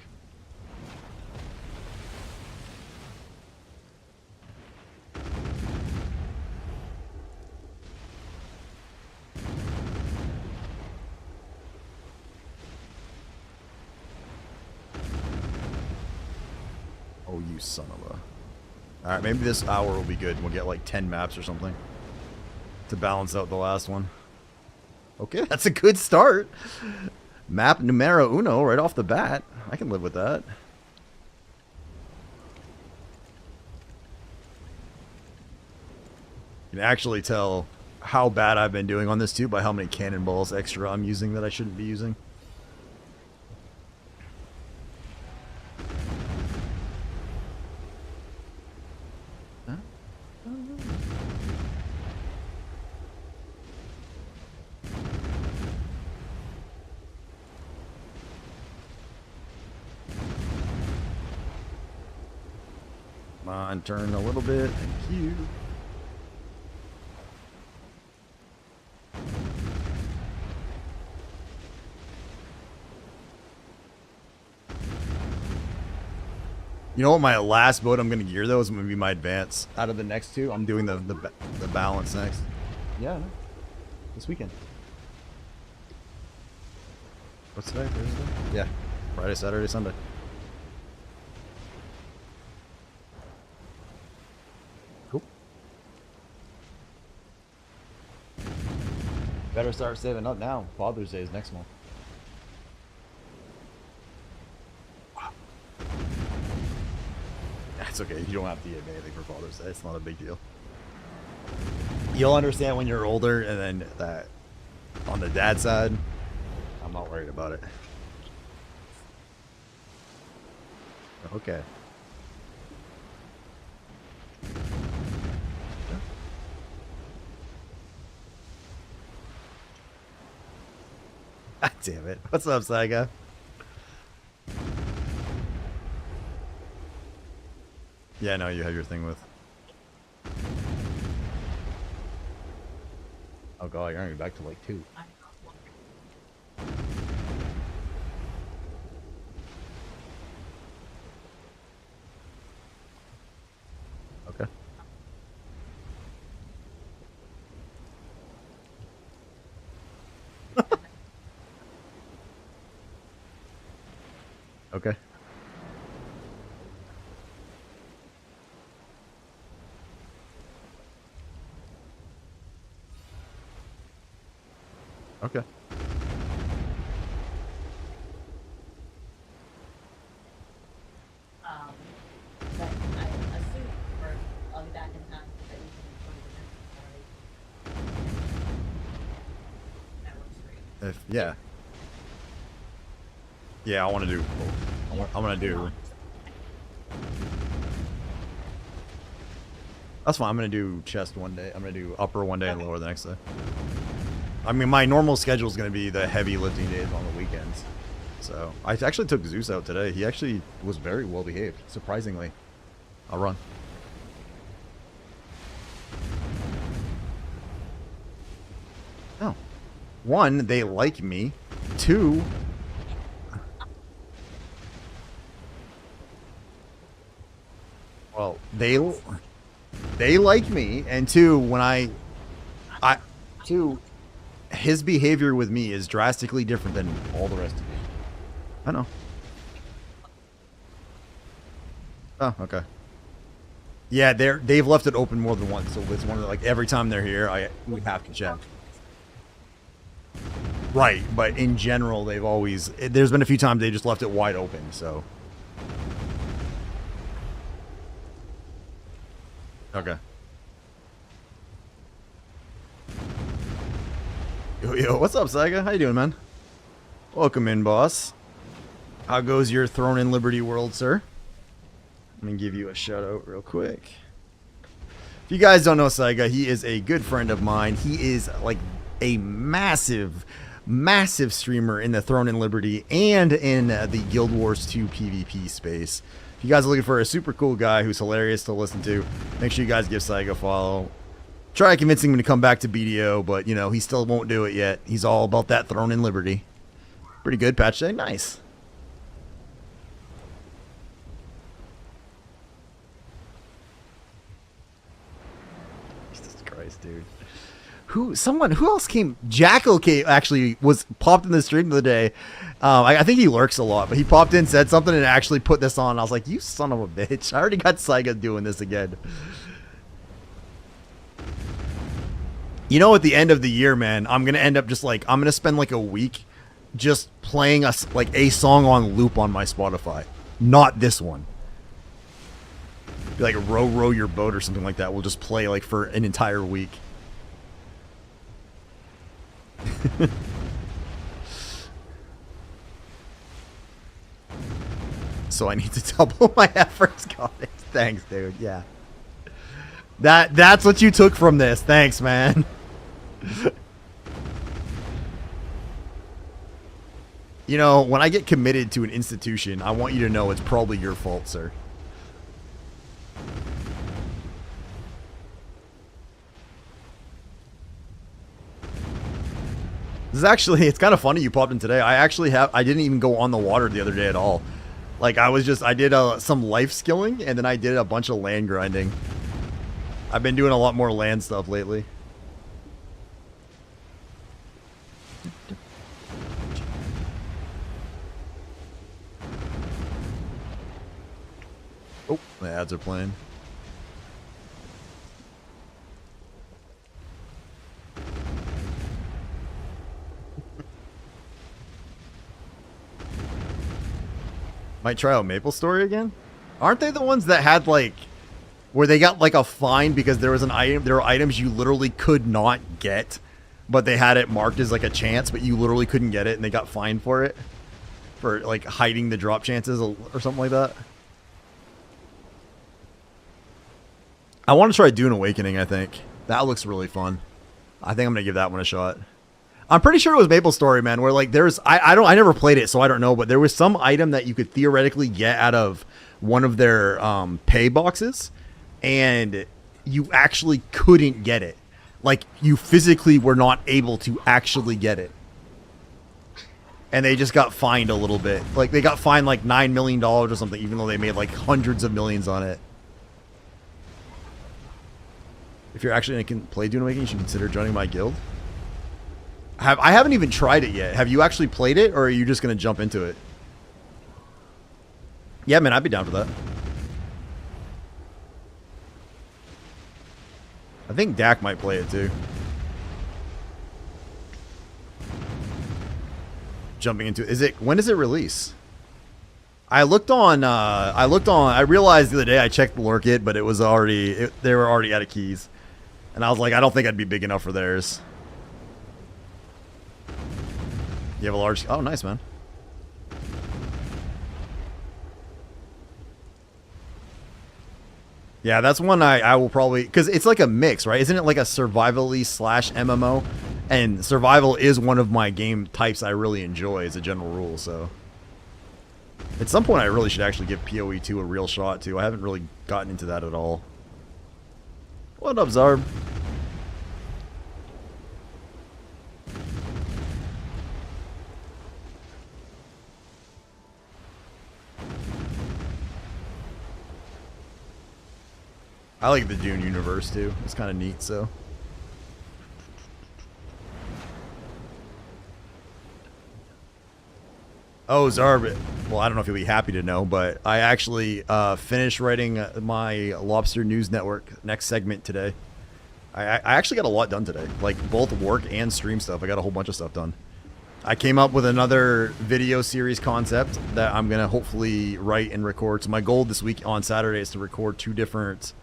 Oh, you son of a... Alright, maybe this hour will be good. We'll get like 10 maps or something to balance out the last one. Okay, that's a good start. Map numero uno right off the bat. I can live with that. You can actually tell how bad I've been doing on this too by how many cannonballs extra I'm using that I shouldn't be using. Come on, turn a little bit. Thank you. You know what, my last boat I'm going to gear, though, is going to be my advance. Out of the next two, I'm doing the balance next. Yeah, no. This weekend. What's today? Thursday? Yeah. Friday, Saturday, Sunday. Cool. Better start saving up now. Father's Day is next month. That's okay. You don't have to get anything for Father's Day. It's not a big deal. You'll understand when you're older, and then that on the dad side, I'm not worried about it. Okay. God damn it. What's up, Saiga? Yeah, no, you have your thing with. Oh god, you're gonna be back to like 2. Okay. Okay. Okay. But I assume I'll be back in time for the that works for you. If yeah. Yeah, I want to do. I'm gonna do. That's fine. I'm gonna do chest one day. I'm gonna do upper one day and lower the next day. I mean, my normal schedule is going to be the heavy lifting days on the weekends. So, I actually took Zeus out today. He actually was very well behaved, surprisingly. I'll run. Oh. 1, they like me. 2, well, they like me. And 2, when 2, his behavior with me is drastically different than all the rest of you. I know. Oh, okay. Yeah, they've left it open more than once, so it's one of the, like every time they're here, we have to check. Right, but in general, they've always. There's been a few times they just left it wide open, so. Okay. Yo, what's up, Saiga? How you doing, man? Welcome in, boss. How goes your Throne in Liberty world, sir? Let me give you a shout out real quick. If you guys don't know Saiga, he is a good friend of mine. He is like a massive streamer in the Throne in Liberty and in the Guild Wars 2 PvP space. If you guys are looking for a super cool guy who's hilarious to listen to, make sure you guys give Saiga a follow. Try convincing him to come back to BDO, but, you know, he still won't do it yet. He's all about that Throne in Liberty. Pretty good patch day. Nice. Jesus Christ, dude. Who else came? Jackal came, actually was popped in the stream the other day, I think he lurks a lot, but he popped in, said something, and actually put this on. I was like, you son of a bitch. I already got Saiga doing this again. You know, at the end of the year, man, I'm going to end up just like, I'm going to spend like a week just playing a song on loop on my Spotify. Not this one. Be like Row Row Your Boat or something like that. We'll just play like for an entire week. So I need to double my efforts. Got it. Thanks, dude. Yeah. That's what you took from this. Thanks, man. You know, when I get committed to an institution, I want you to know it's probably your fault, sir. This is actually, it's kind of funny you popped in today. I didn't even go on the water the other day at all. Like, I did some life skilling, and then I did a bunch of land grinding. I've been doing a lot more land stuff lately. Oh, the ads are playing. Might try out Maple Story again? Aren't they the ones that had like, where they got like a fine because there was an item, there were items you literally could not get, but they had it marked as like a chance, but you literally couldn't get it and they got fined for it? For like hiding the drop chances or something like that? I want to try Dune Awakening, I think. That looks really fun. I think I'm going to give that one a shot. I'm pretty sure it was Maple Story, man, where like there's I never played it, so I don't know, but there was some item that you could theoretically get out of one of their pay boxes, and you actually couldn't get it. Like, you physically were not able to actually get it. And they just got fined a little bit. Like, they got fined like $9 million or something, even though they made like hundreds of millions on it. If you're actually going to play Dune Awakening, you should consider joining my guild. I haven't even tried it yet. Have you actually played it, or are you just going to jump into it? Yeah, man, I'd be down for that. I think Dak might play it too. Jumping into when does it release? I realized the other day I checked the lure kit, but it was already, they were already out of keys. And I was like, I don't think I'd be big enough for theirs. You have a large, oh, nice, man. Yeah, that's one I will probably, because it's like a mix, right? Isn't it like a survival-y slash MMO? And survival is one of my game types I really enjoy as a general rule, so. At some point I really should actually give PoE 2 a real shot too. I haven't really gotten into that at all. What up, Zarb? I like the Dune universe too. It's kind of neat, so. Oh, Zarb. Well, I don't know if you'll be happy to know, but I actually finished writing my Lobster News Network next segment today. I actually got a lot done today, like both work and stream stuff. I got a whole bunch of stuff done. I came up with another video series concept that I'm gonna hopefully write and record. So my goal this week on Saturday is to record two different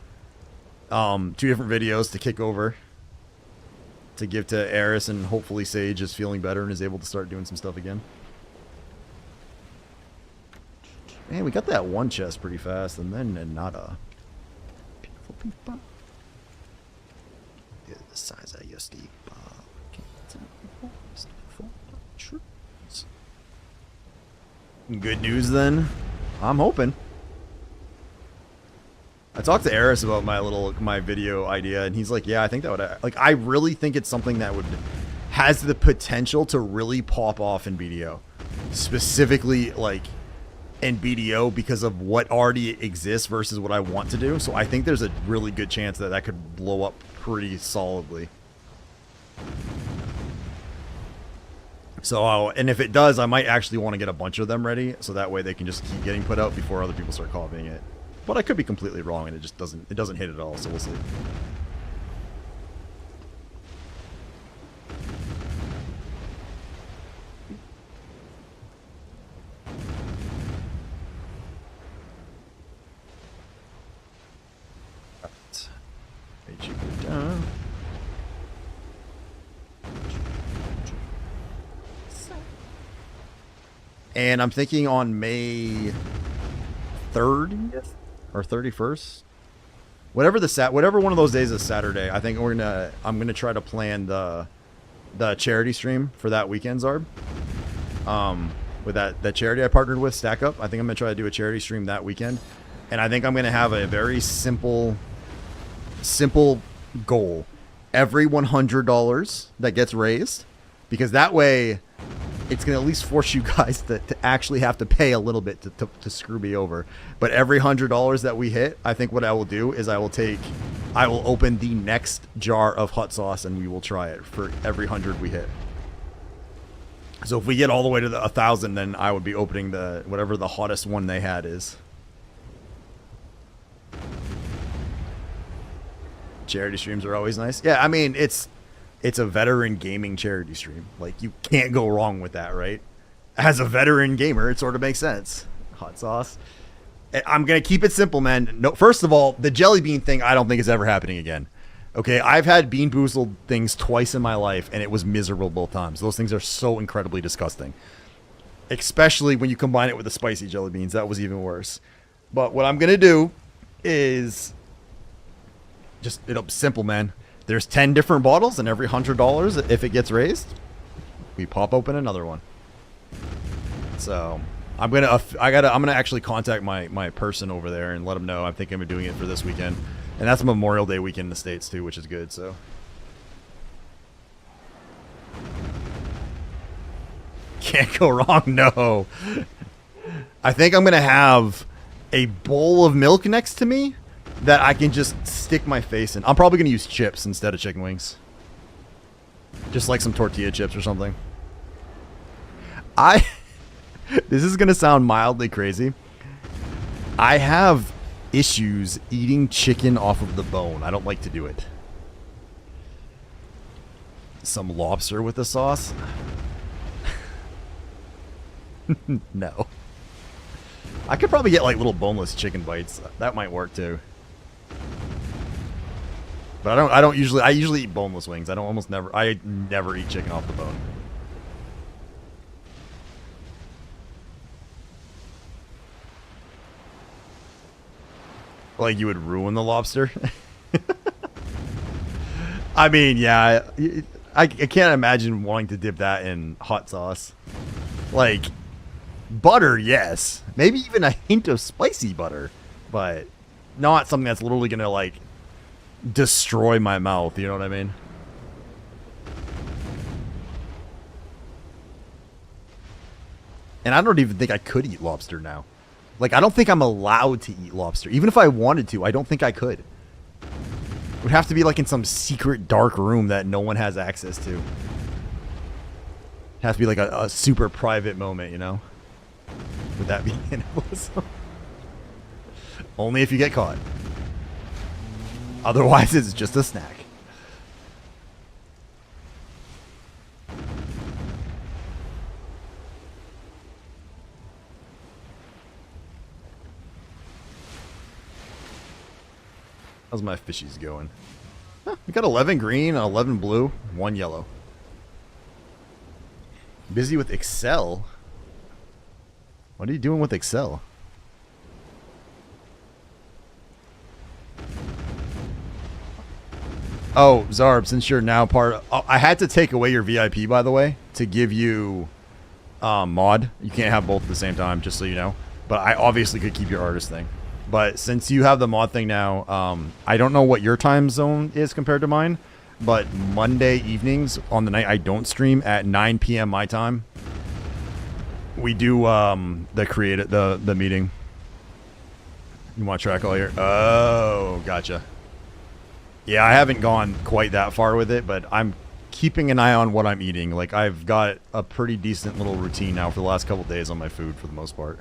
videos to kick over, to give to Eris, and hopefully Sage is feeling better and is able to start doing some stuff again. Man, we got that one chest pretty fast, and then nada. Beautiful people. Yeah, the size of your steep. Good news then. I'm hoping. I talked to Eris about my video idea, and he's like, yeah, I think that would, like, I really think it's something that has the potential to really pop off in BDO. Specifically, like, in BDO because of what already exists versus what I want to do. So I think there's a really good chance that that could blow up pretty solidly. So, and if it does, I might actually want to get a bunch of them ready, so that way they can just keep getting put out before other people start copying it. But I could be completely wrong, and it just doesn't hit at all. So we'll see. Alright. Make you go down. And I'm thinking on May 30th or 31st, whatever one of those days is Saturday. I think I'm gonna try to plan the charity stream for that weekend, Zarb. With that charity I partnered with, Stack Up. I think I'm gonna try to do a charity stream that weekend, and I think I'm gonna have a very simple goal. Every $100 that gets raised, because that way it's going to at least force you guys to actually have to pay a little bit to screw me over. But every $100 that we hit, I think what I will do is I will open the next jar of hot sauce and we will try it for every 100 we hit. So if we get all the way to the 1,000, then I would be opening whatever the hottest one they had is. Charity streams are always nice. Yeah, I mean, it's a veteran gaming charity stream. Like, you can't go wrong with that, right? As a veteran gamer, it sort of makes sense. Hot sauce. I'm going to keep it simple, man. No, first of all, the jelly bean thing I don't think is ever happening again. Okay, I've had Bean Boozled things twice in my life, and it was miserable both times. Those things are so incredibly disgusting. Especially when you combine it with the spicy jelly beans. That was even worse. But what I'm going to do is just, simple, man. There's 10 different bottles, and every $100, if it gets raised, we pop open another one. So I'm gonna actually contact my person over there and let them know. I think I'm doing it for this weekend, and that's Memorial Day weekend in the States too, which is good. So can't go wrong. No, I think I'm gonna have a bowl of milk next to me that I can just stick my face in. I'm probably going to use chips instead of chicken wings. Just like some tortilla chips or something. This is going to sound mildly crazy. I have issues eating chicken off of the bone. I don't like to do it. Some lobster with the sauce? No. I could probably get like little boneless chicken bites. That might work too. But I usually eat boneless wings. I never eat chicken off the bone. Like you would ruin the lobster? I mean, yeah, I can't imagine wanting to dip that in hot sauce. Like, butter, yes. Maybe even a hint of spicy butter. But not something that's literally going to, like, destroy my mouth, you know what I mean? And I don't even think I could eat lobster now. Like, I don't think I'm allowed to eat lobster. Even if I wanted to, I don't think I could. It would have to be like in some secret dark room that no one has access to. It has to be like a super private moment, you know? Would that be cannibalism? Only if you get caught. Otherwise, it's just a snack. How's my fishies going? Huh, we got 11 green, 11 blue, 1 yellow. Busy with Excel? What are you doing with Excel? Oh, Zarb, since you're now part of... Oh, I had to take away your VIP, by the way, to give you mod. You can't have both at the same time, just so you know. But I obviously could keep your artist thing. But since you have the mod thing now, I don't know what your time zone is compared to mine. But Monday evenings, on the night I don't stream, at 9 p.m. my time, we do the meeting. You want to track all your... Oh, gotcha. Yeah, I haven't gone quite that far with it, but I'm keeping an eye on what I'm eating. Like, I've got a pretty decent little routine now for the last couple days on my food for the most part.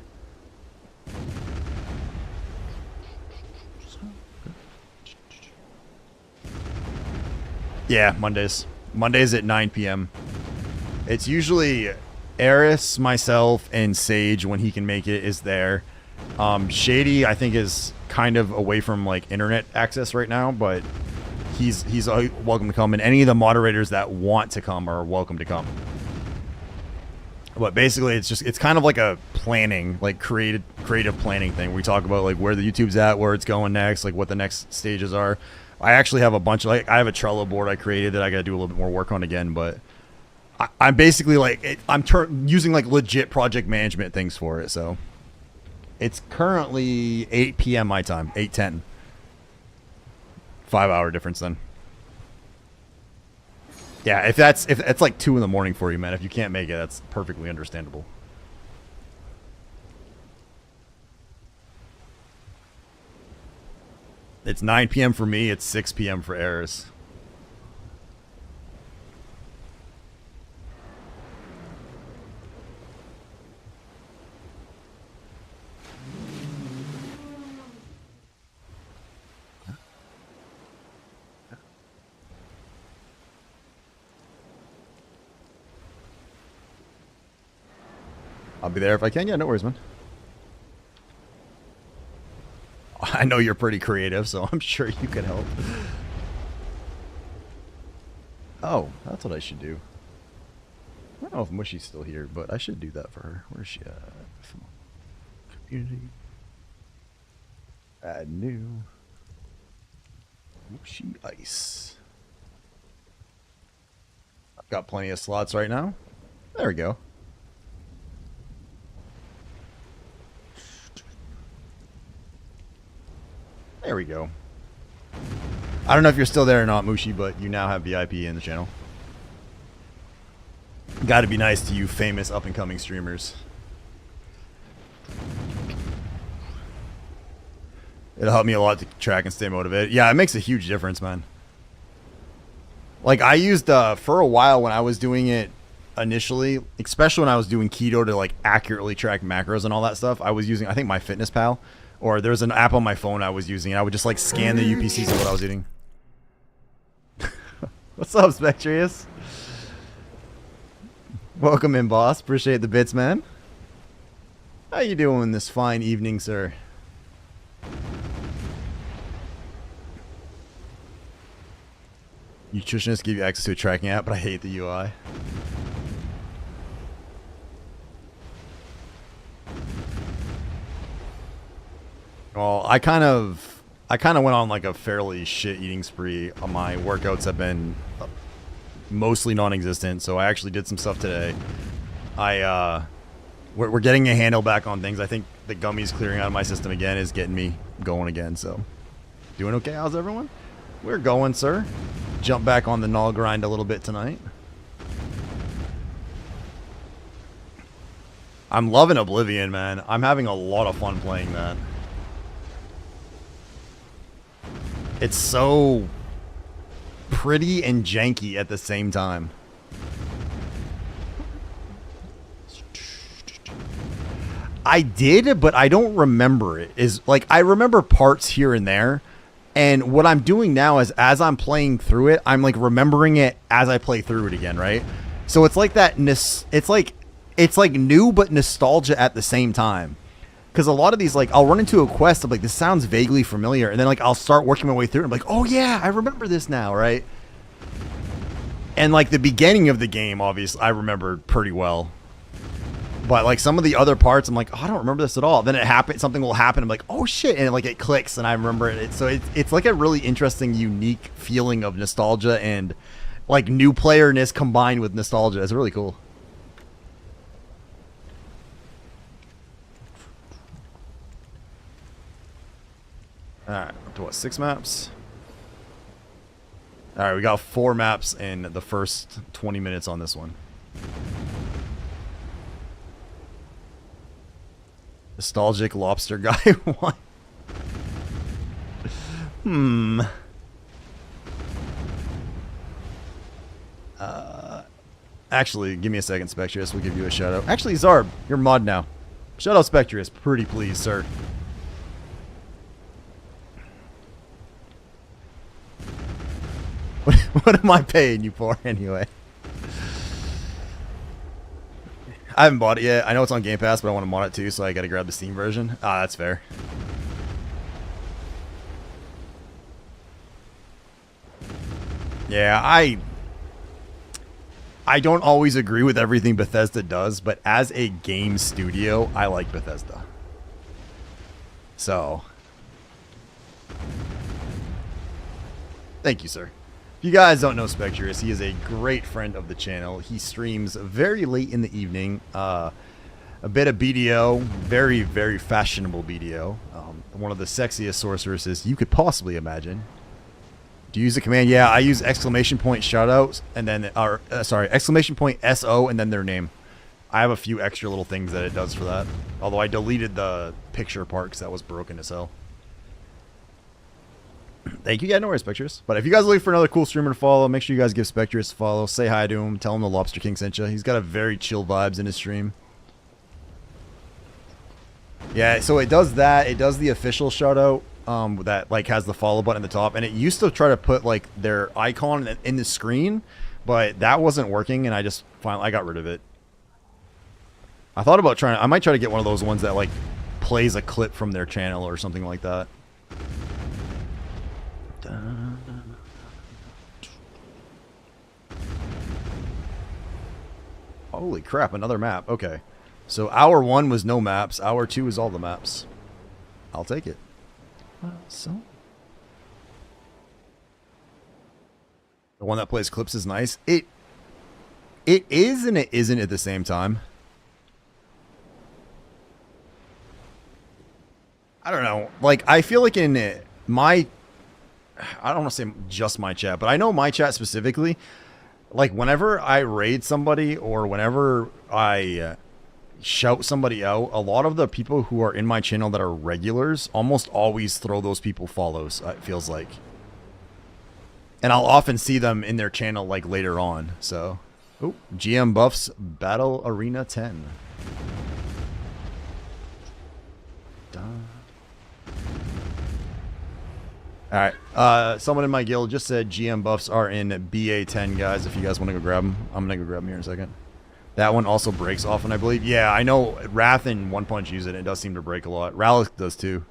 Yeah, Mondays. Mondays at 9 p.m. It's usually Eris, myself, and Sage, when he can make it, is there. Shady, I think, is kind of away from, like, internet access right now, but he's welcome to come, and any of the moderators that want to come are welcome to come. But basically, it's kind of like a planning, like creative planning thing. We talk about like where the YouTube's at, where it's going next, like what the next stages are. I actually have a bunch of, like, I have a Trello board I created that I got to do a little bit more work on again, but I'm basically like, I'm using like legit project management things for it. So it's currently 8 p.m. my time, 8:10. 5-hour difference then. Yeah, if it's like 2 in the morning for you, man, if you can't make it, that's perfectly understandable. It's 9 p.m. for me, it's 6 p.m. for Eris. I'll be there if I can. Yeah, no worries, man. I know you're pretty creative, so I'm sure you can help. Oh, that's what I should do. I don't know if Mushy's still here, but I should do that for her. Where's she at? Community. Add new. Mushy Ice. I've got plenty of slots right now. There we go. There we go. I don't know if you're still there or not, Mushy, but you now have VIP in the channel. Gotta be nice to you famous up-and-coming streamers. It'll help me a lot to track and stay motivated. Yeah, it makes a huge difference, man. Like, I used, for a while when I was doing it initially, especially when I was doing keto to, like, accurately track macros and all that stuff, I was using, I think, MyFitnessPal. Or there's an app on my phone I was using, and I would just like scan the UPCs of what I was eating. What's up, Spectrius? Welcome in, boss. Appreciate the bits, man. How you doing this fine evening, sir? Nutritionists give you access to a tracking app, but I hate the UI. Well, I kind of went on like a fairly shit eating spree. My workouts have been mostly non-existent, so I actually did some stuff today. We're getting a handle back on things. I think the gummies clearing out of my system again is getting me going again. So, doing okay? How's everyone? We're going, sir. Jump back on the null grind a little bit tonight. I'm loving Oblivion, man. I'm having a lot of fun playing that. It's so pretty and janky at the same time. I did, but I don't remember it. Is like I remember parts here and there, and what I'm doing now is as I'm playing through it, I'm like remembering it as I play through it again, right? So it's like that. It's like new but nostalgia at the same time. Because a lot of these, like, I'll run into a quest, I'm like, this sounds vaguely familiar. And then, like, I'll start working my way through it. I'm like, oh, yeah, I remember this now, right? And, like, the beginning of the game, obviously, I remember pretty well. But, like, some of the other parts, I'm like, oh, I don't remember this at all. Then it happens, something will happen. I'm like, oh, shit. And, like, it clicks, and I remember it. So it's like a really interesting, unique feeling of nostalgia and, like, new playerness combined with nostalgia. It's really cool. Alright, up to what, 6 maps? Alright, we got 4 maps in the first 20 minutes on this one. Nostalgic lobster guy 1. Actually, give me a second, Spectrus. We'll give you a shout out. Actually, Zarb, you're mod now. Shout out Spectrus, pretty please, sir. What am I paying you for anyway? I haven't bought it yet. I know it's on Game Pass, but I want to mod it too, so I gotta grab the Steam version. Ah, that's fair. Yeah, I don't always agree with everything Bethesda does, but as a game studio, I like Bethesda. So, thank you, sir. If you guys don't know Spectrus, he is a great friend of the channel. He streams very late in the evening. A bit of BDO, very, very fashionable BDO. One of the sexiest sorceresses you could possibly imagine. Do you use the command? Yeah, I use exclamation point shoutouts and then, sorry, exclamation point SO and then their name. I have a few extra little things that it does for that. Although I deleted the picture part because that was broken as hell. Thank you. Yeah, no worries, Spectrus. But if you guys are looking for another cool streamer to follow, make sure you guys give Spectrus a follow. Say hi to him. Tell him the Lobster King sent you. He's got a very chill vibes in his stream. Yeah, so it does that. It does the official shoutout. That like has the follow button at the top, and it used to try to put like their icon in the screen, but that wasn't working, and I just finally got rid of it. I thought about trying. I might try to get one of those ones that like plays a clip from their channel or something like that. Holy crap! Another map. Okay, so hour 1 was no maps. Hour 2 is all the maps. I'll take it. So the one that plays clips is nice. It is and it isn't at the same time. I don't know. Like I feel like in my, I don't want to say just my chat, but I know my chat specifically. Like whenever I raid somebody or whenever I shout somebody out, a lot of the people who are in my channel that are regulars almost always throw those people follows, it feels like. And I'll often see them in their channel like later on. So, oh, GM buffs Battle Arena 10. Alright, someone in my guild just said GM buffs are in BA10, guys. If you guys want to go grab them, I'm going to go grab them here in a second. That one also breaks often, I believe. Yeah, I know Wrath and One Punch use it. It does seem to break a lot. Rallic does too,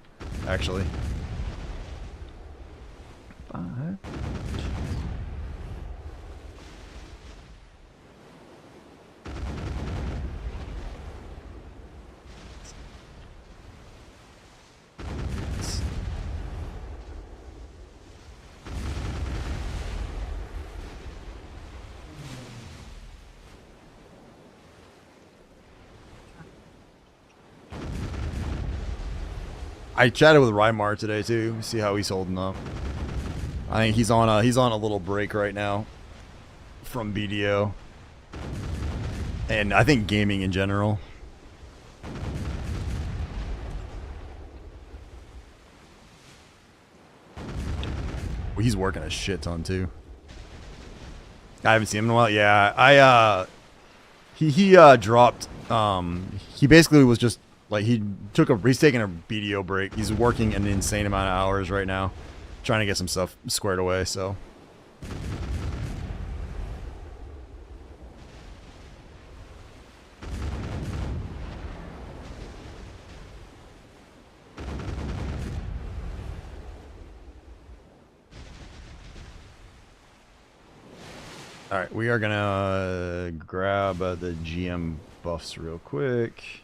actually. I chatted with Rymar today too. See how he's holding up. I think he's on a little break right now from BDO, and I think gaming in general. He's working a shit ton too. I haven't seen him in a while. Yeah, he dropped. He basically was just like he's taking a BDO break. He's working an insane amount of hours right now, trying to get some stuff squared away. So. Alright, we are gonna grab the GM buffs real quick.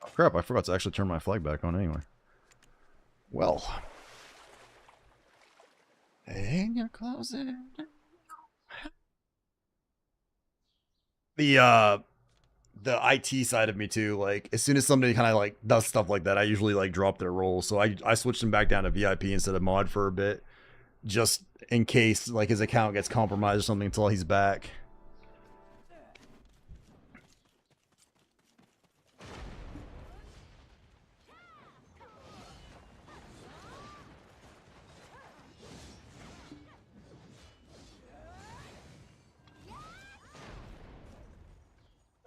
Oh crap, I forgot to actually turn my flag back on anyway. Well. And you're closing. The IT side of me too, like as soon as somebody kind of like does stuff like that, I usually like drop their role. So I switched him back down to VIP instead of mod for a bit, just in case like his account gets compromised or something until he's back.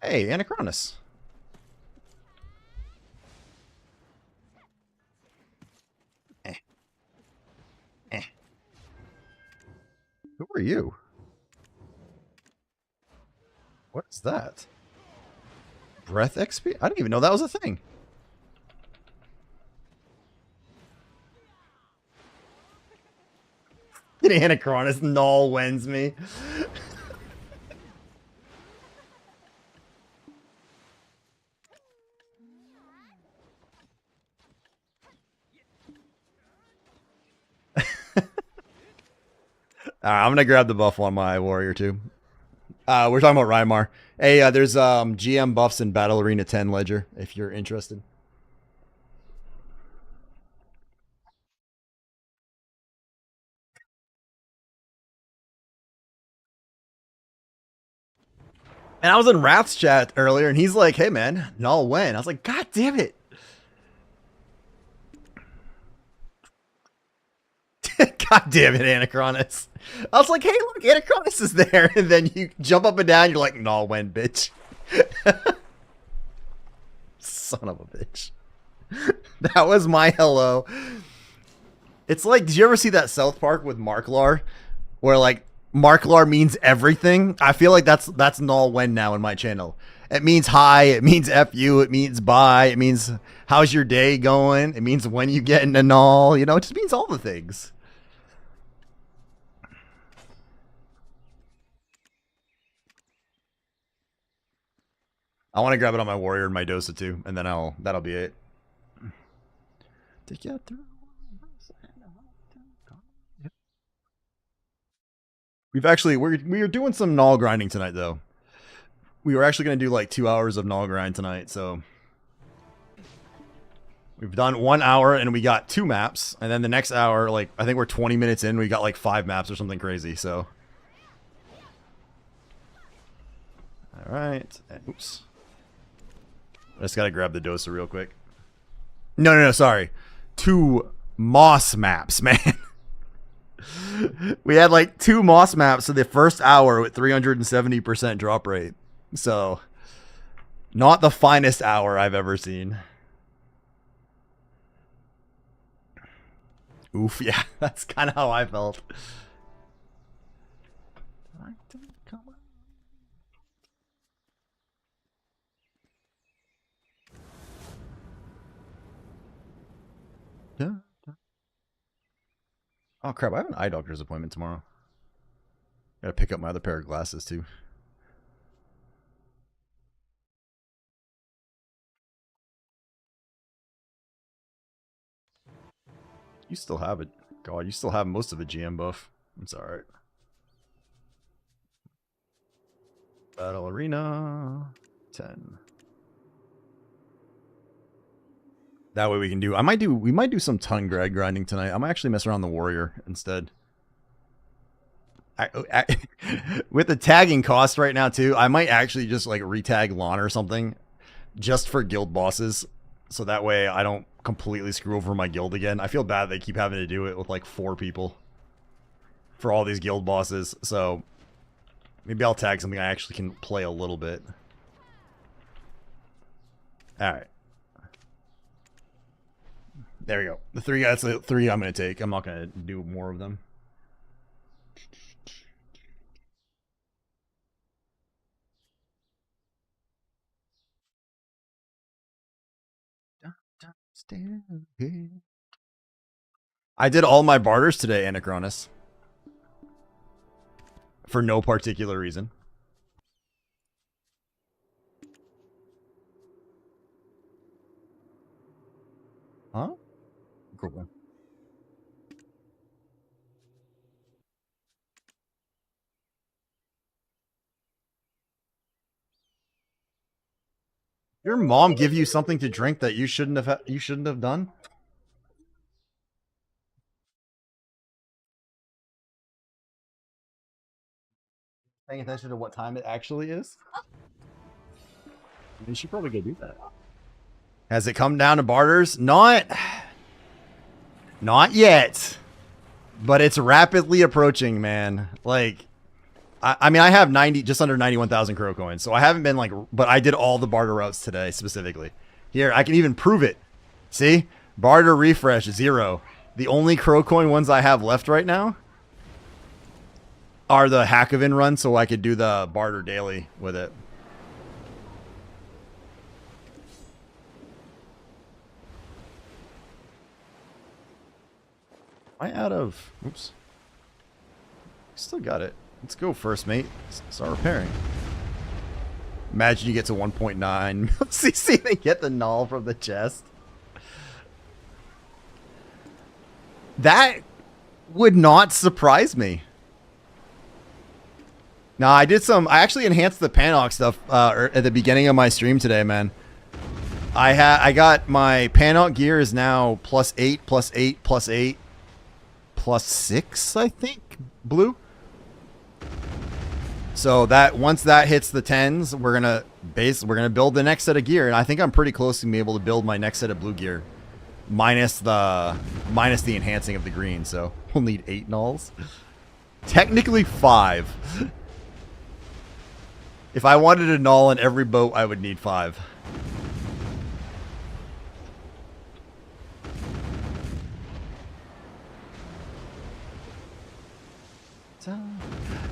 Hey, Anachronis. Who are you? What is that? Breath XP? I didn't even know that was a thing. Anachronis null wins me. I'm gonna grab the buff on my warrior too. We're talking about Rymar. Hey, there's GM buffs in Battle Arena 10 Ledger if you're interested. And I was in Wrath's chat earlier, and he's like, "Hey man, null when?" I was like, "God damn it!" God damn it, Anachronis. I was like, "Hey, look, Anachronis is there," and then you jump up and down. You're like, "Null when, bitch." Son of a bitch. That was my hello. It's like, did you ever see that South Park with Marklar, where like Marklar means everything? I feel like that's null when now in my channel. It means hi, it means F you, it means bye, it means how's your day going, it means when you get into null, you know, it just means all the things. I want to grab it on my warrior and my Dosa too, and then that'll be it. Dehkia through. We're doing some null grinding tonight though. We were actually going to do like 2 hours of null grind tonight, so we've done 1 hour and we got 2 maps, and then the next hour, like I think we're 20 minutes in, we got like 5 maps or something crazy. So, all right. Oops. I just gotta grab the Dosa real quick. No, sorry. 2 Moss maps, man. We had like 2 Moss maps for the first hour with 370% drop rate. So, not the finest hour I've ever seen. Oof, yeah, that's kind of how I felt. Oh crap, I have an eye doctor's appointment tomorrow. Gotta pick up my other pair of glasses too. You still have it. God, you still have most of a GM buff. It's alright. Battle Arena 10. That way we can do. We might do some ton grinding tonight. I might actually mess around the warrior instead. With the tagging cost right now too, I might actually just like retag Lon or something, just for guild bosses, so that way I don't completely screw over my guild again. I feel bad they keep having to do it with like 4 people for all these guild bosses. So maybe I'll tag something I actually can play a little bit. All right. There we go. The 3 guys, the 3 I'm going to take. I'm not going to do more of them. I did all my barters today, Anachronis. For no particular reason. Huh? Cool. Your mom give you something to drink that you shouldn't have done? Paying attention to what time it actually is? You should probably go do that. Has it come down to barters? Not yet. But it's rapidly approaching, man. Like, I mean, I have just under 91,000 crow coins, so I haven't been like, but I did all the barter routes today specifically. Here, I can even prove it. See? Barter refresh, 0. The only crow coin ones I have left right now are the Hackavin run, so I could do the barter daily with it. Am I out of... Oops. Still got it. Let's go first, mate. Start repairing. Imagine you get to 1.9. See, they get the null from the chest. That would not surprise me. Now, I actually enhanced the Panok stuff at the beginning of my stream today, man. I got my Panok gear is now +8, +8, +8, +6, I think, blue. So that once that hits the 10s, we're gonna build the next set of gear, and I think I'm pretty close to being able to build my next set of blue gear, minus the enhancing of the green. So we'll need 8 nulls. Technically 5. If I wanted a null in every boat, I would need 5.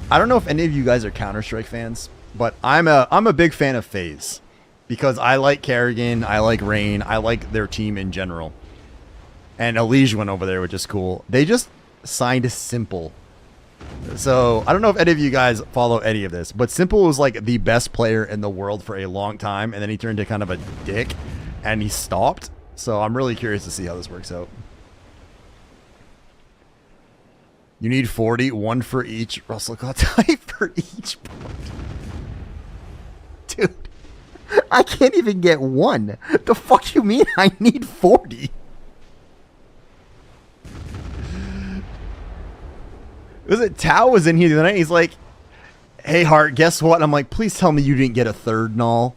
I don't know if any of you guys are Counter-Strike fans, but I'm a big fan of FaZe because I like Kerrigan, I like Rain, I like their team in general. And Elige went over there, which is cool. They just signed Simple. So I don't know if any of you guys follow any of this, but Simple was like the best player in the world for a long time, and then he turned into kind of a dick, and he stopped. So I'm really curious to see how this works out. You need 40, 1 for each Russell got type for each boat. Dude, I can't even get 1. The fuck you mean I need 40? Was it Tao was in here the other night? He's like, hey, Hart, guess what? And I'm like, please tell me you didn't get a 3rd null.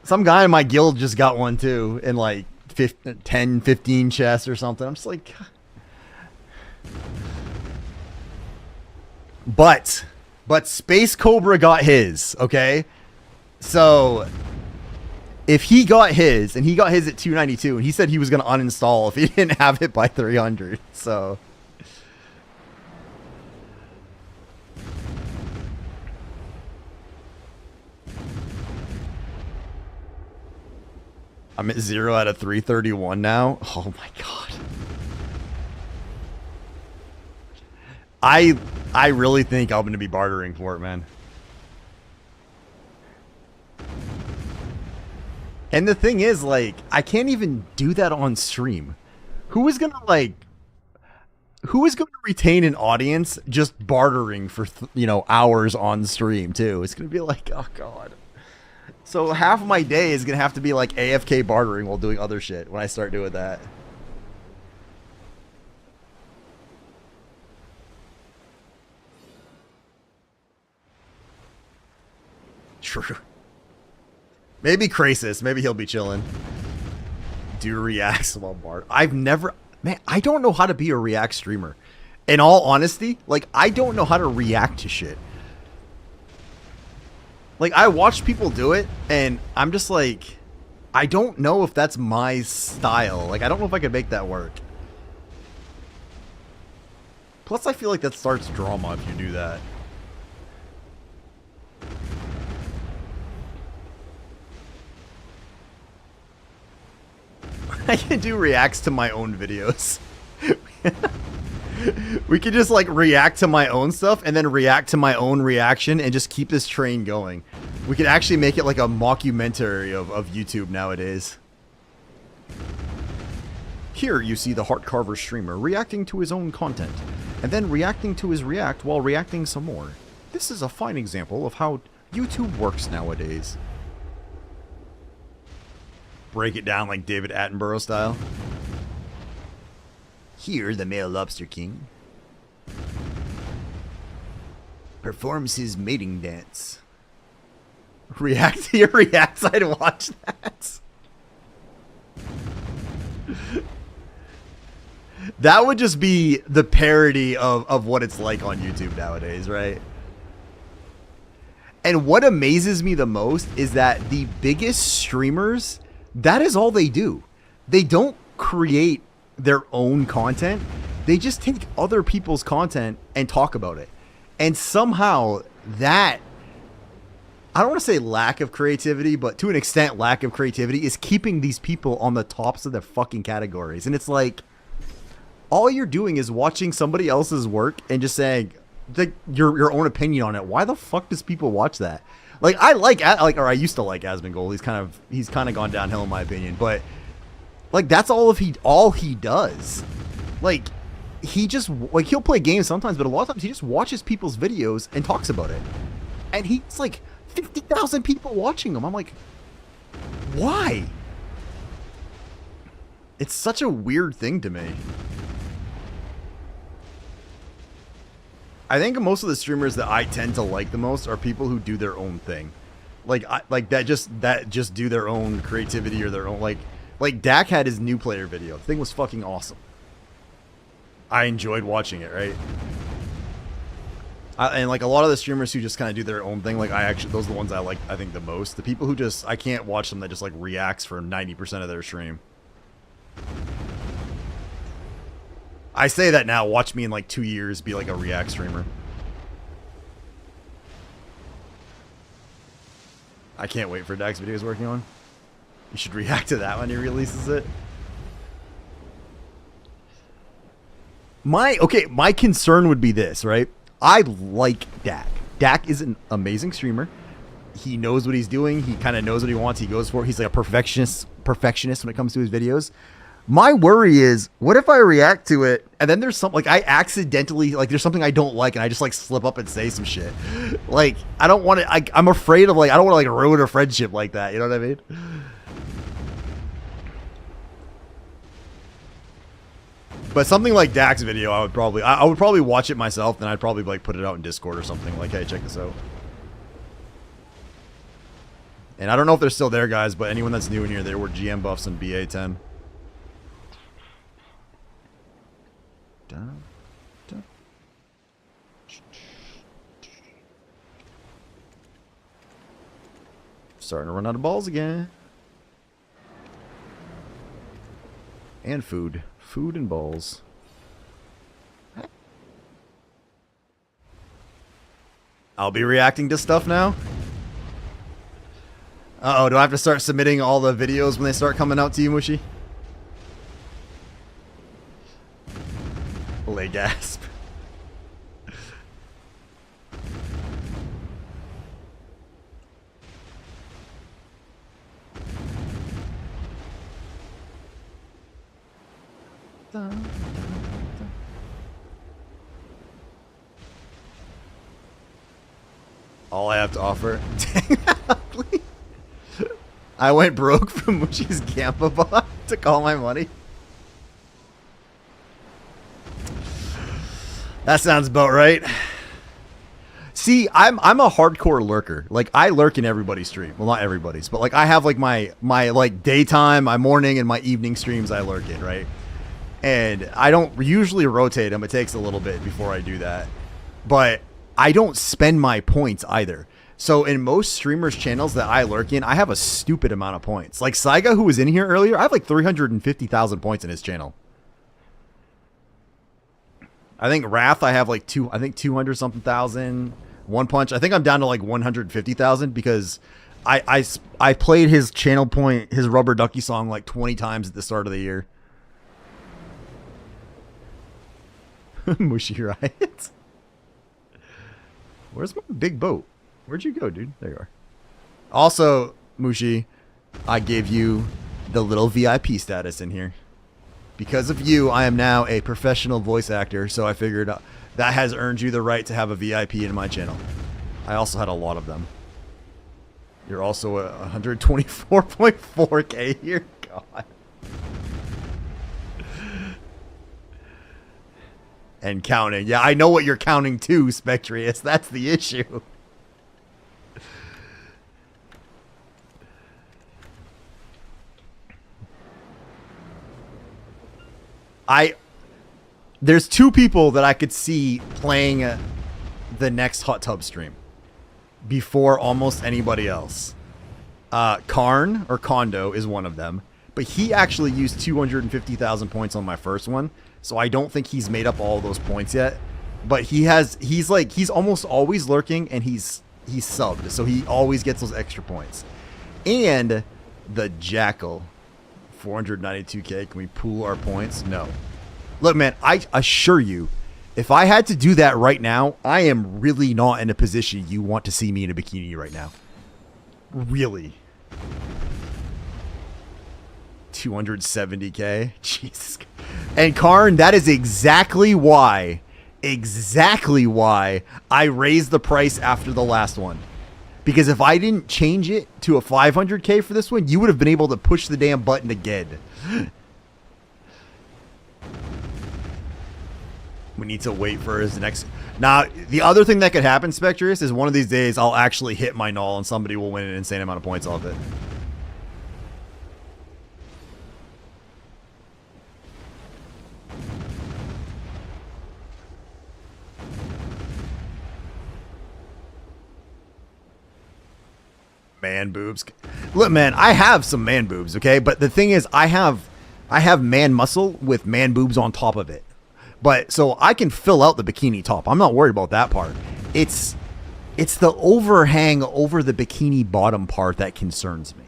Some guy in my guild just got one too in like 10, 15 chests or something. I'm just like... But Space Cobra got his, okay? So, if he got his, and he got his at 292, and he said he was going to uninstall if he didn't have it by 300, so... I'm at 0 out of 331 now. Oh my god. I really think I'm going to be bartering for it, man. And the thing is, like, I can't even do that on stream. Who is going to retain an audience just bartering for, hours on stream, too? It's going to be like, oh, God. So half of my day is going to have to be, like, AFK bartering while doing other shit when I start doing that. True. Maybe Krasis. Maybe he'll be chilling. Do reacts while Bart. Man, I don't know how to be a react streamer. In all honesty, like, I don't know how to react to shit. Like, I watch people do it, and I'm just like, I don't know if that's my style. Like, I don't know if I could make that work. Plus, I feel like that starts drama if you do that. I can do reacts to my own videos. We could just like react to my own stuff and then react to my own reaction and just keep this train going. We could actually make it like a mockumentary of YouTube nowadays. Here you see the Heartcarver streamer reacting to his own content and then reacting to his react while reacting some more. This is a fine example of how YouTube works nowadays. Break it down like David Attenborough style. Here, the male lobster king performs his mating dance. React to your reacts, I'd watch that. That would just be the parody of what it's like on YouTube nowadays, right? And what amazes me the most is that the biggest streamers, that is all they do. They don't create their own content. They just take other people's content and talk about it. And somehow that, I don't want to say lack of creativity, but to an extent lack of creativity is keeping these people on the tops of their fucking categories. And it's like, all you're doing is watching somebody else's work and just saying your own opinion on it. Why the fuck does people watch that? Like, I used to like Asmongold. He's kind of gone downhill in my opinion, but like that's all he does. Like, he just, like, he'll play games sometimes, but a lot of times he just watches people's videos and talks about it. And he's like 50,000 people watching him. I'm like, why? It's such a weird thing to me. I think most of the streamers that I tend to like the most are people who do their own thing. That just do their own creativity or their own, like Dak had his new player video. The thing was fucking awesome. I enjoyed watching it, right? And like a lot of the streamers who just kind of do their own thing, like those are the ones I like, I think, the most. The people who just, I can't watch them that just like reacts for 90% of their stream. I say that now, watch me in like 2 years be like a react streamer. I can't wait for Dak's video he's working on. You should react to that when he releases it. My concern would be this, right? I like Dak. Dak is an amazing streamer. He knows what he's doing. He kind of knows what he wants. He goes for it. He's like a perfectionist when it comes to his videos. My worry is, what if I react to it and then there's something, like, I accidentally, like, there's something I don't like and I just like slip up and say some shit. Like, I don't want to, I'm afraid of, like, I don't want to like ruin a friendship like that. You know what I mean? But something like Dak's video, I would probably watch it myself, then I'd probably like put it out in Discord or something. Like, hey, check this out. And I don't know if they're still there, guys, but anyone that's new in here, there were GM buffs in BA10. Starting to run out of balls again. And food. Food and balls. I'll be reacting to stuff now. Uh-oh, do I have to start submitting all the videos when they start coming out to you, Mushy? Lay gasp. All I have to offer. Please. I went broke from Mushi's Gamma bot to call my money. That sounds about right. See, I'm a hardcore lurker. Like, I lurk in everybody's stream. Well, not everybody's, but like I have like my like daytime, my morning, and my evening streams I lurk in, right? And I don't usually rotate them. It takes a little bit before I do that. But I don't spend my points either. So in most streamers' channels that I lurk in, I have a stupid amount of points. Like Saiga, who was in here earlier, I have like 350,000 points in his channel. I think Wrath, I have like 200 something thousand. One Punch, I think I'm down to like 150,000 because I played his channel point, his Rubber Ducky song like 20 times at the start of the year. Mushy Riot. Where's my big boat? Where'd you go, dude? There you are. Also, Mushi, I gave you the little VIP status in here. Because of you, I am now a professional voice actor, so I figured that has earned you the right to have a VIP in my channel. I also had a lot of them. You're also a 124.4k here. God. And counting. Yeah, I know what you're counting too, Spectrius. That's the issue. There's two people that I could see playing the next Hot Tub stream. before almost anybody else. Karn or Kondo is one of them, but he actually used 250,000 points on my first one, so I don't think he's made up all those points yet. But he's almost always lurking, and he's subbed, so he always gets those extra points. And the Jackal, 492k. Can we pool our points? No. Look, man, I assure you, if I had to do that right now, I am really not in a position you want to see me in a bikini right now. Really. 270k. Jesus. And Karn, that is exactly why I raised the price after the last one. Because if I didn't change it to a 500k for this one, you would have been able to push the damn button again. We need to wait for his next... Now, the other thing that could happen, Spectrius, is one of these days I'll actually hit my null and somebody will win an insane amount of points off it. Man boobs. Look, man, I have some man boobs, okay? But the thing is, I have man muscle with man boobs on top of it. But so I can fill out the bikini top. I'm not worried about that part. It's the overhang over the bikini bottom part that concerns me.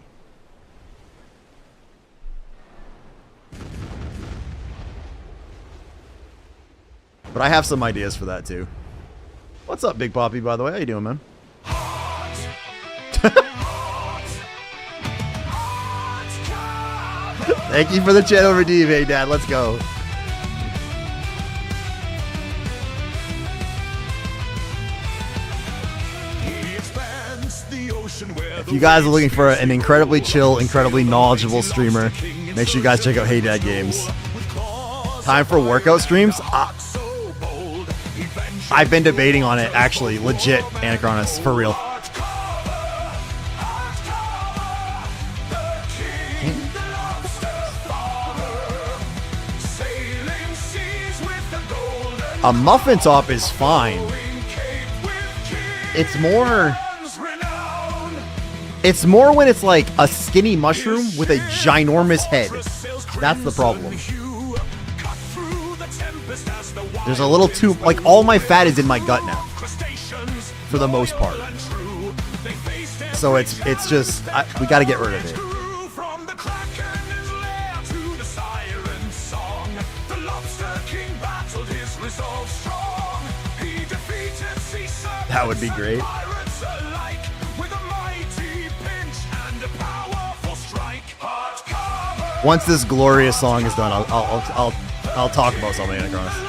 But I have some ideas for that too. What's up, Big Poppy, by the way? How you doing, man? Thank you for the chat over DV, Dad. Let's go. If you guys are looking for an incredibly chill, incredibly knowledgeable streamer, make sure you guys check out Hey Dad Games. Time for workout streams? I've been debating on it, actually. Legit, Anachronus. For real. A muffin top is fine. It's more when it's like a skinny mushroom with a ginormous head. That's the problem. There's a little too, like, all my fat is in my gut now, for the most part. So it's just, we got to get rid of it. That would be great. Once this glorious song is done, I'll talk about something, Anachronus.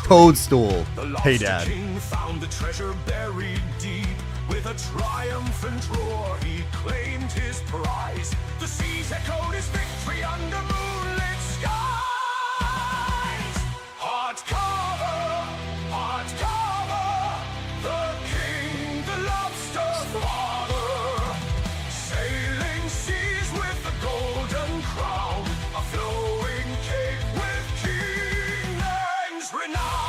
Toadstool. Hey, Dad. Found the treasure buried deep. With a triumphant roar, he claimed his prize. The seas echoed his victory under moonlit skies. Heartcarver, Heartcarver, the king, the lobster father. Sailing seas with the golden crown, a flowing cape with King Lang's renown.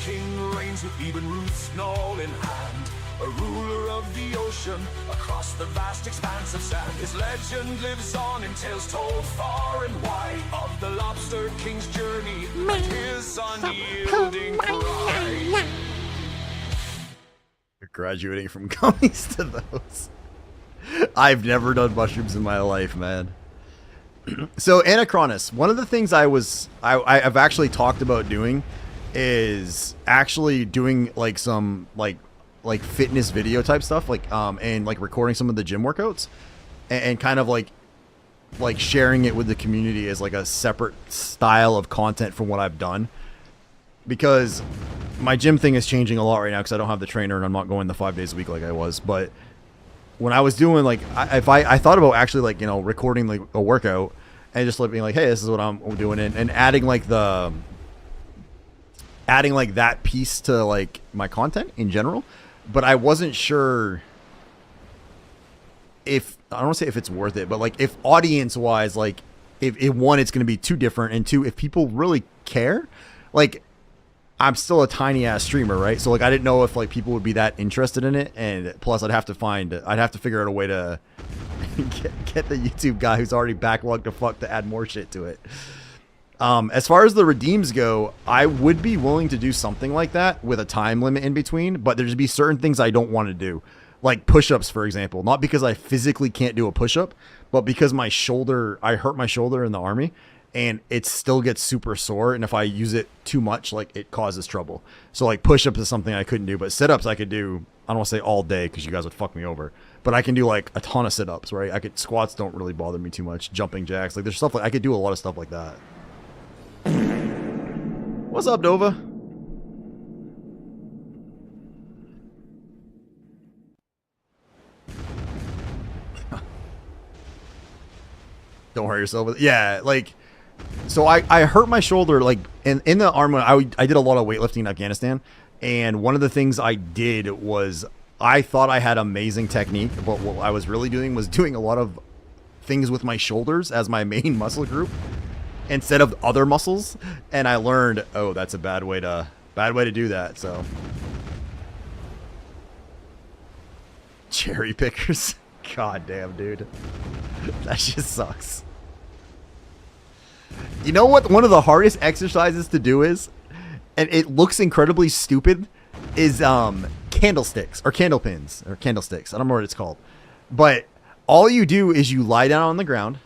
King reigns with even roots, gnawl in hand, a ruler of the ocean across the vast expanse of sand. His legend lives on in tales told far and wide of the Lobster King's journey and his unyielding pride. Graduating from gummies to those. I've never done mushrooms in my life, man. So Anachronis, one of the things I've actually talked about doing is actually doing like some like fitness video type stuff, like and like recording some of the gym workouts and kind of like sharing it with the community as like a separate style of content from what I've done, because my gym thing is changing a lot right now because I don't have the trainer and I'm not going the 5 days a week like I was. But when I was doing like, I thought about actually like, you know, recording like a workout and just like being like, hey, this is what I'm doing, and adding like that piece to like my content in general. But I wasn't sure if, I don't want to say if it's worth it, but like if audience wise, like if one, it's going to be too different, and two, if people really care, like I'm still a tiny ass streamer, right? So like I didn't know if like people would be that interested in it, and plus I'd have to figure out a way to get the YouTube guy who's already backlogged to fuck to add more shit to it. As far as the redeems go, I would be willing to do something like that with a time limit in between, but there's be certain things I don't want to do. Like push-ups, for example, not because I physically can't do a push-up, but because I hurt my shoulder in the army and it still gets super sore. And if I use it too much, like it causes trouble. So like push-ups is something I couldn't do, but sit-ups I could do. I don't want to say all day because you guys would fuck me over, but I can do like a ton of sit-ups, right? Squats don't really bother me too much. Jumping jacks, like there's stuff like I could do a lot of stuff like that. What's up, Nova? Don't hurt yourself. Yeah, like, so I hurt my shoulder, like, in the arm when I did a lot of weightlifting in Afghanistan, and one of the things I did was I thought I had amazing technique, but what I was really doing was doing a lot of things with my shoulders as my main muscle group instead of other muscles, and I learned, oh, that's a bad way to do that. So cherry pickers. God damn, dude. That shit sucks. You know what one of the hardest exercises to do is, and it looks incredibly stupid, is candlesticks or candle pins or candlesticks. I don't know what it's called. But all you do is you lie down on the ground.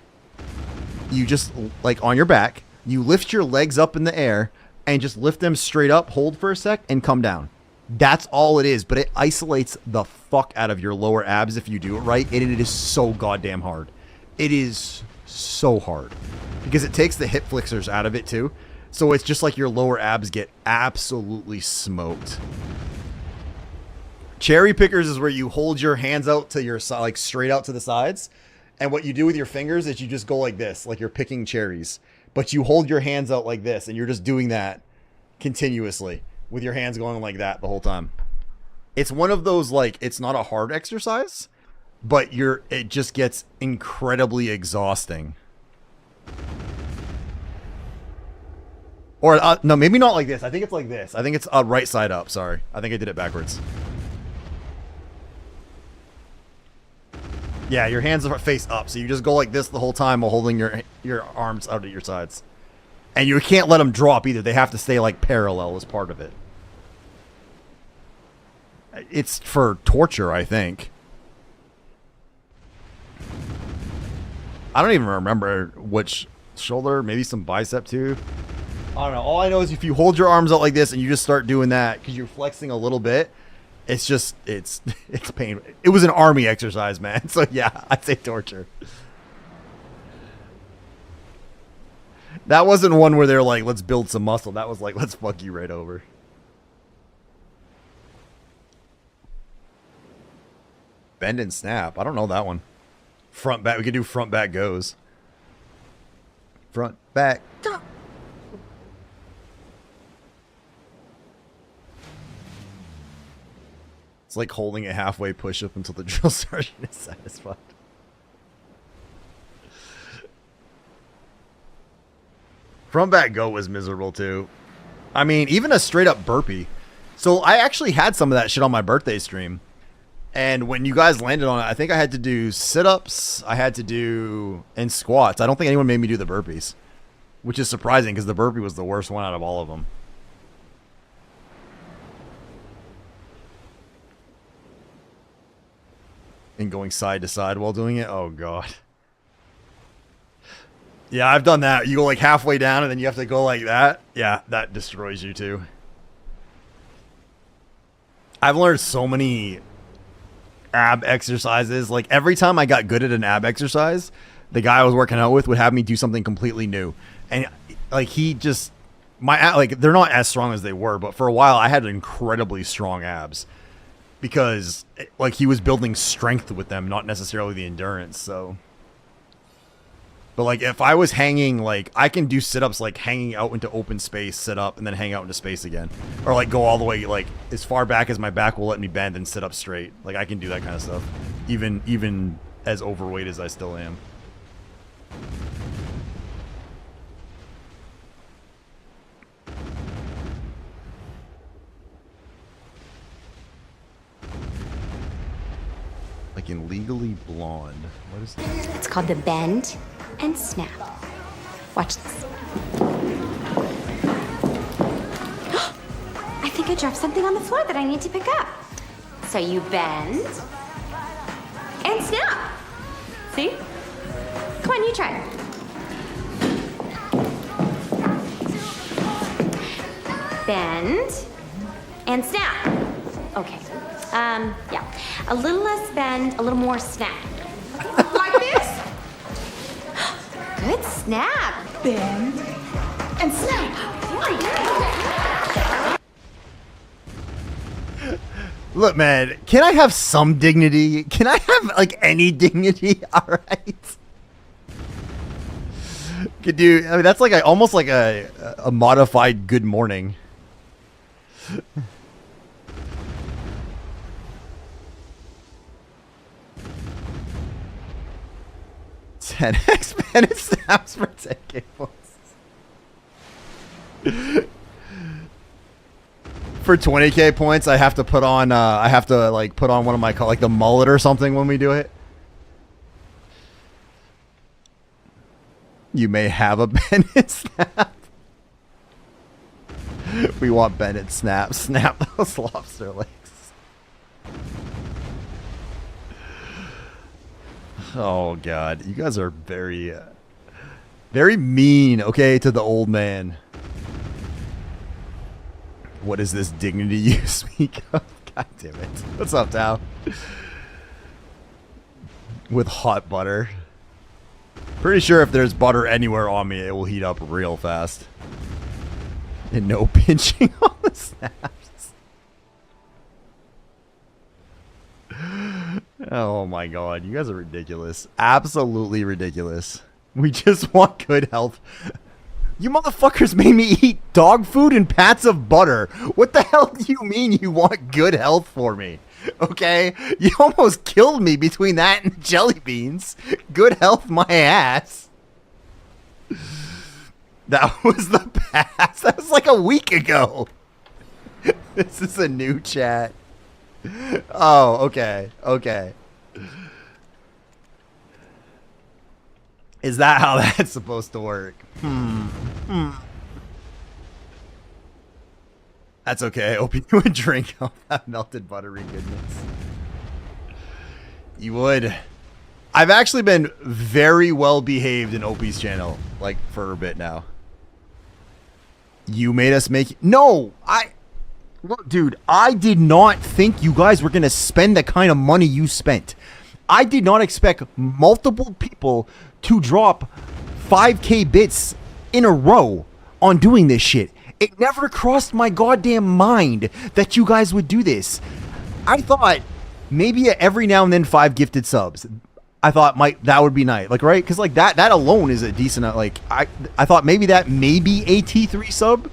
You just, like, on your back, you lift your legs up in the air and just lift them straight up, hold for a sec, and come down. That's all it is, but it isolates the fuck out of your lower abs if you do it right, and it is so goddamn hard. It is so hard because it takes the hip flexors out of it too, so it's just like your lower abs get absolutely smoked. Cherry pickers is where you hold your hands out to your side, like straight out to the sides, and what you do with your fingers is you just go like this, like you're picking cherries, but you hold your hands out like this, and you're just doing that continuously with your hands going like that the whole time. It's one of those, like, it's not a hard exercise, but it just gets incredibly exhausting. Or no, maybe not like this. I think it's like this. I think it's right side up. Sorry, I think I did it backwards. Yeah, your hands are face up, so you just go like this the whole time while holding your arms out at your sides. And you can't let them drop either. They have to stay like parallel as part of it. It's for torture, I think. I don't even remember which shoulder, maybe some bicep too. I don't know. All I know is if you hold your arms out like this and you just start doing that because you're flexing a little bit, it's just, it's pain. It was an army exercise, man. So yeah, I'd say torture. That wasn't one where they're like, let's build some muscle. That was like, let's fuck you right over. Bend and snap. I don't know that one. Front back. We could do front back goes. Front back. It's like holding a halfway push up until the drill sergeant is satisfied. Front back go was miserable too. I mean, even a straight up burpee. So I actually had some of that shit on my birthday stream. And when you guys landed on it, I think I had to do sit-ups. I had to do and squats. I don't think anyone made me do the burpees, which is surprising because the burpee was the worst one out of all of them. and going side to side while doing it. Oh god. Yeah, I've done that. You go like halfway down and then you have to go like that. Yeah, that destroys you too. I've learned so many ab exercises. Like every time I got good at an ab exercise, the guy I was working out with would have me do something completely new. And like he just like they're not as strong as they were, but for a while I had incredibly strong abs because like he was building strength with them, not necessarily the endurance. So but like if I was hanging, like I can do sit-ups like hanging out into open space, sit up and then hang out into space again, or like go all the way like as far back as my back will let me bend and sit up straight. Like I can do that kind of stuff even as overweight as I still am. Like in Legally Blonde. What is that? It's called the bend and snap. Watch this. I think I dropped something on the floor that I need to pick up. So you bend and snap. See? Come on, you try. Bend and snap. Okay. Yeah. A little less bend, a little more snap. Like this? Good snap. Bend and snap. Look, man, can I have some dignity? Can I have, like, any dignity? All right. Could you, I mean, that's like almost like a modified good morning. 10x Bennett snaps for 10k points. For 20k points, I have to put on put on one of my like the mullet or something when we do it. You may have a Bennett snap. We want Bennett snap. Snap those lobster legs. Oh god, you guys are very very mean, okay, to the old man. What is this dignity you speak of? God damn it. What's up, Tao? With hot butter. Pretty sure if there's butter anywhere on me, it will heat up real fast. And no pinching on the snaps. Oh my god, you guys are ridiculous. Absolutely ridiculous. We just want good health. You motherfuckers made me eat dog food and pats of butter. What the hell do you mean you want good health for me? Okay? You almost killed me between that and jelly beans. Good health my ass. That was the past. That was like a week ago. This is a new chat. Oh, okay. Okay. Is that how that's supposed to work? That's okay. I hope you would drink all that melted buttery goodness. You would. I've actually been very well behaved in Opie's channel, like, for a bit now. You made us make... No! Look, dude, I did not think you guys were going to spend the kind of money you spent. I did not expect multiple people to drop 5k bits in a row on doing this shit. It never crossed my goddamn mind that you guys would do this. I thought maybe every now and then 5 gifted subs. I thought that would be nice. Like, right? Because like that alone is a decent, like, I thought maybe that may be a T3 sub.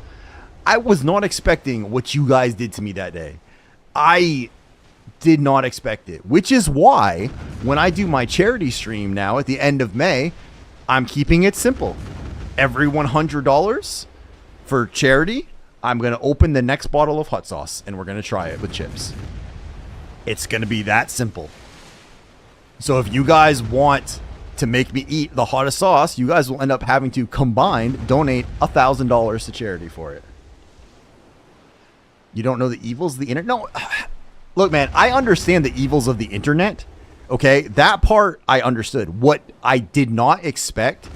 I was not expecting what you guys did to me that day. I did not expect it, which is why when I do my charity stream now at the end of May, I'm keeping it simple. Every $100 for charity, I'm going to open the next bottle of hot sauce and we're going to try it with chips. It's going to be that simple. So if you guys want to make me eat the hottest sauce, you guys will end up having to combined donate $1,000 to charity for it. You don't know the evils of the internet? No, look, man, I understand the evils of the internet, Okay, that part I understood. What I did not expect,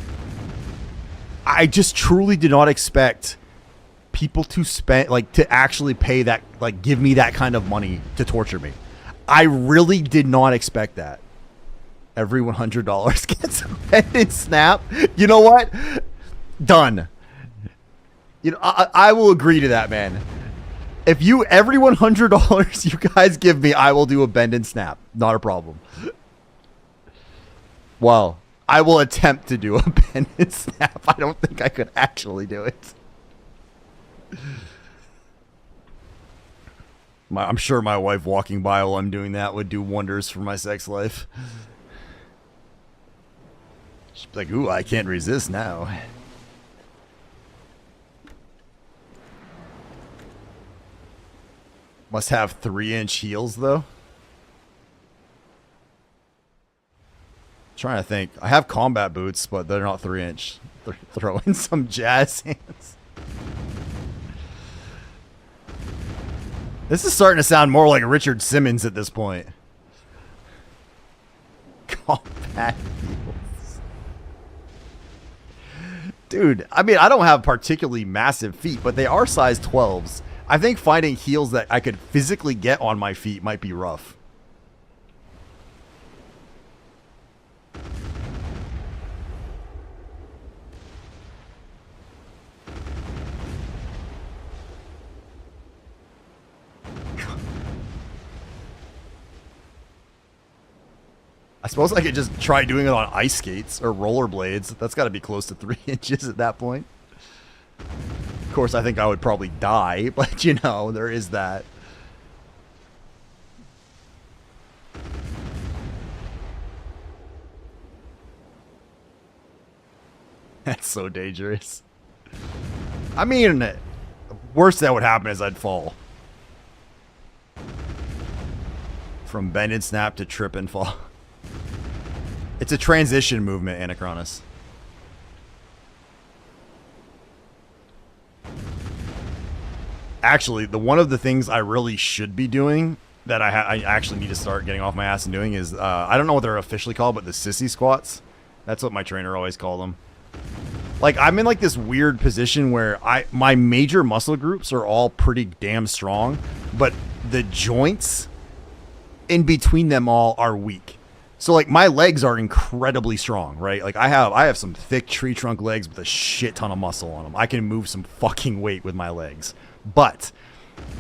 I just truly did not expect people to spend, like, to actually pay that, like, give me that kind of money to torture me. I really did not expect that. Every $100 gets a pendant snap. You know what? Done. You know, I will agree to that, man. If you, every $100 you guys give me, I will do a bend and snap. Not a problem. Well, I will attempt to do a bend and snap. I don't think I could actually do it. I'm sure my wife walking by while I'm doing that would do wonders for my sex life. She's like, ooh, I can't resist now. Must have 3-inch heels, though. Trying to think. I have combat boots, but they're not 3-inch. Throw in some jazz hands. This is starting to sound more like Richard Simmons at this point. Combat heels. Dude, I mean, I don't have particularly massive feet, but they are size 12s. I think finding heels that I could physically get on my feet might be rough. I suppose I could just try doing it on ice skates or rollerblades. That's got to be close to 3 inches at that point. Of course, I think I would probably die, but you know, there is that. That's so dangerous. I mean, the worst that would happen is I'd fall. From bend and snap to trip and fall. It's a transition movement, Anachronis. Actually, one of the things I really should be doing that I actually need to start getting off my ass and doing is, I don't know what they're officially called, but the sissy squats. That's what my trainer always called them. Like, I'm in like this weird position where my major muscle groups are all pretty damn strong, but the joints in between them all are weak. So like my legs are incredibly strong, right? Like I have some thick tree trunk legs with a shit ton of muscle on them. I can move some fucking weight with my legs. But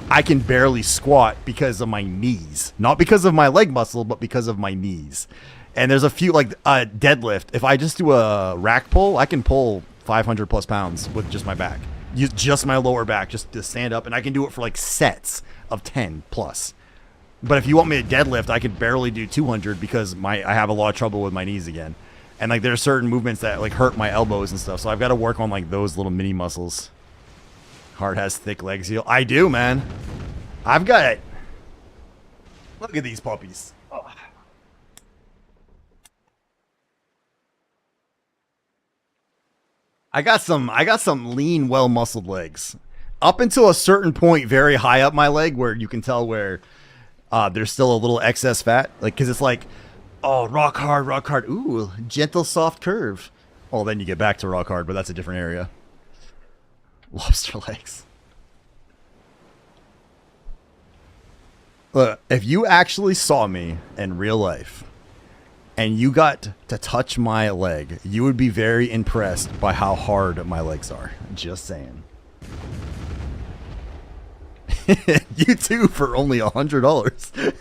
I can barely squat because of my knees. Not because of my leg muscle, but because of my knees. And there's a few, like deadlift. If I just do a rack pull, I can pull 500 plus pounds with just my back. Use just my lower back just to stand up. And I can do it for like sets of 10 plus. But if you want me to deadlift, I can barely do 200 because I have a lot of trouble with my knees again. And like there's certain movements that like hurt my elbows and stuff. So I've got to work on like those little mini muscles. Heart has thick legs. I do, man. I've got it. Look at these puppies. Oh. I got some lean, well-muscled legs. Up until a certain point, very high up my leg, where you can tell where there's still a little excess fat. Like, because it's like, oh, rock hard, rock hard. Ooh, gentle, soft curve. Well, then you get back to rock hard, but that's a different area. Lobster legs. Look, if you actually saw me in real life and you got to touch my leg, you would be very impressed by how hard my legs are. Just saying. You too for only $100.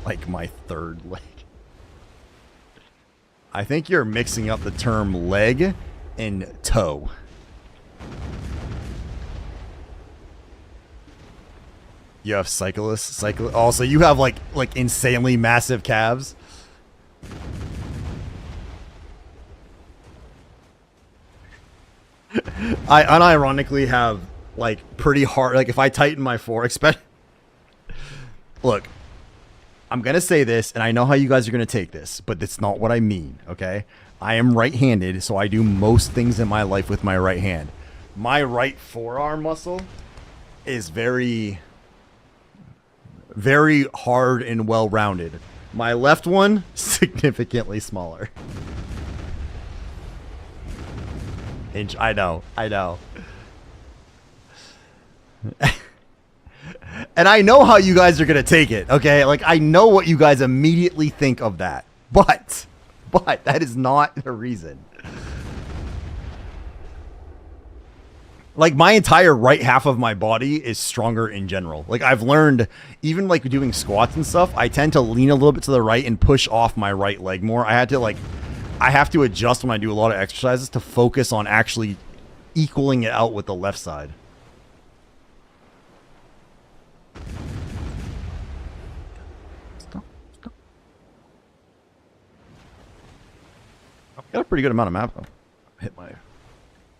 Like my third leg. I think you're mixing up the term leg and toe. You have cyclists. Oh, so you have like insanely massive calves. I unironically have like pretty hard. Like if I tighten my forearm, look. I'm going to say this, and I know how you guys are going to take this, but that's not what I mean, okay? I am right-handed, so I do most things in my life with my right hand. My right forearm muscle is very, very hard and well-rounded. My left one, significantly smaller. I know. And I know how you guys are going to take it, okay? Like, I know what you guys immediately think of that. But that is not the reason. Like, my entire right half of my body is stronger in general. Like, I've learned, even, like, doing squats and stuff, I tend to lean a little bit to the right and push off my right leg more. I have to adjust when I do a lot of exercises to focus on actually equaling it out with the left side. Got a pretty good amount of map though. Hit my,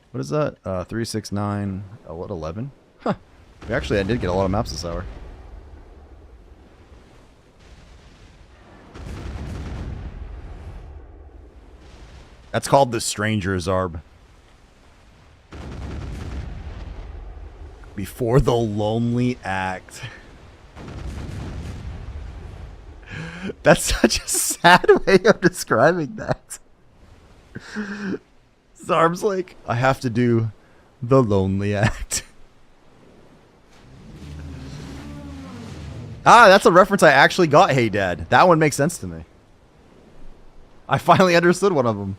what is that? 369. Oh, what 11? Huh. Actually, I did get a lot of maps this hour. That's called the Stranger Zarb. Before the lonely act. That's such a sad way of describing that. Zarb's like, I have to do the lonely act. Ah, that's a reference I actually got, Hey Dad. That one makes sense to me. I finally understood one of them.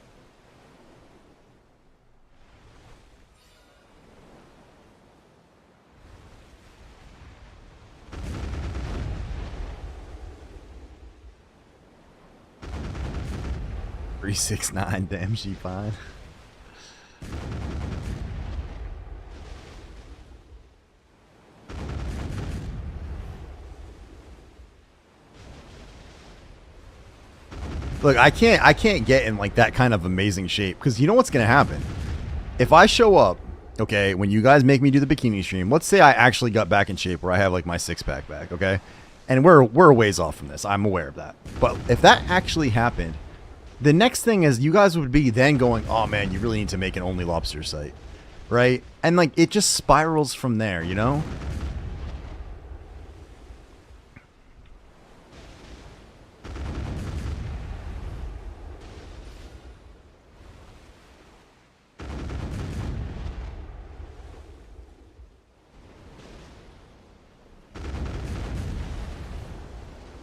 .369, damn, she fine. Look, I can't get in like that kind of amazing shape because you know what's gonna happen if I show up. Okay, when you guys make me do the bikini stream, let's say I actually got back in shape where I have like my six-pack back, okay, and we're a ways off from this. I'm aware of that, but if that actually happened. The next thing is you guys would be then going, oh man, you really need to make an Only Lobster site, right? And like it just spirals from there, you know?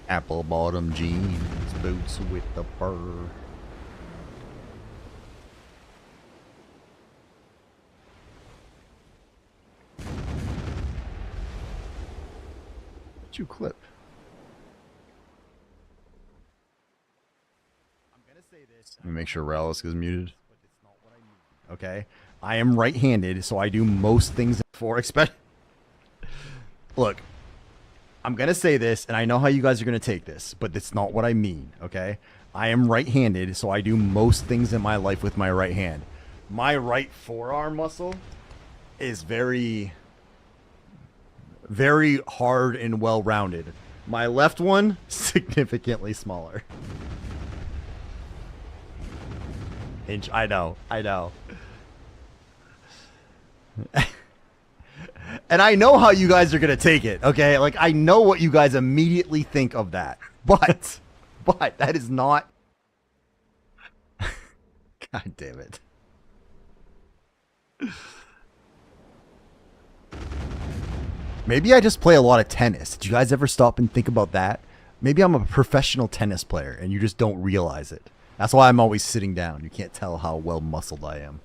Apple bottom jeans, boots with the fur. What you clip? I'm gonna say this. Let me make sure Relisk is muted. Okay, I am right-handed, so I do most things for especially. Look. I'm going to say this, and I know how you guys are going to take this, but that's not what I mean, okay? I am right-handed, so I do most things in my life with my right hand. My right forearm muscle is very, very hard and well-rounded. My left one, significantly smaller. I know. And I know how you guys are going to take it, okay? Like, I know what you guys immediately think of that. But that is not... God damn it. Maybe I just play a lot of tennis. Did you guys ever stop and think about that? Maybe I'm a professional tennis player, and you just don't realize it. That's why I'm always sitting down. You can't tell how well-muscled I am.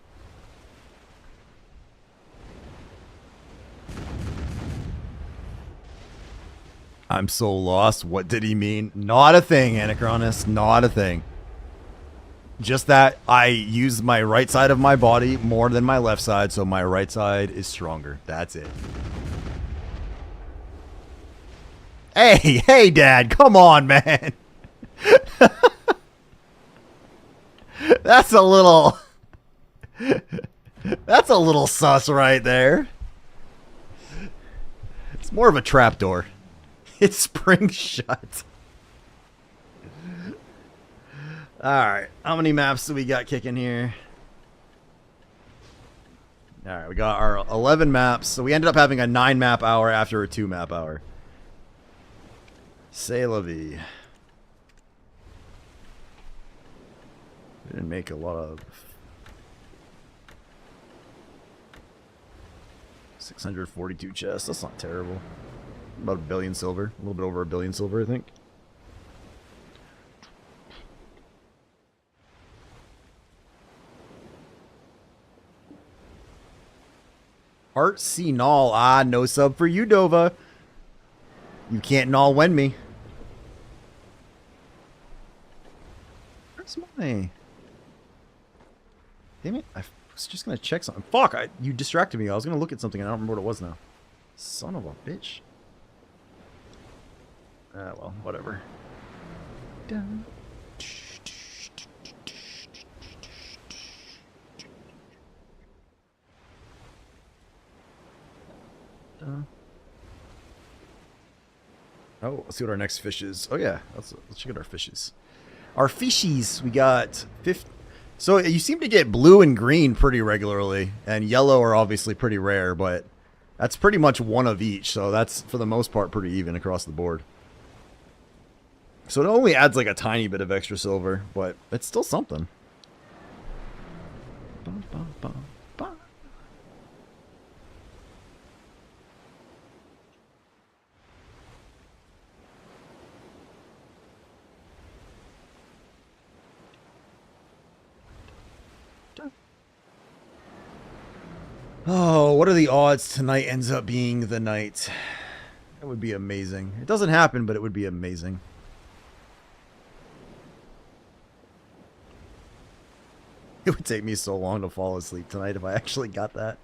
I'm so lost. What did he mean? Not a thing, Anachronist. Not a thing. Just that I use my right side of my body more than my left side, so my right side is stronger. That's it. Hey, Dad. Come on, man. That's a little... That's a little sus right there. It's more of a trapdoor. It springs shut. Alright, how many maps do we got kicking here? Alright, we got our 11 maps. So we ended up having a 9 map hour after a 2 map hour. C'est la vie. We didn't make a lot of... 642 chests, that's not terrible. About 1 billion silver. A little bit over 1 billion silver, I think. Heart C Null. Ah, no sub for you, Dova. You can't null win me. Where's my... Damn it. I was just going to check something. Fuck, you distracted me. I was going to look at something and I don't remember what it was now. Son of a bitch. Ah, well, whatever. Dun. Oh, let's see what our next fish is. Oh yeah, let's check out our fishes. Our fishies, we got 50. So you seem to get blue and green pretty regularly, and yellow are obviously pretty rare, but that's pretty much one of each. So that's for the most part pretty even across the board. So it only adds like a tiny bit of extra silver, but it's still something. Bum, bum, bum, bum. Oh, what are the odds tonight ends up being the night? That would be amazing. It doesn't happen, but it would be amazing. It would take me so long to fall asleep tonight if I actually got that.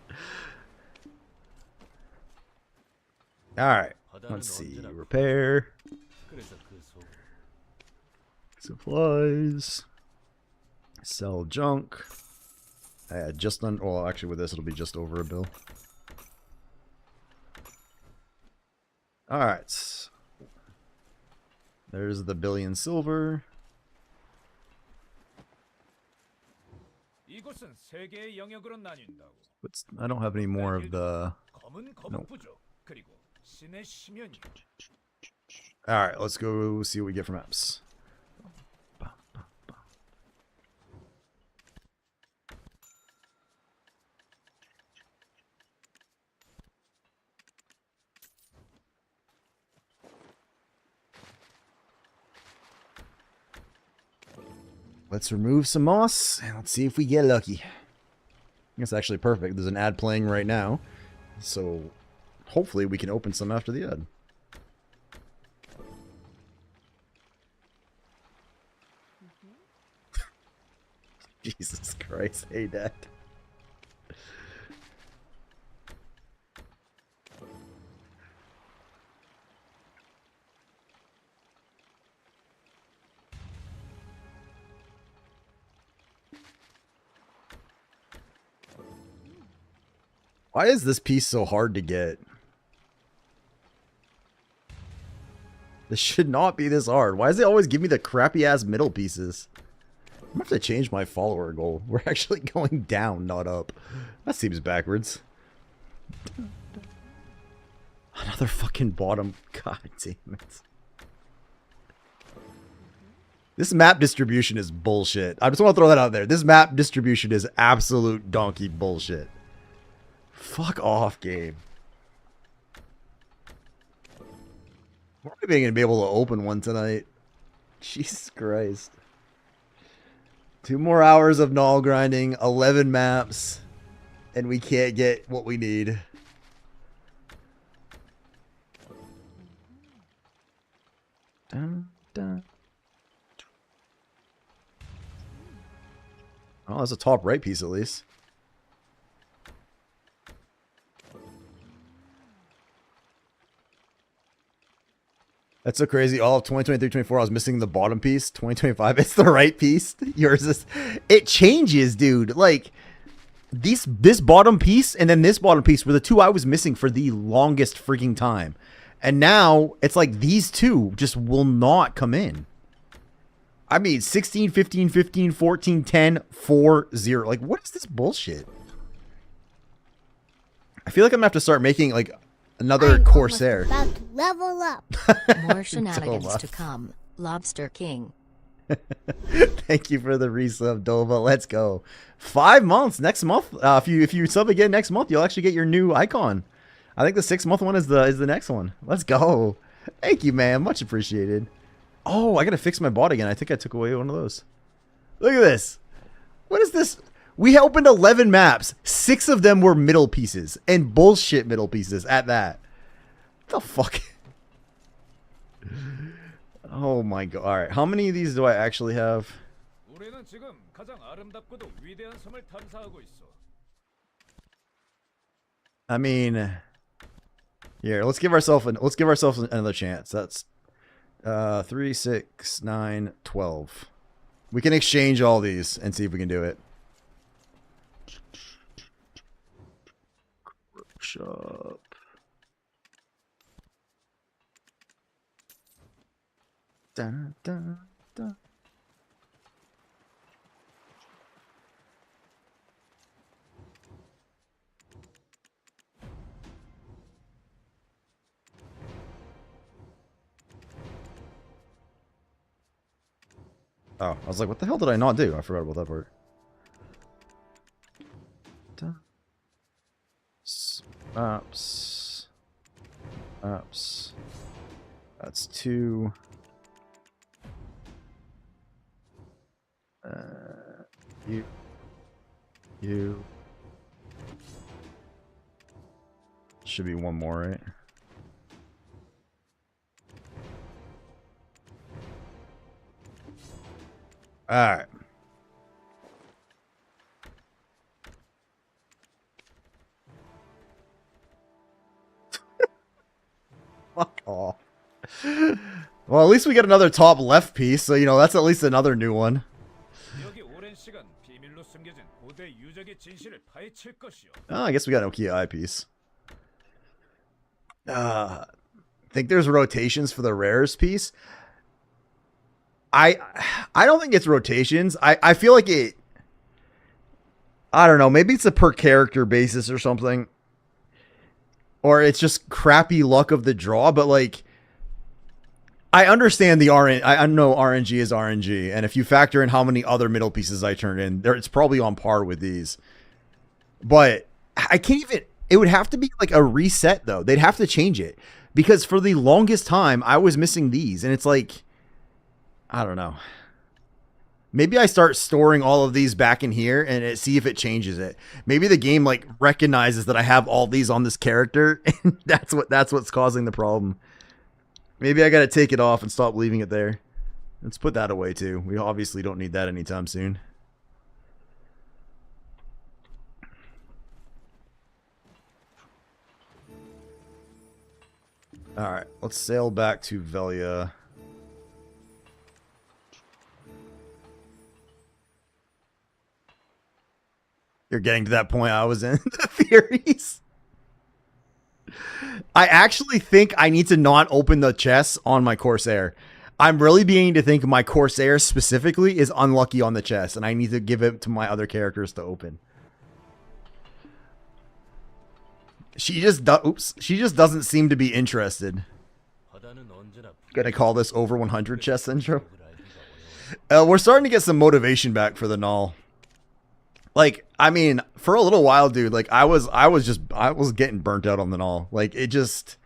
Alright, let's see. Repair. Supplies. Sell junk. Just on, well, actually with this it'll be just over a bill. Alright. There's the 1 billion silver. But I don't have any more of the... Nope. Alright, let's go see what we get from apps. Let's remove some moss, and let's see if we get lucky. That's actually perfect. There's an ad playing right now, so hopefully we can open some after the ad. Jesus Christ, hey Dad. Why is this piece so hard to get? This should not be this hard. Why does it always give me the crappy ass middle pieces? I'm gonna have to change my follower goal. We're actually going down, not up. That seems backwards. Another fucking bottom. God damn it. This map distribution is bullshit. I just want to throw that out there. This map distribution is absolute donkey bullshit. Fuck off, game. We're not even gonna be able to open one tonight. Jesus Christ. 2 more hours of null grinding, 11 maps, and we can't get what we need. Dun, dun. Oh, that's a top right piece at least. That's so crazy. All of 2023, 24, I was missing the bottom piece. 2025, it's the right piece. Yours is... It changes, dude. Like, this bottom piece and then this bottom piece were the 2 I was missing for the longest freaking time. And now, it's like these 2 just will not come in. I mean, 16, 15, 15, 14, 10, 4, 0. Like, what is this bullshit? I feel like I'm going to have to start making, like, another I'm Corsair. About to level up. More shenanigans Dova. to come. Lobster King. Thank you for the resub, Dova. Let's go. 5 months next month. If you sub again next month, you'll actually get your new icon. I think the 6-month one is the next one. Let's go. Thank you, man. Much appreciated. Oh, I gotta fix my bot again. I think I took away one of those. Look at this. What is this? We opened 11 maps. 6 of them were middle pieces, and bullshit middle pieces at that. What the fuck? Oh my god. All right, how many of these do I actually have? 우리는 지금 가장 아름답고도 위대한 섬을 탐사하고 있어. I mean, here, let's give ourselves another chance. That's 3, 6, 9, 12. We can exchange all these and see if we can do it. Workshop. Dun, dun, dun. Oh, I was like, what the hell did I not do? I forgot about that part. Maps. Maps. That's 2. You. Should be one more, right? Alright. Fuck off. Well, at least we get another top left piece, so, you know, that's at least another new one. 여기 오랜 시간 비밀로 숨겨진 고대 유적의 진실을 파헤칠 것이요. Oh, I guess we got an Nokia eyepiece. I think there's rotations for the rarest piece. I don't think it's rotations. I feel like it. I don't know. Maybe it's a per character basis or something, or it's just crappy luck of the draw. But like, I understand the RNG. I know RNG is RNG, and if you factor in how many other middle pieces I turned in, there it's probably on par with these. But I can't even. It would have to be like a reset though. They'd have to change it because for the longest time I was missing these, and it's like. I don't know. Maybe I start storing all of these back in here and see if it changes it. Maybe the game like recognizes that I have all these on this character and that's what's causing the problem. Maybe I got to take it off and stop leaving it there. Let's put that away too. We obviously don't need that anytime soon. All right, let's sail back to Velia. You're getting to that point I was in the theories. I actually think I need to not open the chests on my Corsair. I'm really beginning to think my Corsair specifically is unlucky on the chest, and I need to give it to my other characters to open. She just doesn't seem to be interested. Gonna call this over 100 chest syndrome. We're starting to get some motivation back for the null. Like, I mean, for a little while, dude, like I was getting burnt out on the null. Like it just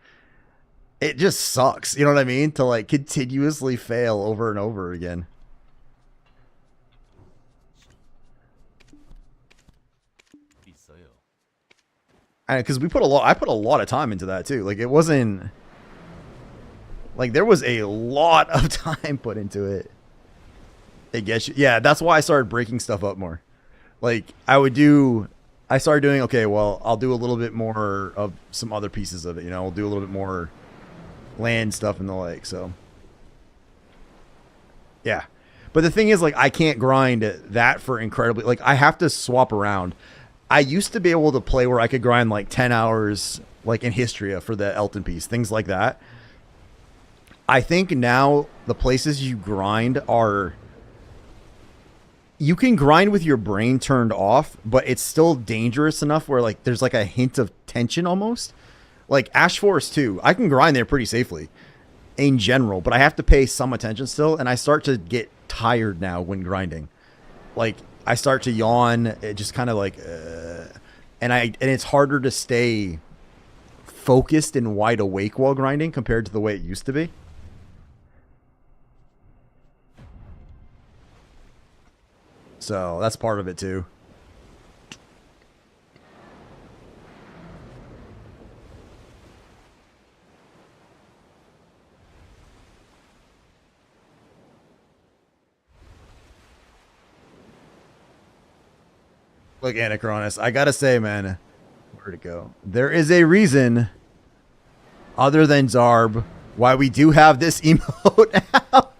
sucks. You know what I mean? To like continuously fail over and over again. And because I put a lot of time into that too. Like it wasn't like there was a lot of time put into it. It gets you. Yeah, that's why I started breaking stuff up more. Like I started doing, okay, well, I'll do a little bit more of some other pieces of it, you know, I'll do a little bit more land stuff and the like, so. Yeah. But the thing is, like, I can't grind that for incredibly, like, I have to swap around. I used to be able to play where I could grind like 10 hours, like in Histria for the Elton piece, things like that. I think now the places you grind are you can grind with your brain turned off, but it's still dangerous enough where like there's like a hint of tension almost. Like Ash Forest 2, I can grind there pretty safely in general, but I have to pay some attention still, and I start to get tired now when grinding. Like I start to yawn, it just kind of like and it's harder to stay focused and wide awake while grinding compared to the way it used to be. So that's part of it too. Look, Anachronis, I gotta say, man, where'd it go? There is a reason, other than Zarb, why we do have this emote out.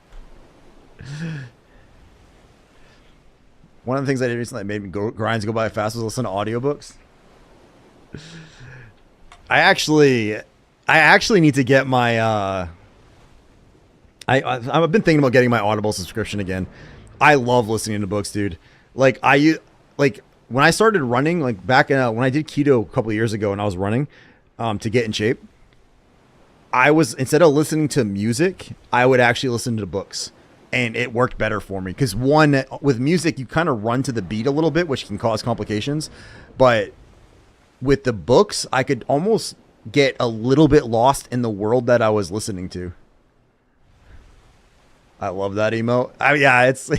One of the things I did recently that made me grinds go by fast was listen to audiobooks. I actually need to get my I've been thinking about getting my Audible subscription again. I love listening to books, dude. Like when I started running, like back in, when I did keto a couple of years ago and I was running to get in shape, I was, instead of listening to music, I would actually listen to books. And it worked better for me. Because one, with music, you kind of run to the beat a little bit, which can cause complications. But with the books, I could almost get a little bit lost in the world that I was listening to. I love that emote. Yeah, it's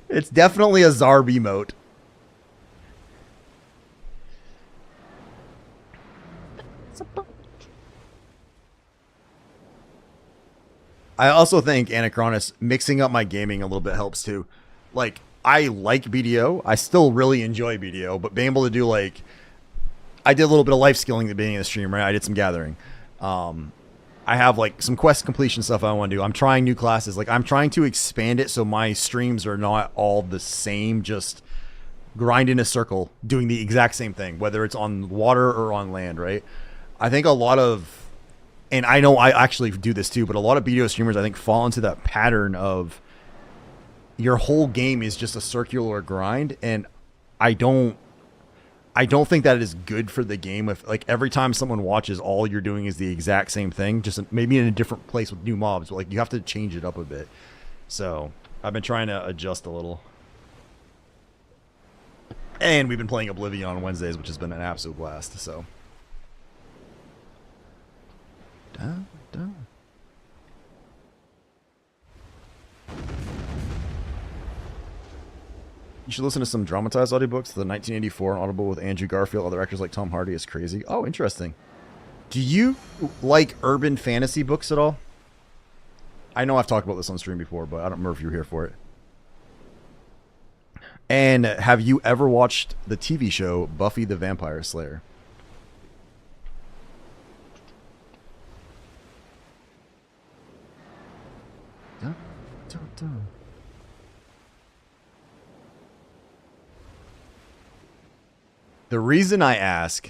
it's definitely a Zarb emote. I also think, Anachronis, mixing up my gaming a little bit helps too. Like, I like BDO. I still really enjoy BDO, but being able to do, like, I did a little bit of life skilling at the beginning of the stream, right? I did some gathering. I have, like, some quest completion stuff I want to do. I'm trying new classes. Like, I'm trying to expand it so my streams are not all the same, just grind in a circle, doing the exact same thing, whether it's on water or on land, right? I think a lot of... And I know I actually do this too, but a lot of BDO streamers, I think, fall into that pattern of your whole game is just a circular grind. And I don't think that is good for the game. If like every time someone watches, all you're doing is the exact same thing, just maybe in a different place with new mobs, but like you have to change it up a bit. So I've been trying to adjust a little. And we've been playing Oblivion on Wednesdays, which has been an absolute blast. So. Dun. You should listen to some dramatized audiobooks. The 1984 Audible with Andrew Garfield, other actors like Tom Hardy is crazy. Oh, interesting. Do you like urban fantasy books at all? I know I've talked about this on stream before, but I don't remember if you were here for it. And have you ever watched the TV show Buffy the Vampire Slayer? The reason I ask...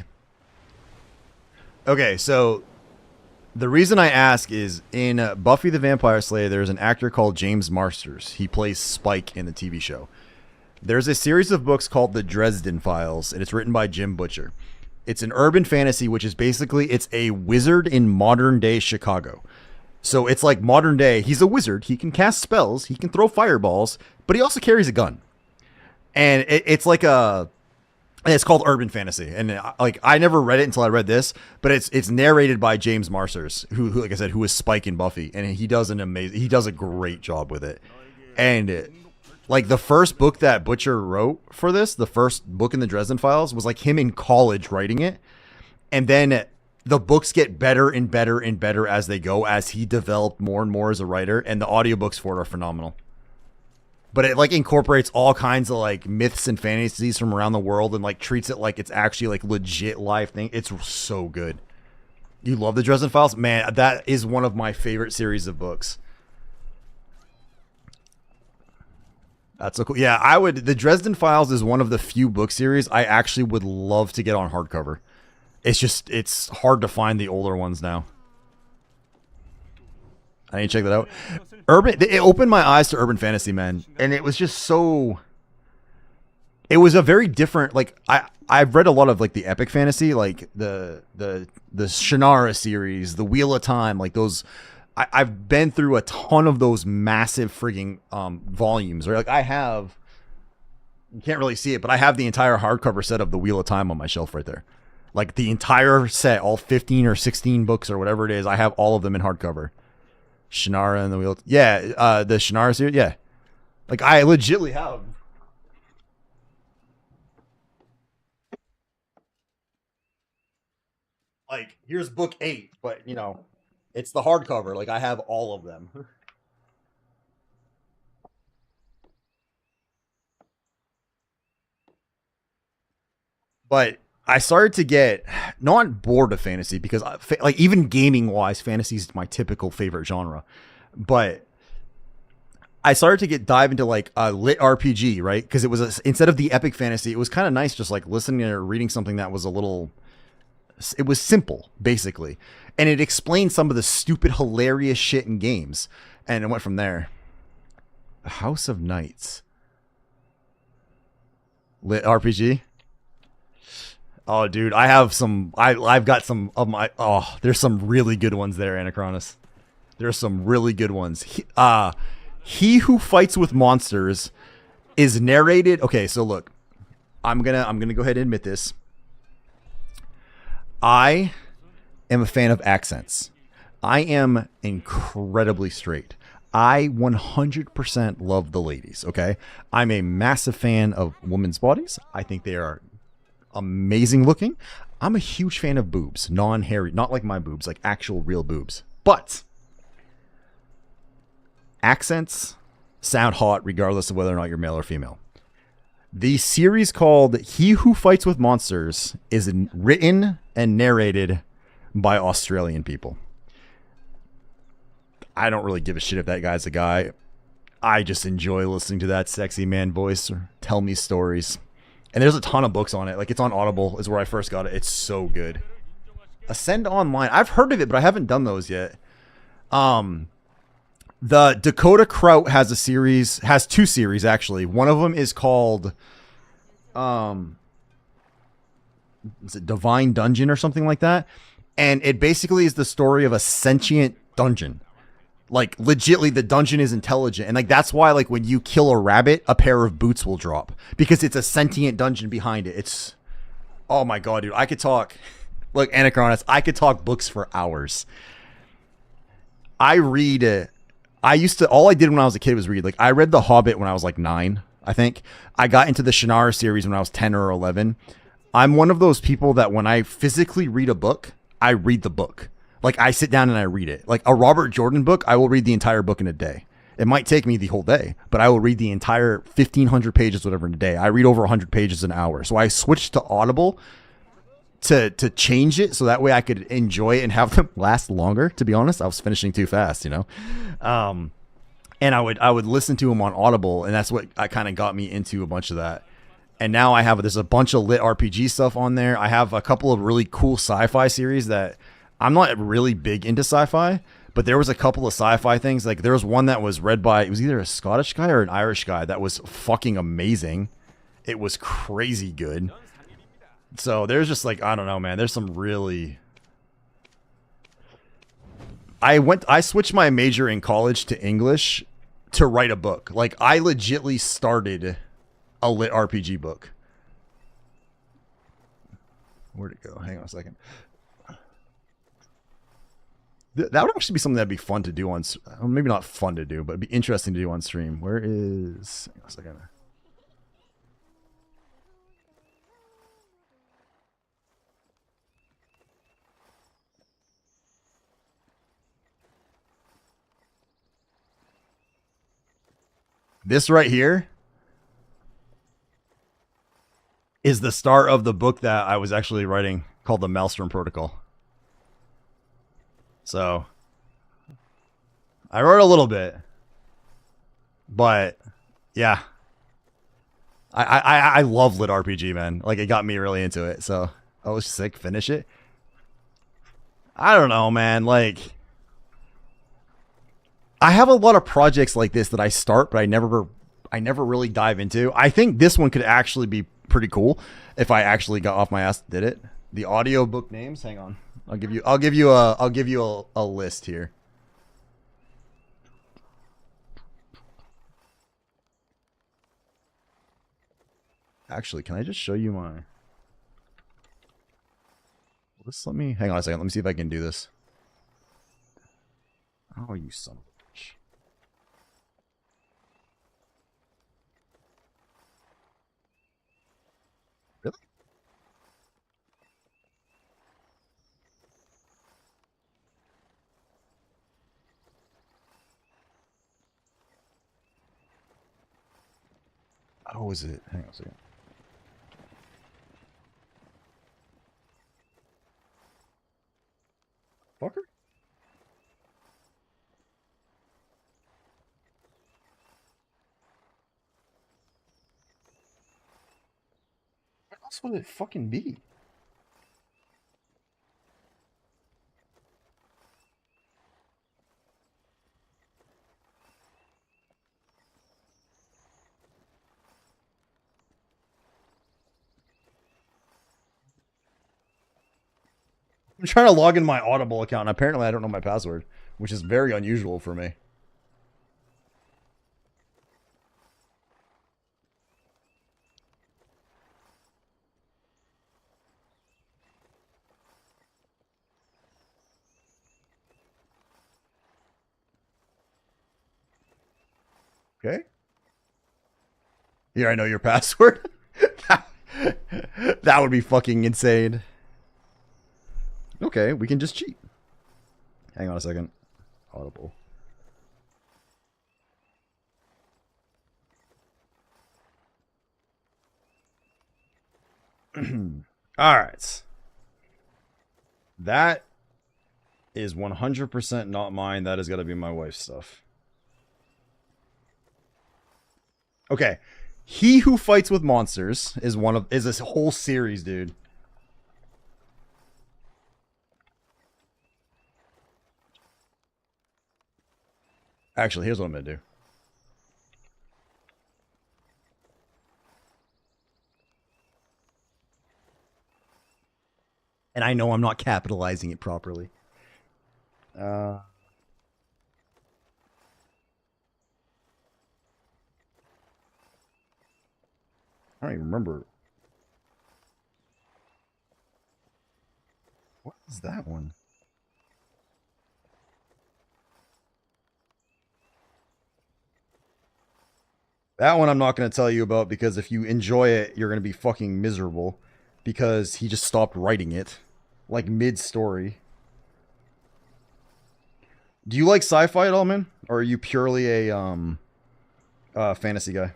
Okay, so... The reason I ask is, in Buffy the Vampire Slayer, there's an actor called James Marsters. He plays Spike in the TV show. There's a series of books called The Dresden Files, and it's written by Jim Butcher. It's an urban fantasy, which is basically, it's a wizard in modern-day Chicago. So it's like modern day. He's a wizard. He can cast spells. He can throw fireballs, but he also carries a gun. And it's like a... And it's called urban fantasy. And like I never read it until I read this, but it's narrated by James Marsters, who like I said, who is Spike in Buffy, and he does a great job with it. And like the first book that Butcher wrote for this, the first book in the Dresden Files, was like him in college writing it. And then the books get better and better and better as they go, as he developed more and more as a writer, and the audiobooks for it are phenomenal. But it like incorporates all kinds of like myths and fantasies from around the world and like treats it like it's actually like legit live thing. It's so good. You love the Dresden Files? Man, that is one of my favorite series of books. That's so cool. Yeah, the Dresden Files is one of the few book series I actually would love to get on hardcover. It's hard to find the older ones now. I need to check that out. It opened my eyes to urban fantasy, man, and it was just so. It was a very different. Like I've read a lot of like the epic fantasy, like the Shannara series, the Wheel of Time, like those. I've been through a ton of those massive frigging volumes. Right, like I have. You can't really see it, but I have the entire hardcover set of the Wheel of Time on my shelf right there. Like the entire set, all 15 or 16 books or whatever it is, I have all of them in hardcover. Shannara and the Wheel. Yeah, the Shannara series. Yeah, like I legitly have. Like here's book 8, but you know, it's the hardcover. Like I have all of them. But I started to get not bored of fantasy because like even gaming wise, fantasy is my typical favorite genre. But I started to dive into like a lit RPG, right? Because it was instead of the epic fantasy, it was kind of nice just like listening or reading something that was a little. It was simple, basically, and it explained some of the stupid, hilarious shit in games, and it went from there. House of Knights, lit RPG. Oh, dude, I have some. I've got some of my. Oh, there's some really good ones there, Anachronis. There's some really good ones. He Who Fights with Monsters is narrated. Okay, so look, I'm gonna go ahead and admit this. I am a fan of accents. I am incredibly straight. I 100% love the ladies. Okay, I'm a massive fan of women's bodies. I think they are amazing looking. I'm a huge fan of boobs, non-hairy, not like my boobs, like actual real boobs. But accents sound hot regardless of whether or not you're male or female. The series called He Who Fights with Monsters is written and narrated by Australian people. I don't really give a shit if that guy's a guy. I just enjoy listening to that sexy man voice tell me stories. And there's a ton of books on it. Like, it's on Audible is where I first got it. It's so good. Ascend Online. I've heard of it, but I haven't done those yet. The Dakota Kraut has two series, actually. One of them is called, is it Divine Dungeon or something like that? And it basically is the story of a sentient dungeon. Like, legitly, the dungeon is intelligent. And, like, that's why, like, when you kill a rabbit, a pair of boots will drop. Because it's a sentient dungeon behind it. It's... Oh, my God, dude. I could talk... Look, Anachronis, I could talk books for hours. I read... I used to... All I did when I was a kid was read. Like, I read The Hobbit when I was, like, 9, I think. I got into the Shannara series when I was 10 or 11. I'm one of those people that when I physically read a book, I read the book. Like, I sit down and I read it. Like, a Robert Jordan book, I will read the entire book in a day. It might take me the whole day, but I will read the entire 1,500 pages, whatever, in a day. I read over 100 pages an hour. So I switched to Audible to change it so that way I could enjoy it and have them last longer. To be honest, I was finishing too fast, you know? And I would listen to them on Audible, and that's what kind of got me into a bunch of that. And now there's a bunch of lit RPG stuff on there. I have a couple of really cool sci-fi series that... I'm not really big into sci-fi, but there was a couple of sci-fi things. Like, there was one that was read by, it was either a Scottish guy or an Irish guy that was fucking amazing. It was crazy good. So there's just like, I don't know, man. There's some really... I switched my major in college to English to write a book. Like, I legitly started a lit RPG book. Where'd it go? Hang on a second. That would actually be something that'd be fun to do on, maybe not fun to do, but it'd be interesting to do on stream. Where is, hang on a second. This right here is the start of the book that I was actually writing called the Maelstrom Protocol. So, I wrote a little bit, but yeah, I love lit RPG, man. Like, it got me really into it. So I was sick. Finish it. I don't know, man. Like, I have a lot of projects like this that I start, but I never really dive into. I think this one could actually be pretty cool if I actually got off my ass and did it. The audiobook names, hang on. I'll give you a list here. Actually, can I just show you my... Just let me... Hang on a second. Let me see if I can do this. Oh, you son of a bitch. Really? Oh, is it? Hang on a second. Fucker? What else would it fucking be? I'm trying to log in my Audible account, and apparently I don't know my password, which is very unusual for me. Okay. Here, I know your password. That would be fucking insane. Okay, we can just cheat. Hang on a second. Audible. Alright. That is 100% not mine. That has got to be my wife's stuff. Okay. He Who Fights with Monsters is this whole series, dude. Actually, here's what I'm gonna do. And I know I'm not capitalizing it properly. I don't even remember. What is that one? That one I'm not going to tell you about because if you enjoy it, you're going to be fucking miserable because he just stopped writing it like mid-story. Do you like sci-fi at all, man? Or are you purely a fantasy guy?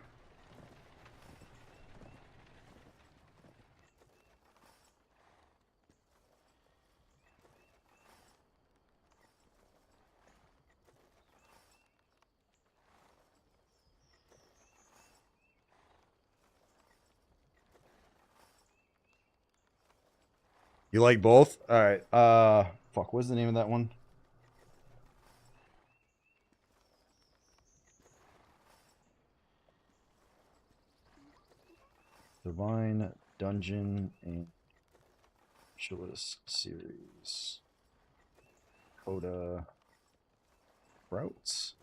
You like both? All right. Fuck. What's the name of that one? Divine Dungeon and Chillus series. Coda Routes.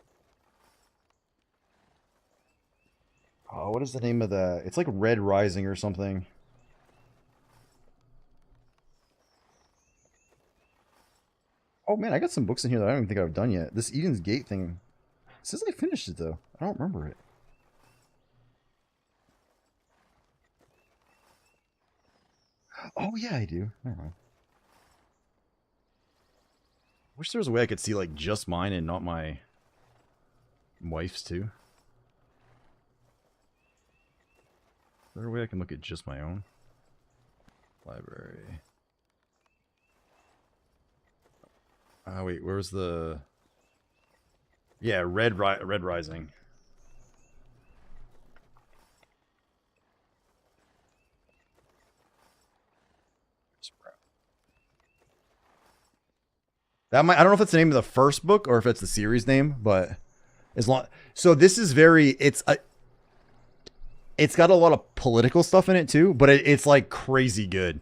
Oh, what is the name of that? It's like Red Rising or something. Oh man, I got some books in here that I don't even think I've done yet. This Eden's Gate thing. It says I finished it though. I don't remember it. Oh yeah, I do. Never mind. Wish there was a way I could see like just mine and not my wife's too. Is there a way I can look at just my own? Library. Oh wait, where's the... Yeah, Red Rising. That might, I don't know if it's the name of the first book or if it's the series name, but as long, so this is very, it's got a lot of political stuff in it too, but it's like crazy good.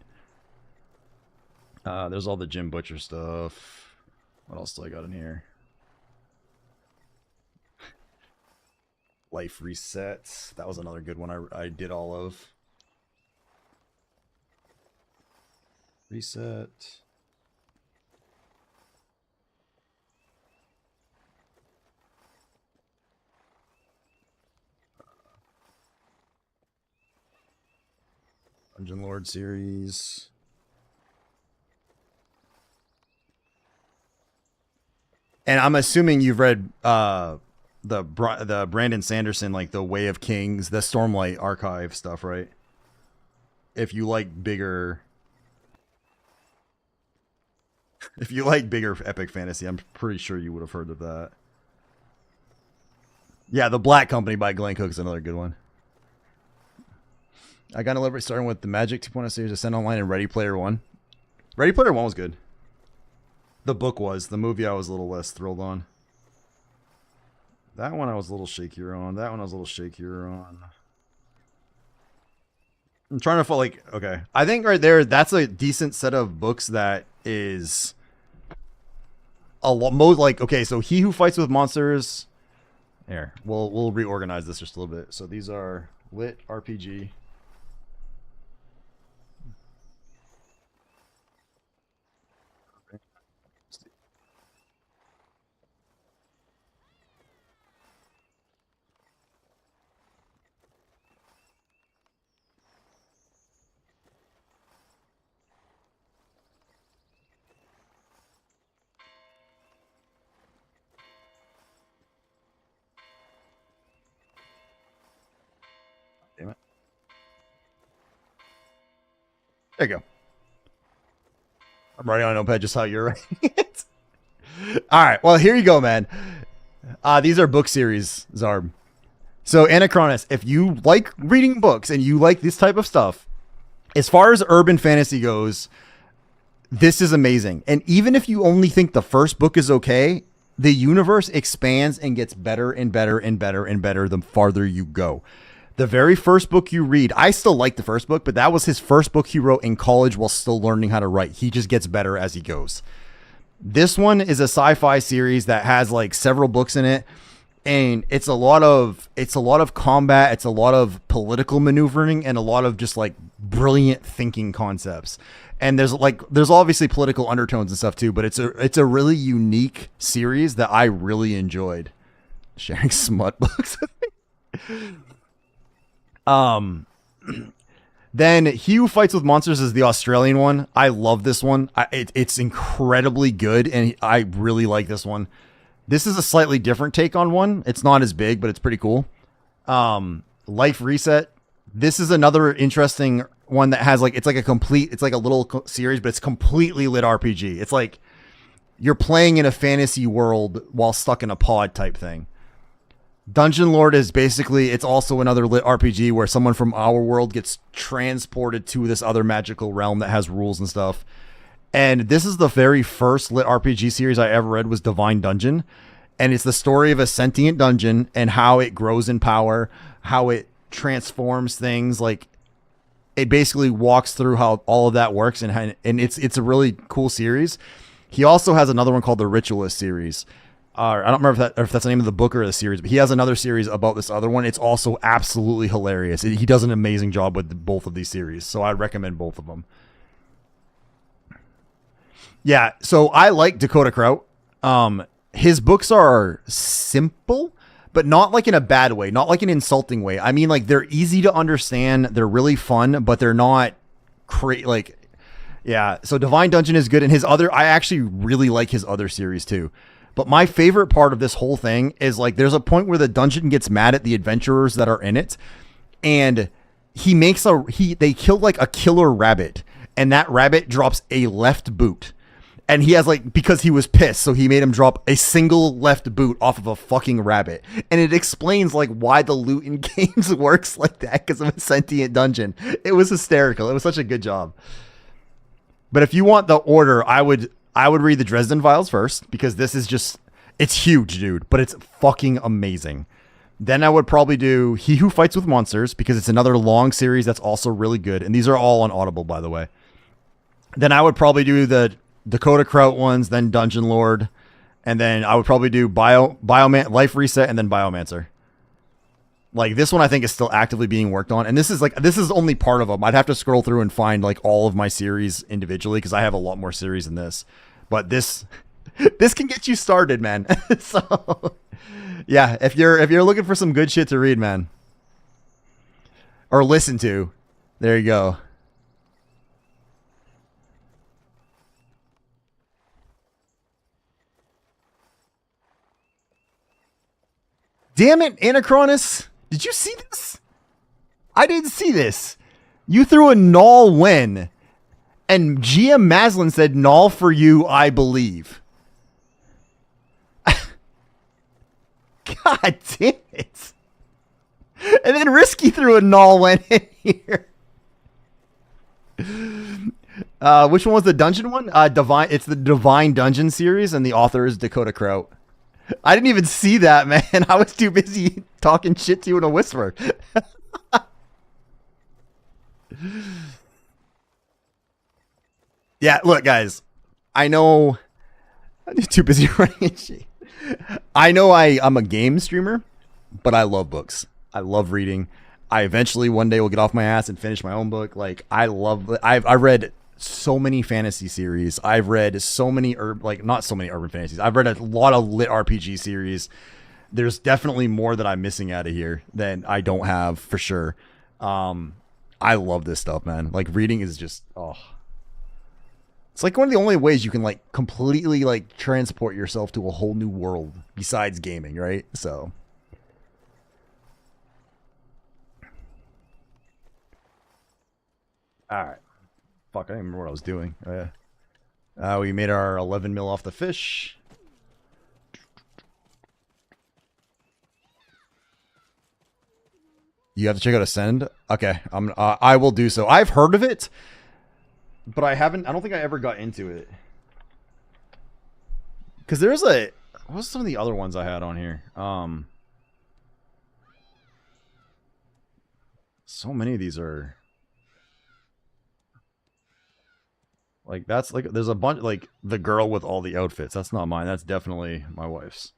There's all the Jim Butcher stuff. What else do I got in here? Life Resets. That was another good one I did all of. Reset. Dungeon Lord series. And I'm assuming you've read the Brandon Sanderson, like the Way of Kings, the Stormlight Archive stuff, right? If you like bigger epic fantasy, I'm pretty sure you would have heard of that. Yeah, The Black Company by Glenn Cook is another good one. I got a little bit starting with the Magic 2.0 series, Ascend Online, and Ready Player One. Ready Player One was good. The book was. The movie I was a little less thrilled on. That one I was a little shakier on. That one I was a little shakier on. I'm trying to feel like, okay. I think right there, that's a decent set of books that is a lot, most like, okay, so He Who Fights with Monsters. Here, we'll reorganize this just a little bit. So these are Lit RPG. Damn it. There you go. I'm writing on a notepad just how you're writing it. All right. Well, here you go, man. These are book series, Zarb. So Anachronus, if you like reading books and you like this type of stuff, as far as urban fantasy goes, this is amazing. And even if you only think the first book is okay, the universe expands and gets better and better and better and better the farther you go. The very first book you read, I still like the first book, but that was his first book he wrote in college while still learning how to write. He just gets better as he goes. This one is a sci-fi series that has like several books in it, and it's a lot of combat, it's a lot of political maneuvering, and a lot of just like brilliant thinking concepts. And there's obviously political undertones and stuff too, but it's a really unique series that I really enjoyed. Sharing smut books. Then He Who Fights with Monsters is the Australian one. I love this one. It's incredibly good, and I really like this one. This is a slightly different take on one. It's not as big, but it's pretty cool. Life Reset. This is another interesting one that has it's like a little series, but it's completely lit RPG. It's like you're playing in a fantasy world while stuck in a pod type thing. Dungeon Lord is basically, it's also another lit RPG where someone from our world gets transported to this other magical realm that has rules and stuff. And this is the very first lit RPG series I ever read was Divine Dungeon. And it's the story of a sentient dungeon and how it grows in power, how it transforms things. Like it basically walks through how all of that works. And it's a really cool series. He also has another one called the Ritualist series. I don't remember if that's the name of the book or the series, but he has another series about this other one. It's also absolutely hilarious. He does an amazing job with both of these series, so I recommend both of them. Yeah, so I like Dakota Kraut. His books are simple, but not like in a bad way, not like an insulting way. I mean, like they're easy to understand, they're really fun, but they're not yeah. So Divine Dungeon is good, and I actually really like his other series too. But my favorite part of this whole thing is like there's a point where the dungeon gets mad at the adventurers that are in it, and they kill like a killer rabbit, and that rabbit drops a left boot. And he has because he was pissed, so he made him drop a single left boot off of a fucking rabbit. And it explains why the loot in games works like that because of a sentient dungeon. It was hysterical. It was such a good job. But if you want the order, I would I would read the Dresden Files first because this is just, it's huge, dude, but it's fucking amazing. Then I would probably do He Who Fights with Monsters because it's another long series that's also really good. And these are all on Audible, by the way. Then I would probably do the Dakota Kraut ones, then Dungeon Lord. And then I would probably do Life Reset and then Biomancer. Like this one I think is still actively being worked on. And this is only part of them. I'd have to scroll through and find like all of my series individually because I have a lot more series than this. But this can get you started, man. So yeah, if you're looking for some good shit to read, man, or listen to, there you go. Damn it, Anachronus! Did you see this? I didn't see this. You threw a null win, and GM Maslin said null for you, I believe. God damn it. And then Risky threw a null went in here. Which one was the dungeon one? Divine. It's the Divine Dungeon series, and the author is Dakota Kraut. I didn't even see that, man. I was too busy talking shit to you in a whisper. Yeah, look, guys. I know I'm too busy running shit. I know I'm a game streamer, but I love books. I love reading. I eventually one day will get off my ass and finish my own book. Like I read so many fantasy series. I've read so many not so many urban fantasies. I've read a lot of lit RPG series. There's definitely more that I'm missing out of here than I don't have for sure. I love this stuff, man. Like reading is just it's like one of the only ways you can like completely like transport yourself to a whole new world besides gaming, right? So all right. Fuck, I don't remember what I was doing. Oh, yeah. We made our 11 mil off the fish. You have to check out Ascend? Okay, I will do so. I've heard of it, but I don't think I ever got into it. Because there's what was some of the other ones I had on here? So many of these are... Like, that's like, there's a bunch, like, the girl with all the outfits. That's not mine. That's definitely my wife's.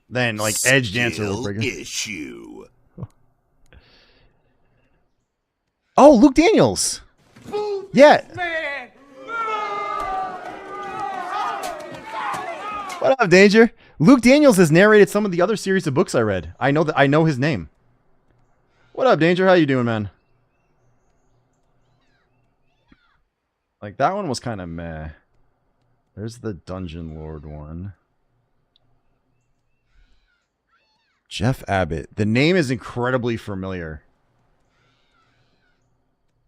Then, like, Edge Dancer will bring issue. Oh, Luke Daniels. Yeah. What up, Danger? Luke Daniels has narrated some of the other series of books I read. I know his name. What up, Danger? How you doing, man? Like, that one was kind of meh. There's the Dungeon Lord one. Jeff Abbott. The name is incredibly familiar.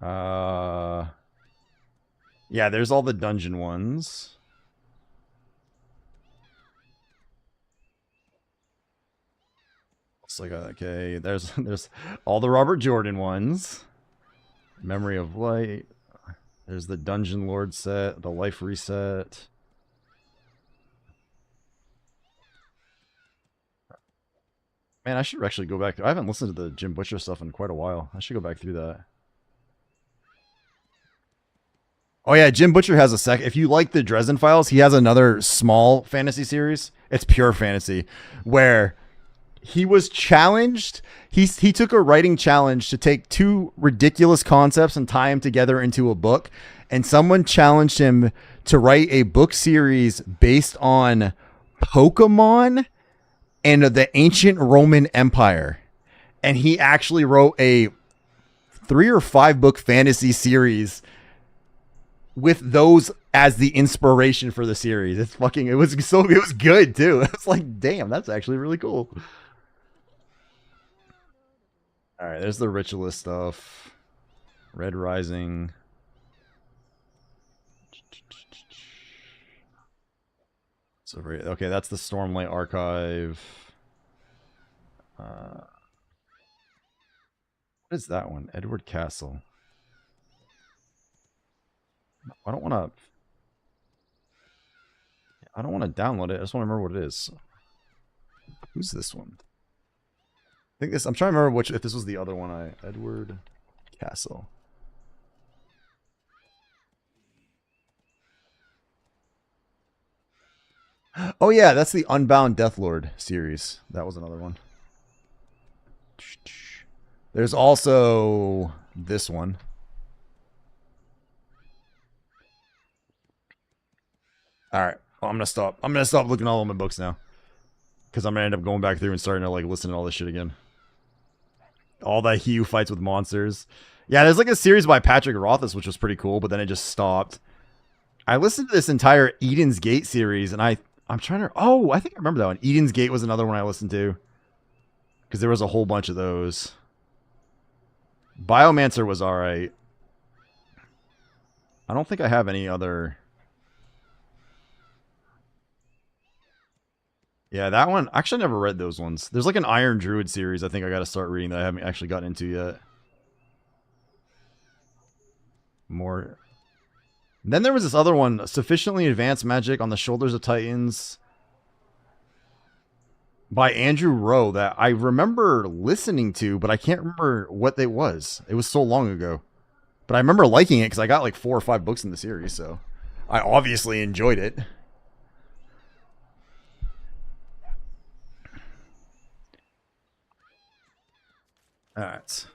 Yeah, there's all the dungeon ones. It's like, okay, there's all the Robert Jordan ones. Memory of Light. There's the Dungeon Lord set, the Life Reset. Man, I should actually go back. I haven't listened to the Jim Butcher stuff in quite a while. I should go back through that. Oh yeah, Jim Butcher has a second. If you like the Dresden Files, he has another small fantasy series. It's pure fantasy, where he was challenged. He took a writing challenge to take two ridiculous concepts and tie them together into a book. And someone challenged him to write a book series based on Pokemon and the ancient Roman Empire. And he actually wrote a 3 or 5 book fantasy series with those as the inspiration for the series. It was good too. It's like, damn, that's actually really cool. All right, there's the Ritualist stuff. Red Rising. So okay, that's the Stormlight Archive. What is that one? Edward Castle. I don't want to... I don't want to download it. I just want to remember what it is. Who's this one? I think this. I'm trying to remember which. If this was the other one, Edward Castle. Oh yeah, that's the Unbound Deathlord series. That was another one. There's also this one. All right, well, I'm gonna stop. I'm gonna stop looking all of my books now, because I'm gonna end up going back through and starting to like listen to all this shit again. All that He Who Fights with Monsters. Yeah, there's like a series by Patrick Rothfuss, which was pretty cool, but then it just stopped. I listened to this entire Eden's Gate series, and I'm trying to. Oh, I think I remember that one. Eden's Gate was another one I listened to, because there was a whole bunch of those. Biomancer was all right. I don't think I have any other. Yeah, that one. Actually, I never read those ones. There's like an Iron Druid series I think I got to start reading that I haven't actually gotten into yet. More. And then there was this other one, Sufficiently Advanced Magic on the Shoulders of Titans, by Andrew Rowe, that I remember listening to, but I can't remember what it was. It was so long ago. But I remember liking it because I got like 4 or 5 books in the series, so I obviously enjoyed it. Alright.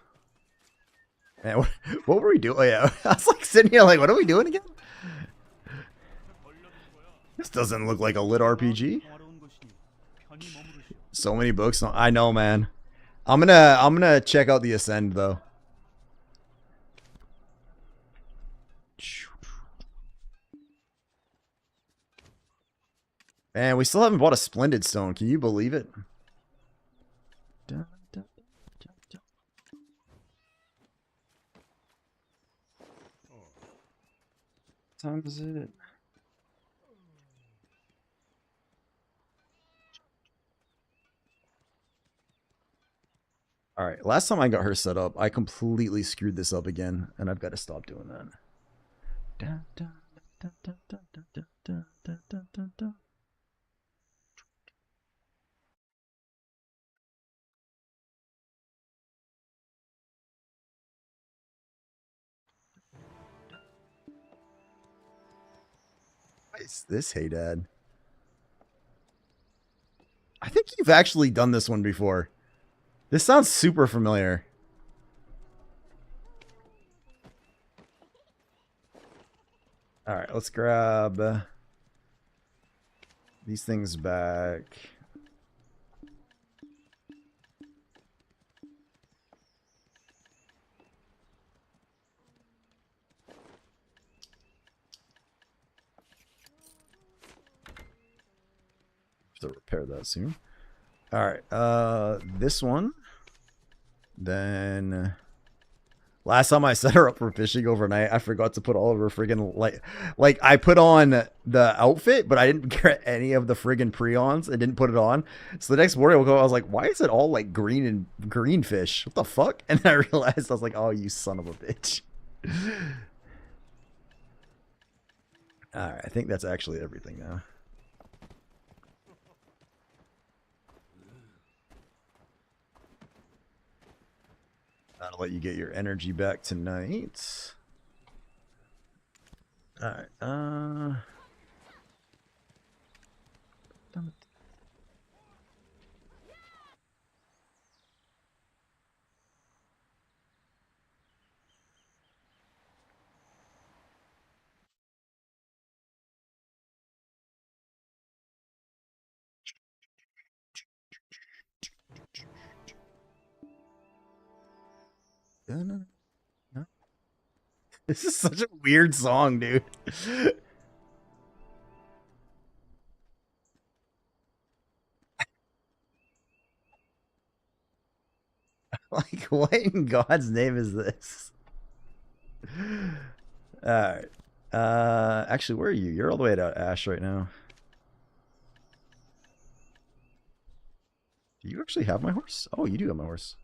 Man, what were we doing? Oh, yeah. I was like sitting here like, what are we doing again? This doesn't look like a lit RPG. So many books. I know, man. I'm gonna check out the Ascend though. Man, we still haven't bought a Splendid Stone. Can you believe it? What time is it? All right, last time I got her set up, I completely screwed this up again, and I've got to stop doing that. What is this, Hey Dad? I think you've actually done this one before. This sounds super familiar. Alright, let's grab these things back. Have to repair that soon. Alright, this one. Then last time I set her up for fishing overnight, I forgot to put all of her friggin' like I put on the outfit, but I didn't get any of the friggin' prions. I didn't put it on. So the next morning I was like, why is it all like green and green fish? What the fuck? And then I realized I was like, oh, you son of a bitch. Alright, I think that's actually everything now. That'll let you get your energy back tonight. Alright, this is such a weird song, dude. Like, what in God's name is this? Alright. Actually, where are you? You're all the way to Ash right now. Do you actually have my horse? Oh, you do have my horse.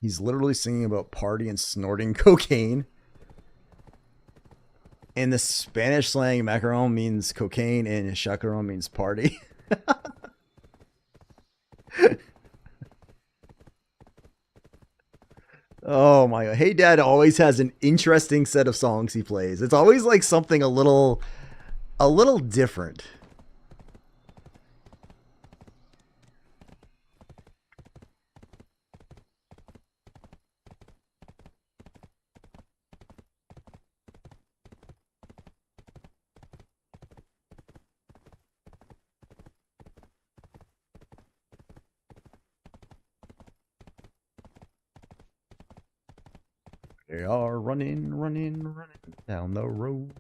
He's literally singing about party and snorting cocaine. In the Spanish slang, macaron means cocaine and chacaron means party. Oh my god. Hey Dad always has an interesting set of songs he plays. It's always like something a little different. They are running down the road.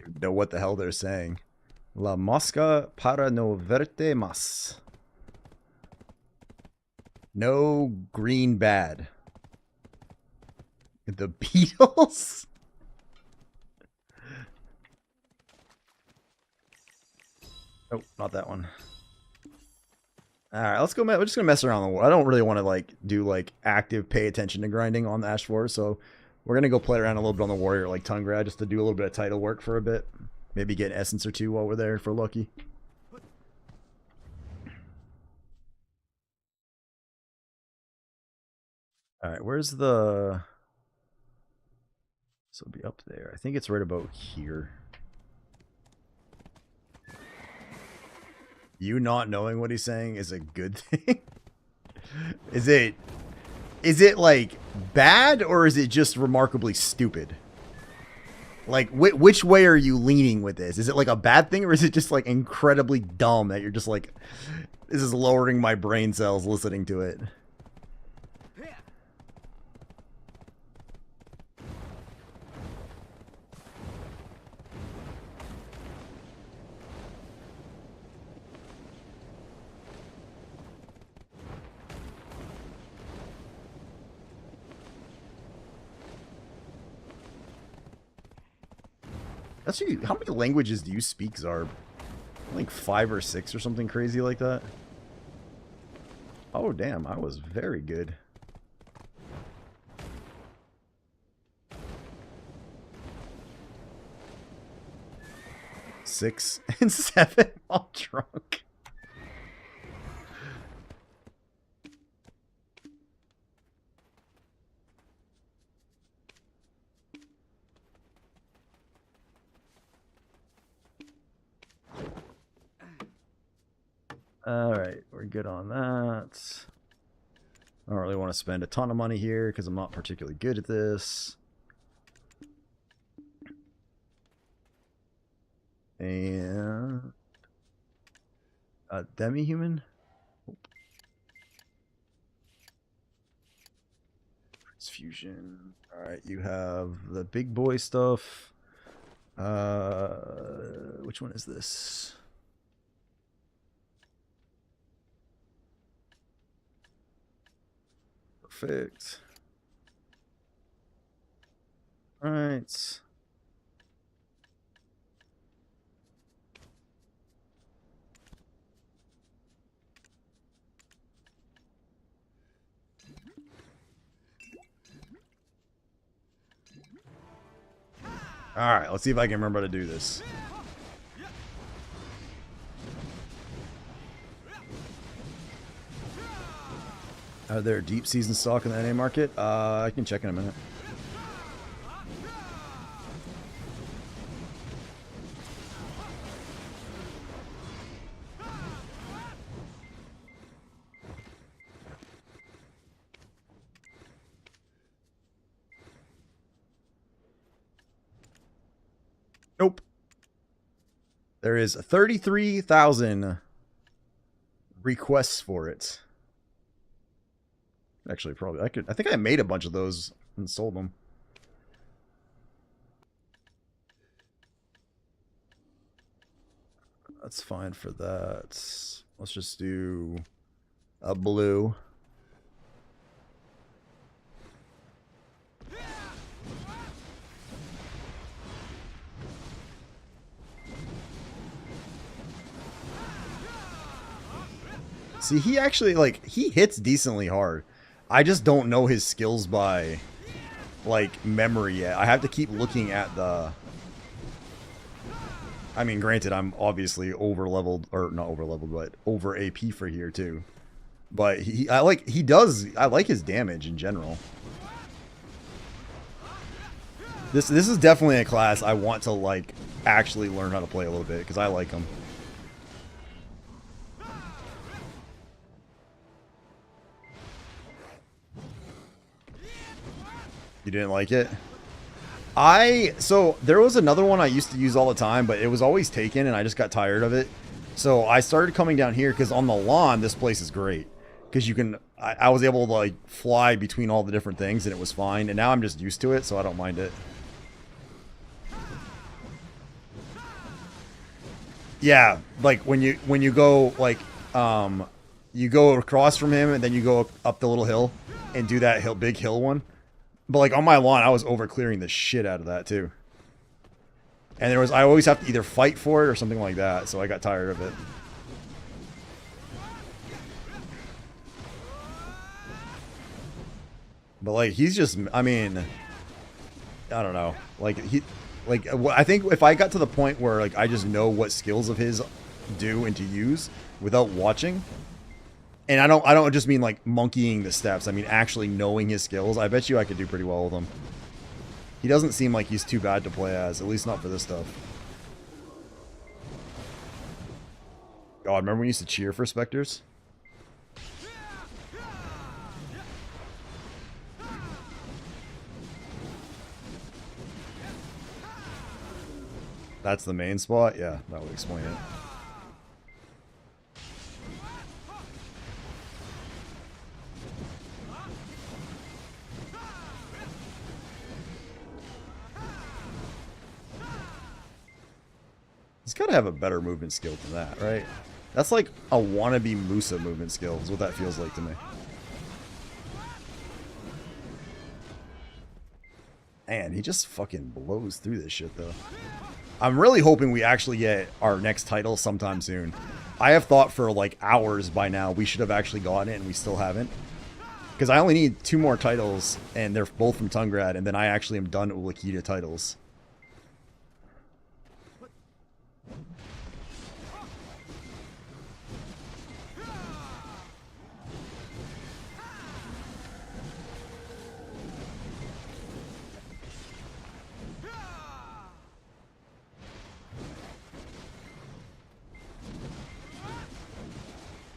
I don't know what the hell they're saying. La mosca para no verte más. No green bad. The Beatles? Oh, not that one. Alright, let's go. We're just gonna mess around the world. I don't really want to like do like active pay attention to grinding on the Ash 4, so we're gonna go play around a little bit on the Warrior like tongue grad just to do a little bit of title work for a bit. Maybe get an essence or two while we're there if we're lucky. Alright, where's the... So it'll be up there. I think it's right about here. You not knowing what he's saying is a good thing? Is it like bad or is it just remarkably stupid? Like which way are you leaning with this? Is it like a bad thing or is it just like incredibly dumb that you're just like, this is lowering my brain cells listening to it? Actually, how many languages do you speak, Zarb? Like 5 or 6 or something crazy like that? Oh, damn. I was very good. Six and 7 while drunk. Alright, we're good on that. I don't really want to spend a ton of money here because I'm not particularly good at this. And... demi-human? Transfusion. Alright, you have the big boy stuff. Which one is this? Perfect. All right. All right, let's see if I can remember how to do this. Are there deep season stock in the NA market? I can check in a minute. Nope. There is 33,000 requests for it. Actually, probably I think I made a bunch of those and sold them. That's fine for that. Let's just do a blue. See, he actually, like, he hits decently hard. I just don't know his skills by, like, memory yet. I have to keep looking at the... I mean, granted, I'm obviously over-leveled, or not over-leveled, but over AP for here, too. But I like his damage in general. This is definitely a class I want to, like, actually learn how to play a little bit, because I like him. You didn't like it? So there was another one I used to use all the time, but it was always taken and I just got tired of it. So I started coming down here because on the lawn, this place is great. Because you can, I was able to like fly between all the different things and it was fine. And now I'm just used to it, so I don't mind it. Yeah, like when you go like, you go across from him and then you go up the little hill and do that big hill one. But like on my lawn, I was over clearing the shit out of that too. And I always have to either fight for it or something like that, so I got tired of it. But like he's just, I mean, I don't know. I think if I got to the point where like I just know what skills of his do and to use without watching, and I don't just mean like monkeying the steps. I mean actually knowing his skills. I bet you I could do pretty well with him. He doesn't seem like he's too bad to play as, at least not for this stuff. God, remember when we used to cheer for Spectres? That's the main spot? Yeah, that would explain it. He's got to have a better movement skill than that, right? That's like a wannabe Musa movement skill is what that feels like to me. Man, he just fucking blows through this shit, though. I'm really hoping we actually get our next title sometime soon. I have thought for like hours by now we should have actually gotten it, and we still haven't. Because I only need 2 more titles, and they're both from Tungrad, and then I actually am done with Lakita titles.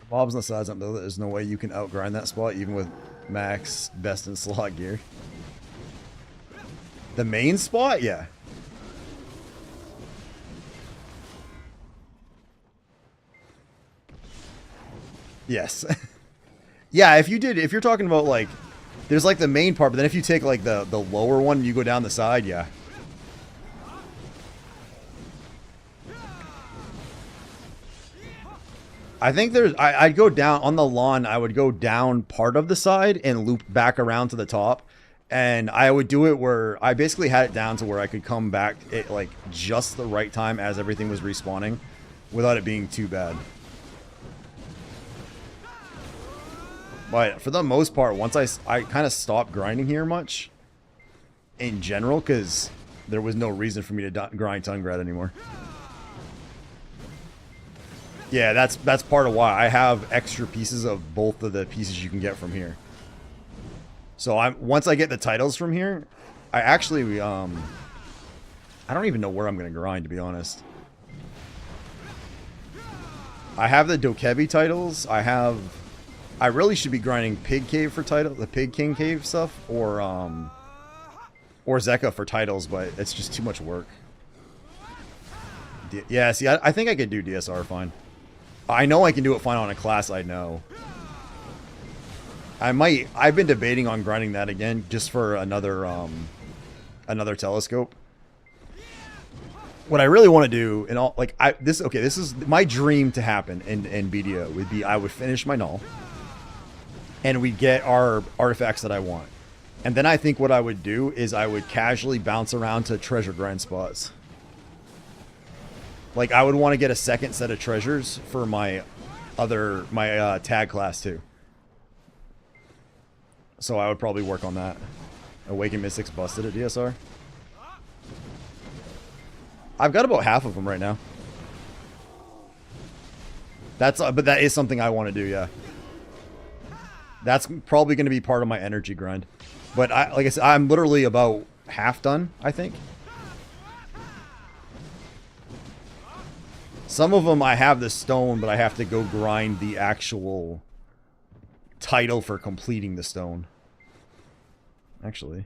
Bob's on the sides up though. There's no way you can outgrind that spot even with max best in slot gear. The main spot? Yeah. Yes. Yeah, if you're talking about like, there's like the main part, but then if you take like the lower one and you go down the side, yeah. I think I'd go down on the lawn. I would go down part of the side and loop back around to the top. And I would do it where I basically had it down to where I could come back at like just the right time as everything was respawning without it being too bad. But for the most part, once I kind of stopped grinding here much in general, because there was no reason for me to grind Tungrad anymore. Yeah, that's part of why I have extra pieces of both of the pieces you can get from here. So once I get the titles from here, I actually I don't even know where I'm gonna grind, to be honest. I have the Dokebi titles. I really should be grinding Pig Cave for title, the Pig King Cave stuff, or Zeka for titles, but it's just too much work. Yeah, see, I think I could do DSR fine. I know I can do it fine on a class I know. I've been debating on grinding that again just for another telescope. What I really want to do, and all like this is my dream to happen in BDO would be I would finish my null and we'd get our artifacts that I want. And then I think what I would do is I would casually bounce around to treasure grind spots. Like, I would want to get a second set of treasures for my my tag class too. So I would probably work on that. Awaken Mystics busted at DSR. I've got about half of them right now. But that is something I want to do, yeah. That's probably going to be part of my energy grind. But like I said, I'm literally about half done, I think. Some of them I have the stone, but I have to go grind the actual title for completing the stone. Actually,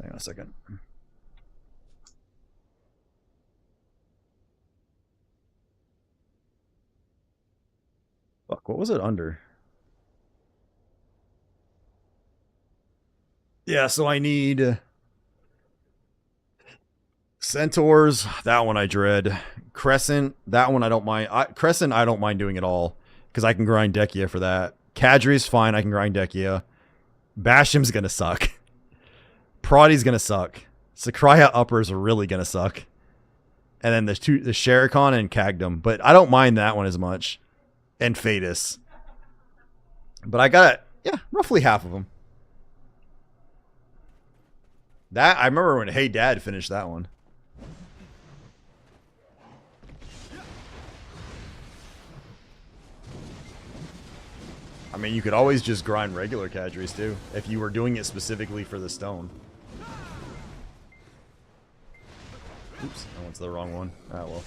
hang on a second. Fuck, what was it under? Yeah, so I need Centaurs, that one I dread. Crescent, that one I don't mind. Crescent, I don't mind doing at all, because I can grind Dehkia for that. Kadri's fine, I can grind Dehkia. Bashim's gonna suck. Prodi's gonna suck. Sakraya Upper's really gonna suck. And then the Sherikon and Kagdom, but I don't mind that one as much. And Fatus. But I got, yeah, roughly half of them. That, I remember when Hey Dad finished that one. I mean, you could always just grind regular Kadris too, if you were doing it specifically for the stone. Oops, that one's the wrong one. Ah, well.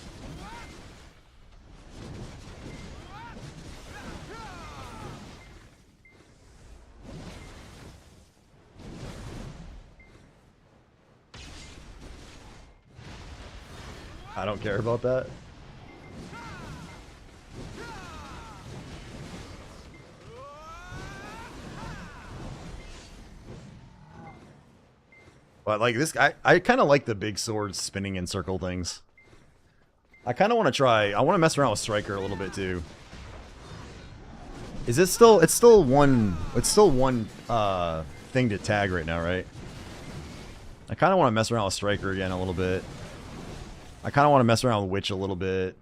I don't care about that. But like this guy, I kind of like the big swords spinning in circle things. I kind of want to try. I want to mess around with Striker a little bit too. Is it still? It's still one. It's still one thing to tag right now, right? I kind of want to mess around with Striker again a little bit. I kind of want to mess around with Witch a little bit.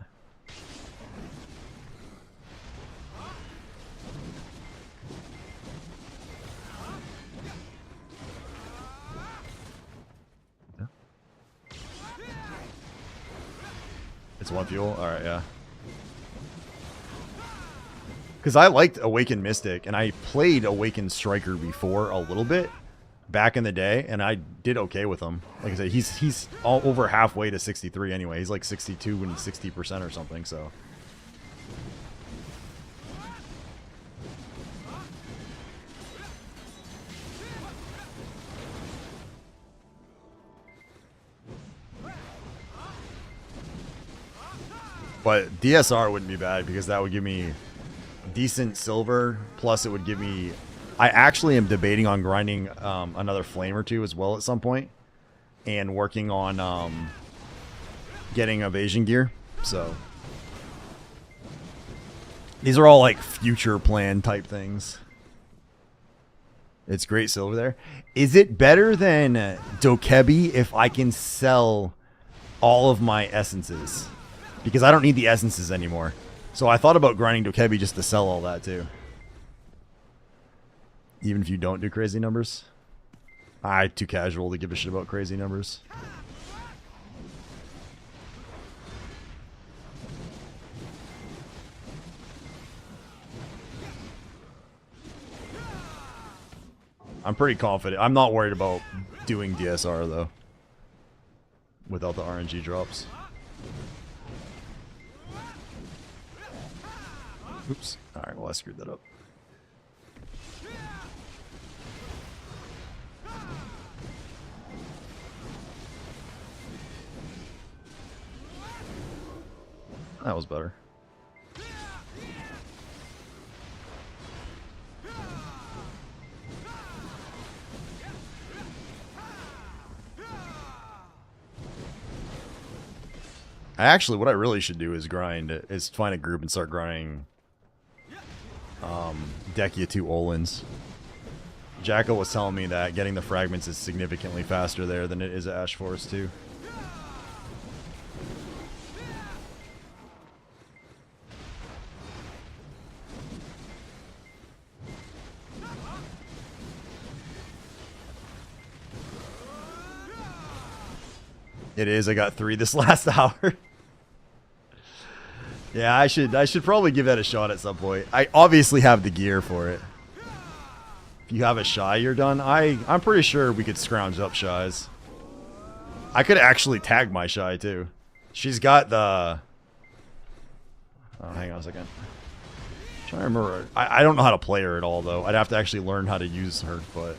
It's one fuel? Alright, yeah. Because I liked Awakened Mystic, and I played Awakened Striker before a little bit, back in the day, and I did okay with him. Like I said, he's all over halfway to 63 anyway. He's like 62 and 60% or something, so... But DSR wouldn't be bad because that would give me decent silver. Plus, it would give me... I actually am debating on grinding another flame or two as well at some point. And working on getting evasion gear. So... these are all like future plan type things. It's great silver there. Is it better than Dokebi if I can sell all of my essences? Because I don't need the essences anymore. So I thought about grinding Dokebi just to sell all that too. Even if you don't do crazy numbers. I'm too casual to give a shit about crazy numbers. I'm pretty confident. I'm not worried about doing DSR though. Without the RNG drops. Oops. Alright, well I screwed that up. That was better. Actually, what I really should do is find a group and start grinding Dehkia 2 Olins. Jackal was telling me that getting the fragments is significantly faster there than it is at Ash Forest 2. It is. I got 3 this last hour. Yeah, I should probably give that a shot at some point. I obviously have the gear for it. If you have a shy, you're done. I'm pretty sure we could scrounge up shies. I could actually tag my shy too. She's got the. Oh, hang on a second. I'm trying to remember. I don't know how to play her at all though. I'd have to actually learn how to use her, but.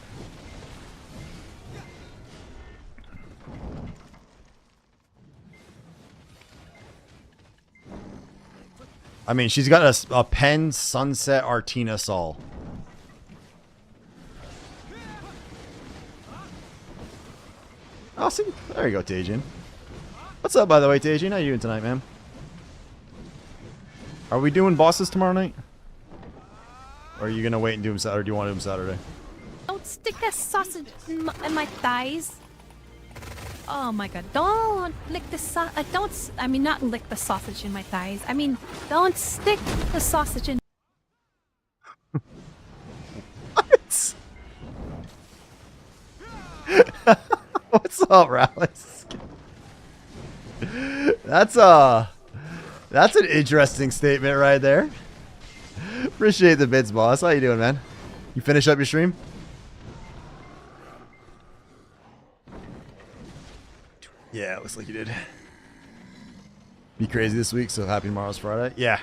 I mean, she's got a Pen Sunset Artina Sol. Oh, see, there you go, Tajin. What's up, by the way, Tajin? How you doing tonight, man? Are we doing bosses tomorrow night? Or are you gonna wait and do them Saturday? Or do you want to do them Saturday? Don't stick that sausage in my thighs. Oh my god, don't lick the I mean, not lick the sausage in my thighs. I mean, don't stick the sausage in. What? What's up, Rallis? That's an interesting statement right there. Appreciate the bits, boss. How you doing, man? You finish up your stream? Yeah, it looks like you did. Be crazy this week, so happy tomorrow's Friday. Yeah.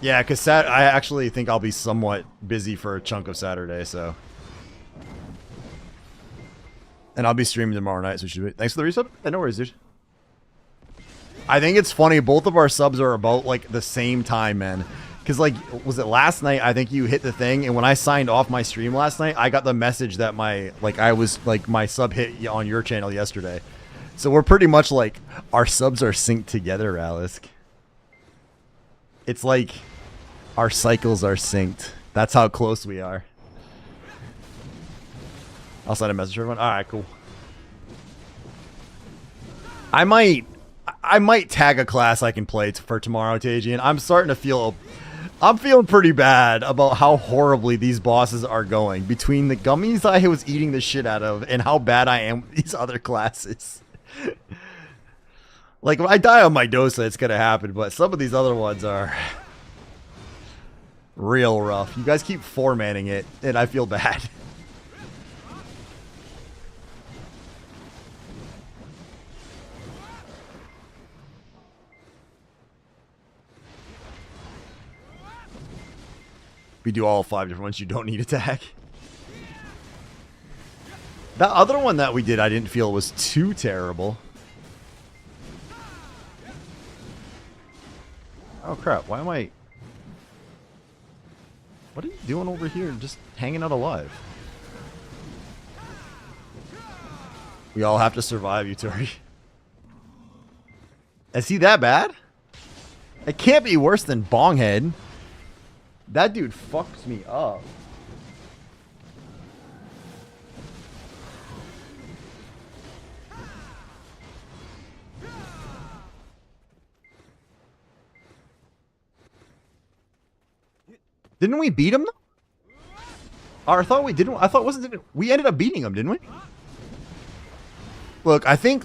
Yeah, because I actually think I'll be somewhat busy for a chunk of Saturday, so. And I'll be streaming tomorrow night, so should be. Thanks for the resub. Yeah, no worries, dude. I think it's funny, both of our subs are about, like, the same time, man. Because, like, was it last night? I think you hit the thing, and when I signed off my stream last night, I got the message that my sub hit on your channel yesterday. So we're pretty much like, our subs are synced together, Alice. It's like, our cycles are synced. That's how close we are. I'll send a message to everyone. Alright, cool. I might tag a class I can play for tomorrow, Tajian. I'm starting to feel... I'm feeling pretty bad about how horribly these bosses are going. Between the gummies I was eating the shit out of and how bad I am with these other classes. Like, when I die on my dosa, it's gonna happen, but some of these other ones are... real rough. You guys keep formatting it, and I feel bad. We do all 5 different ones. You don't need a tag. That other one that we did, I didn't feel was too terrible. Oh crap! Why am I? What are you doing over here? Just hanging out alive. We all have to survive, Uturi. Is he that bad? It can't be worse than Bonghead. That dude fucks me up. Didn't we beat him though? Or I thought we didn't. I thought we ended up beating him, didn't we? Look, I think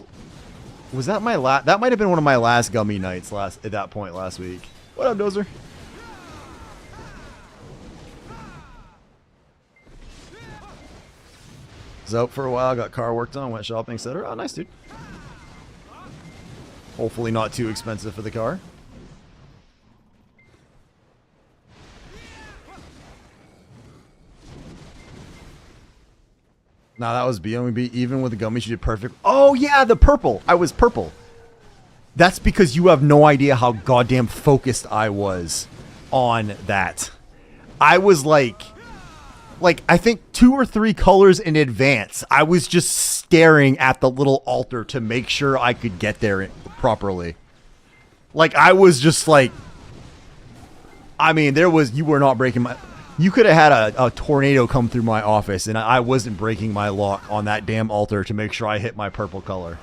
was that my last. That might have been one of my last gummy nights at that point last week. What up, Dozer? Was out for a while, got car worked on, went shopping, etc. Oh, nice, dude. Hopefully not too expensive for the car. Nah, that was BMB. Even with the gummies, you did perfect. Oh, yeah, the purple. I was purple. That's because you have no idea how goddamn focused I was on that. I was like I think 2 or 3 colors in advance. I was just staring at the little altar to make sure I could get there properly. Like, I was just like, I mean, you were not breaking my, you could have had a tornado come through my office and I wasn't breaking my lock on that damn altar to make sure I hit my purple color.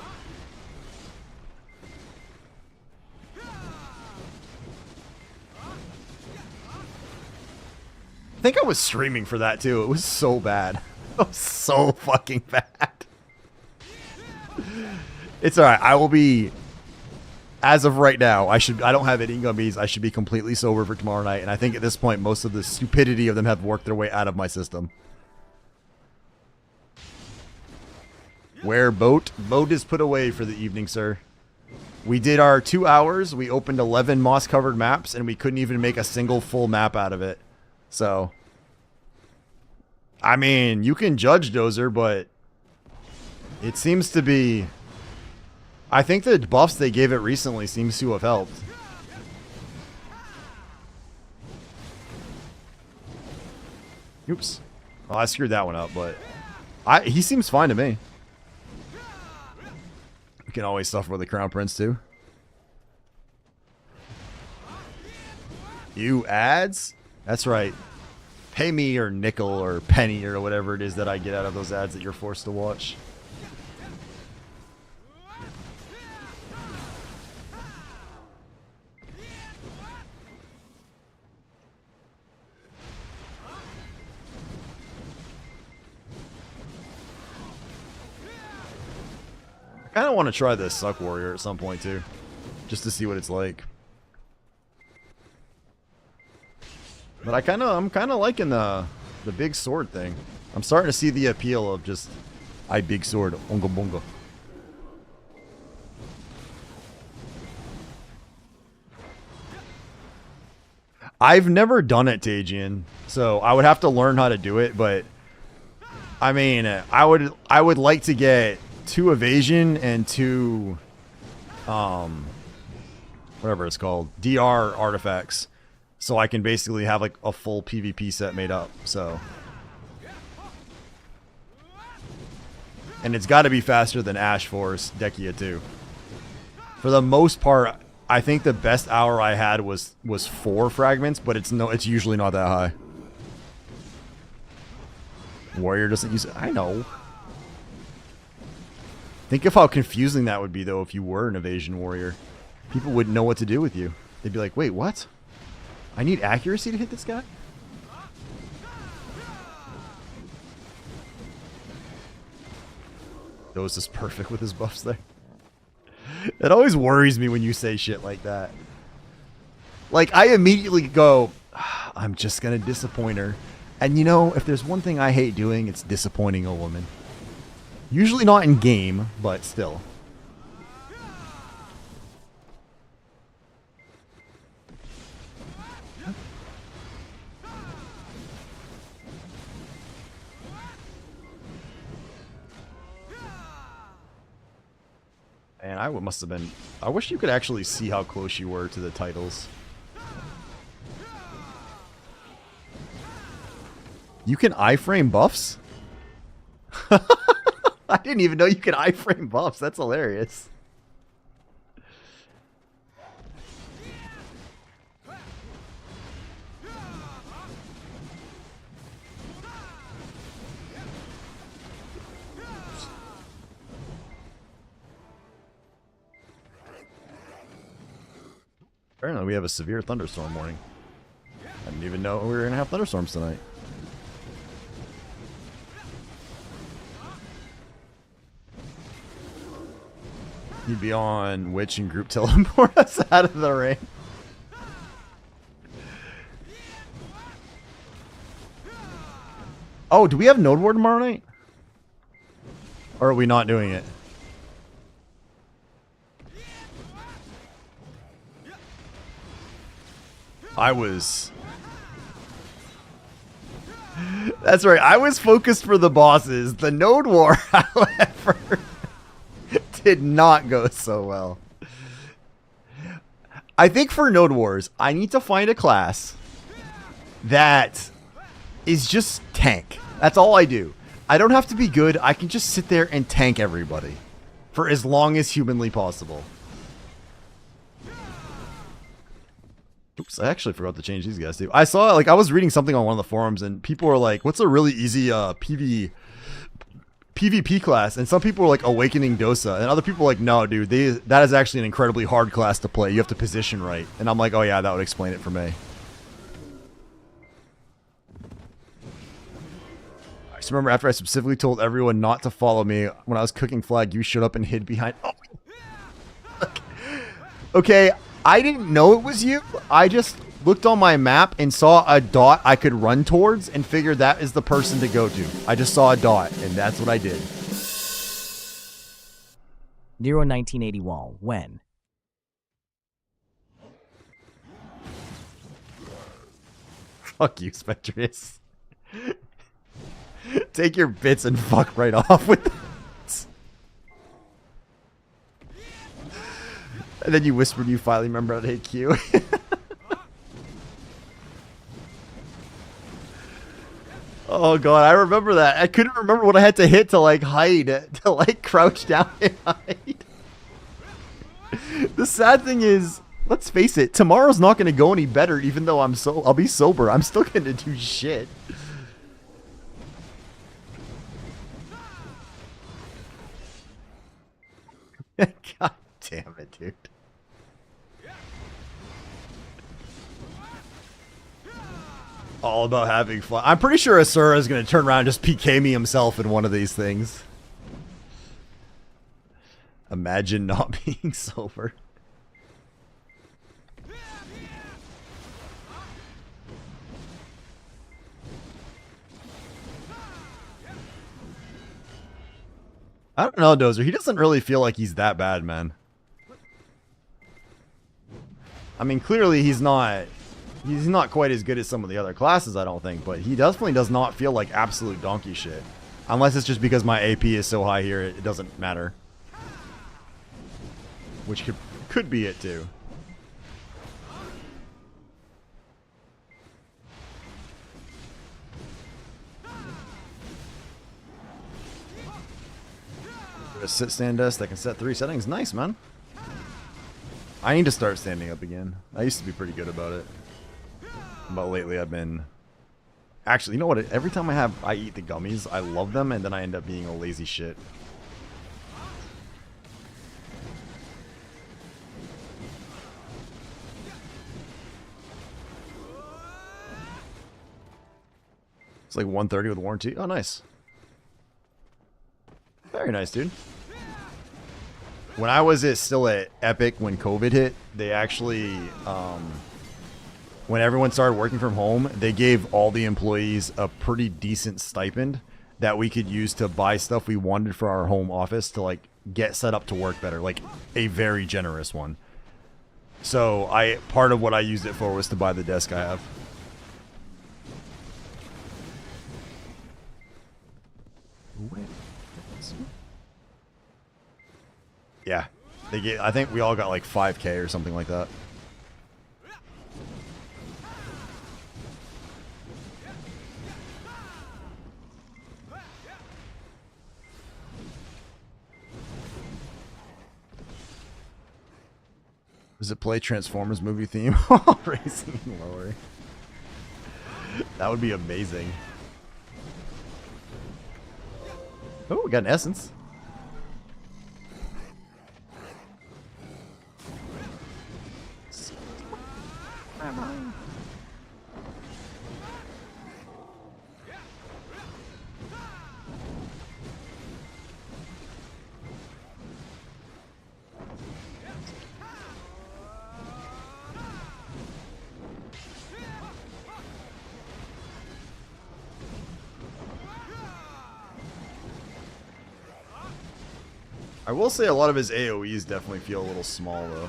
I think I was streaming for that too. It was so bad. It was so fucking bad. It's alright. I will be, as of right now, I don't have any gummies. I should be completely sober for tomorrow night. And I think at this point, most of the stupidity of them have worked their way out of my system. Where boat? Boat is put away for the evening, sir. We did our 2 hours. We opened 11 moss-covered maps, and we couldn't even make a single full map out of it. So, I mean, you can judge Dozer, but it seems to be... I think the buffs they gave it recently seems to have helped. Oops. Well, I screwed that one up, but he seems fine to me. You can always suffer with the Crown Prince, too. You ads? That's right. Pay me your nickel or penny or whatever it is that I get out of those ads that you're forced to watch. I kind of want to try this Suck Warrior at some point too, just to see what it's like. But I'm kind of liking the big sword thing. I'm starting to see the appeal of just big sword, onga bonga. I've never done it, Tajian, so I would have to learn how to do it. But I mean, I would like to get 2 evasion and 2 whatever it's called, DR artifacts, so I can basically have like a full PvP set made up. So, and it's got to be faster than Ash Force Dehkia too. For the most part, I think the best hour I had was 4 fragments, but it's usually not that high. Warrior doesn't use it. I know. Think of how confusing that would be, though, if you were an evasion warrior. People wouldn't know what to do with you. They'd be like, wait, what? I need accuracy to hit this guy? Those is perfect with his buffs there. It always worries me when you say shit like that. Like, I immediately go, I'm just going to disappoint her. And you know, if there's one thing I hate doing, it's disappointing a woman. Usually not in game, but still. And I must have been... I wish you could actually see how close you were to the titles. You can iframe buffs? I didn't even know you could iframe buffs. That's hilarious. Apparently we have a severe thunderstorm warning. I didn't even know we were going to have thunderstorms tonight. You'd be on Witch and group teleport us out of the rain. Oh, do we have Node War tomorrow night? Or are we not doing it? I was... That's right, I was focused for the bosses. The Node War, however, did not go so well. I think for Node Wars, I need to find a class that is just tank. That's all I do. I don't have to be good. I can just sit there and tank everybody for as long as humanly possible. Oops, I actually forgot to change these guys too. I saw, like, I was reading something on one of the forums and people were like, what's a really easy PvP class? And some people were like, Awakening Dosa. And other people were like, no, dude, that is actually an incredibly hard class to play. You have to position right. And I'm like, oh yeah, that would explain it for me. I just remember after I specifically told everyone not to follow me when I was cooking flag, you showed up and hid behind... Oh, Okay, I didn't know it was you. I just looked on my map and saw a dot I could run towards and figured that is the person to go to. I just saw a dot, and that's what I did. Nero 1980 wall. When? Fuck you, Spectrius. Take your bits and fuck right off with it. And then you whispered you finally remember how to hit Q. Oh god, I remember that. I couldn't remember what I had to hit to like hide, to like crouch down and hide. The sad thing is, let's face it, tomorrow's not going to go any better even though I'll be sober. I'm still going to do shit. God damn it, dude. All about having fun. I'm pretty sure Asura is going to turn around and just PK me himself in one of these things. Imagine not being sober. I don't know, Dozer. He doesn't really feel like he's that bad, man. I mean, clearly he's not quite as good as some of the other classes, I don't think, but he definitely does not feel like absolute donkey shit. Unless it's just because my AP is so high here, it doesn't matter. Which could be it too. A sit stand desk that can set 3 settings. Nice, man. I need to start standing up again. I used to be pretty good about it. But lately I've been... Actually, you know what? Every time I eat the gummies, I love them, and then I end up being a lazy shit. It's like 130 with warranty. Oh, nice. Very nice, dude. When I was still at Epic when COVID hit, they actually, when everyone started working from home, they gave all the employees a pretty decent stipend that we could use to buy stuff we wanted for our home office to like get set up to work better, like a very generous one. So part of what I used it for was to buy the desk I have. Yeah, I think we all got like 5K or something like that. Does it play Transformers movie theme? Racing and lowering. That would be amazing. Oh, we got an essence. I will say a lot of his AoEs definitely feel a little small, though.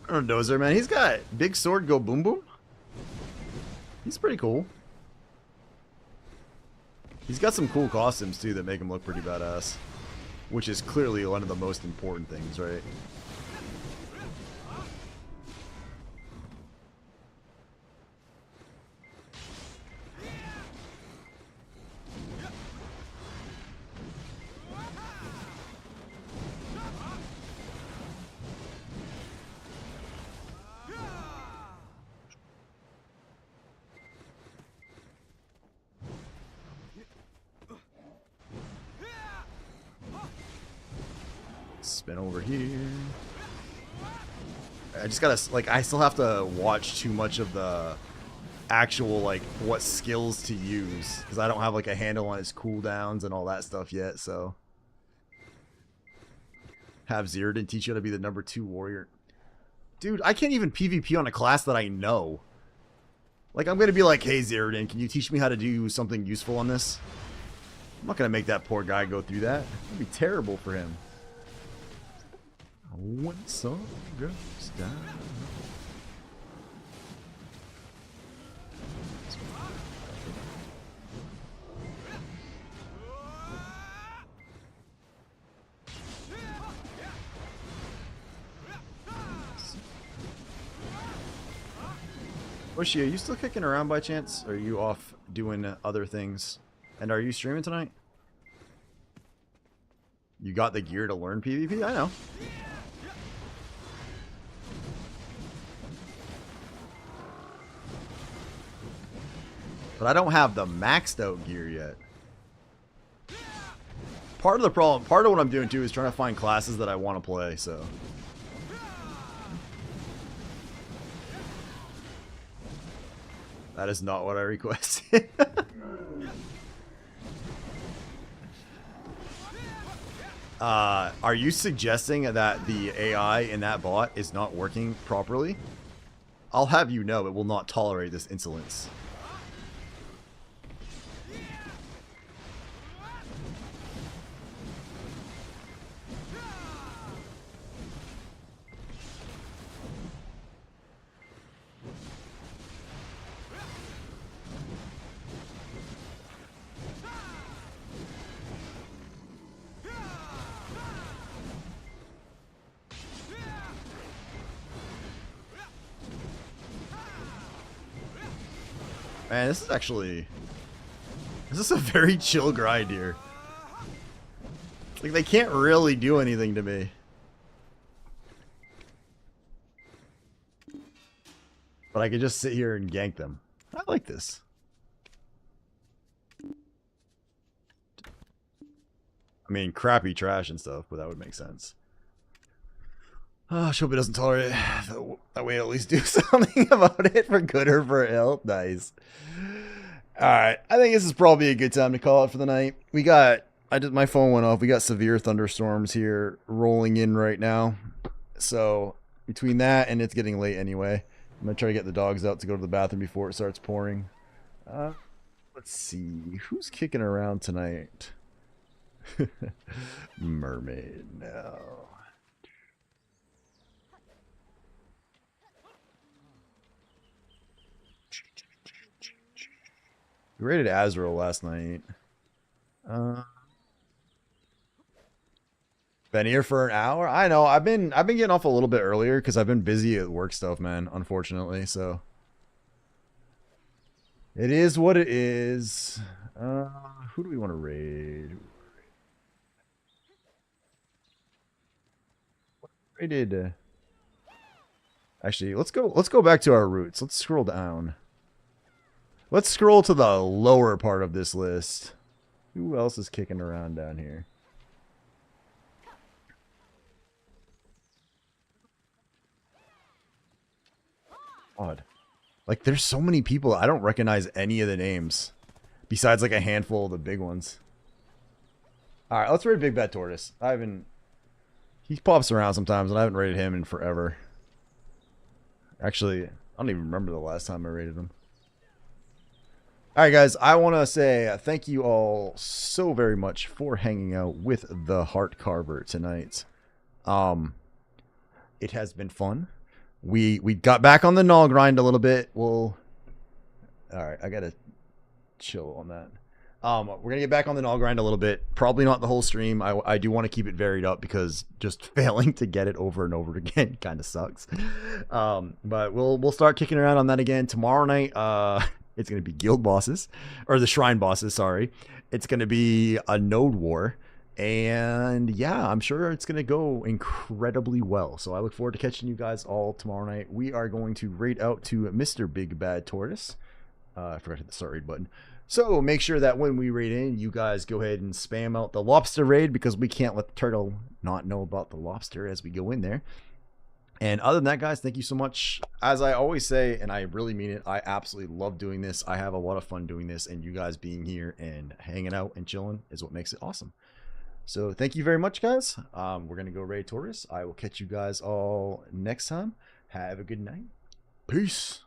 I don't know, Dozer, man. He's got big sword go boom boom. He's pretty cool. He's got some cool costumes too that make him look pretty badass, which is clearly one of the most important things, right? Spin over here. I just gotta, like, I still have to watch too much of the actual, like, what skills to use. Because I don't have, like, a handle on his cooldowns and all that stuff yet, so. Have Zirdan teach you how to be the number 2 warrior. Dude, I can't even PvP on a class that I know. Like, I'm gonna be like, hey, Zirdan, can you teach me how to do something useful on this? I'm not gonna make that poor guy go through that. It'd be terrible for him. When the sun goes down. Bushy, are you still kicking around by chance? Or are you off doing other things? And are you streaming tonight? You got the gear to learn PvP? I know. But I don't have the maxed out gear yet. Part of the problem, part of what I'm doing too is trying to find classes that I want to play, so. That is not what I requested. Are you suggesting that the AI in that bot is not working properly? I'll have you know it will not tolerate this insolence. Man, this is a very chill grind here. Like, they can't really do anything to me. But I could just sit here and gank them. I like this. I mean, crappy trash and stuff, but that would make sense. Oh, I hope it doesn't tolerate it. That way, at least do something about it for good or for ill. Nice. Alright, I think this is probably a good time to call it for the night. My phone went off. We got severe thunderstorms here rolling in right now. So, between that and it's getting late anyway, I'm going to try to get the dogs out to go to the bathroom before it starts pouring. Let's see. Who's kicking around tonight? Mermaid, no. We raided Azrael last night. Been here for an hour? I know. I've been getting off a little bit earlier because I've been busy at work stuff, man, unfortunately, so. It is what it is. Who do we want to raid? Raided. Actually, let's go back to our roots. Let's scroll down. Let's scroll to the lower part of this list. Who else is kicking around down here? Odd. Like, there's so many people. I don't recognize any of the names. Besides, like, a handful of the big ones. Alright, let's raid Big Bad Tortoise. He pops around sometimes, and I haven't raided him in forever. Actually, I don't even remember the last time I raided him. Alright guys, I want to say thank you all so very much for hanging out with the Heartcarver tonight. It has been fun. We got back on the gnaw grind a little bit. Alright, I gotta chill on that. We're gonna get back on the gnaw grind a little bit. Probably not the whole stream. I do want to keep it varied up because just failing to get it over and over again kind of sucks. But we'll start kicking around on that again tomorrow night. It's going to be guild bosses, or the shrine bosses, sorry. It's going to be a node war, and yeah, I'm sure it's going to go incredibly well. So I look forward to catching you guys all tomorrow night. We are going to raid out to Mr. Big Bad Tortoise. I forgot to hit the start raid button. So make sure that when we raid in, you guys go ahead and spam out the lobster raid, because we can't let the turtle not know about the lobster as we go in there. And other than that, guys, thank you so much. As I always say, and I really mean it, I absolutely love doing this. I have a lot of fun doing this, and you guys being here and hanging out and chilling is what makes it awesome. So thank you very much, guys. We're going to go raid Taurus. I will catch you guys all next time. Have a good night. Peace.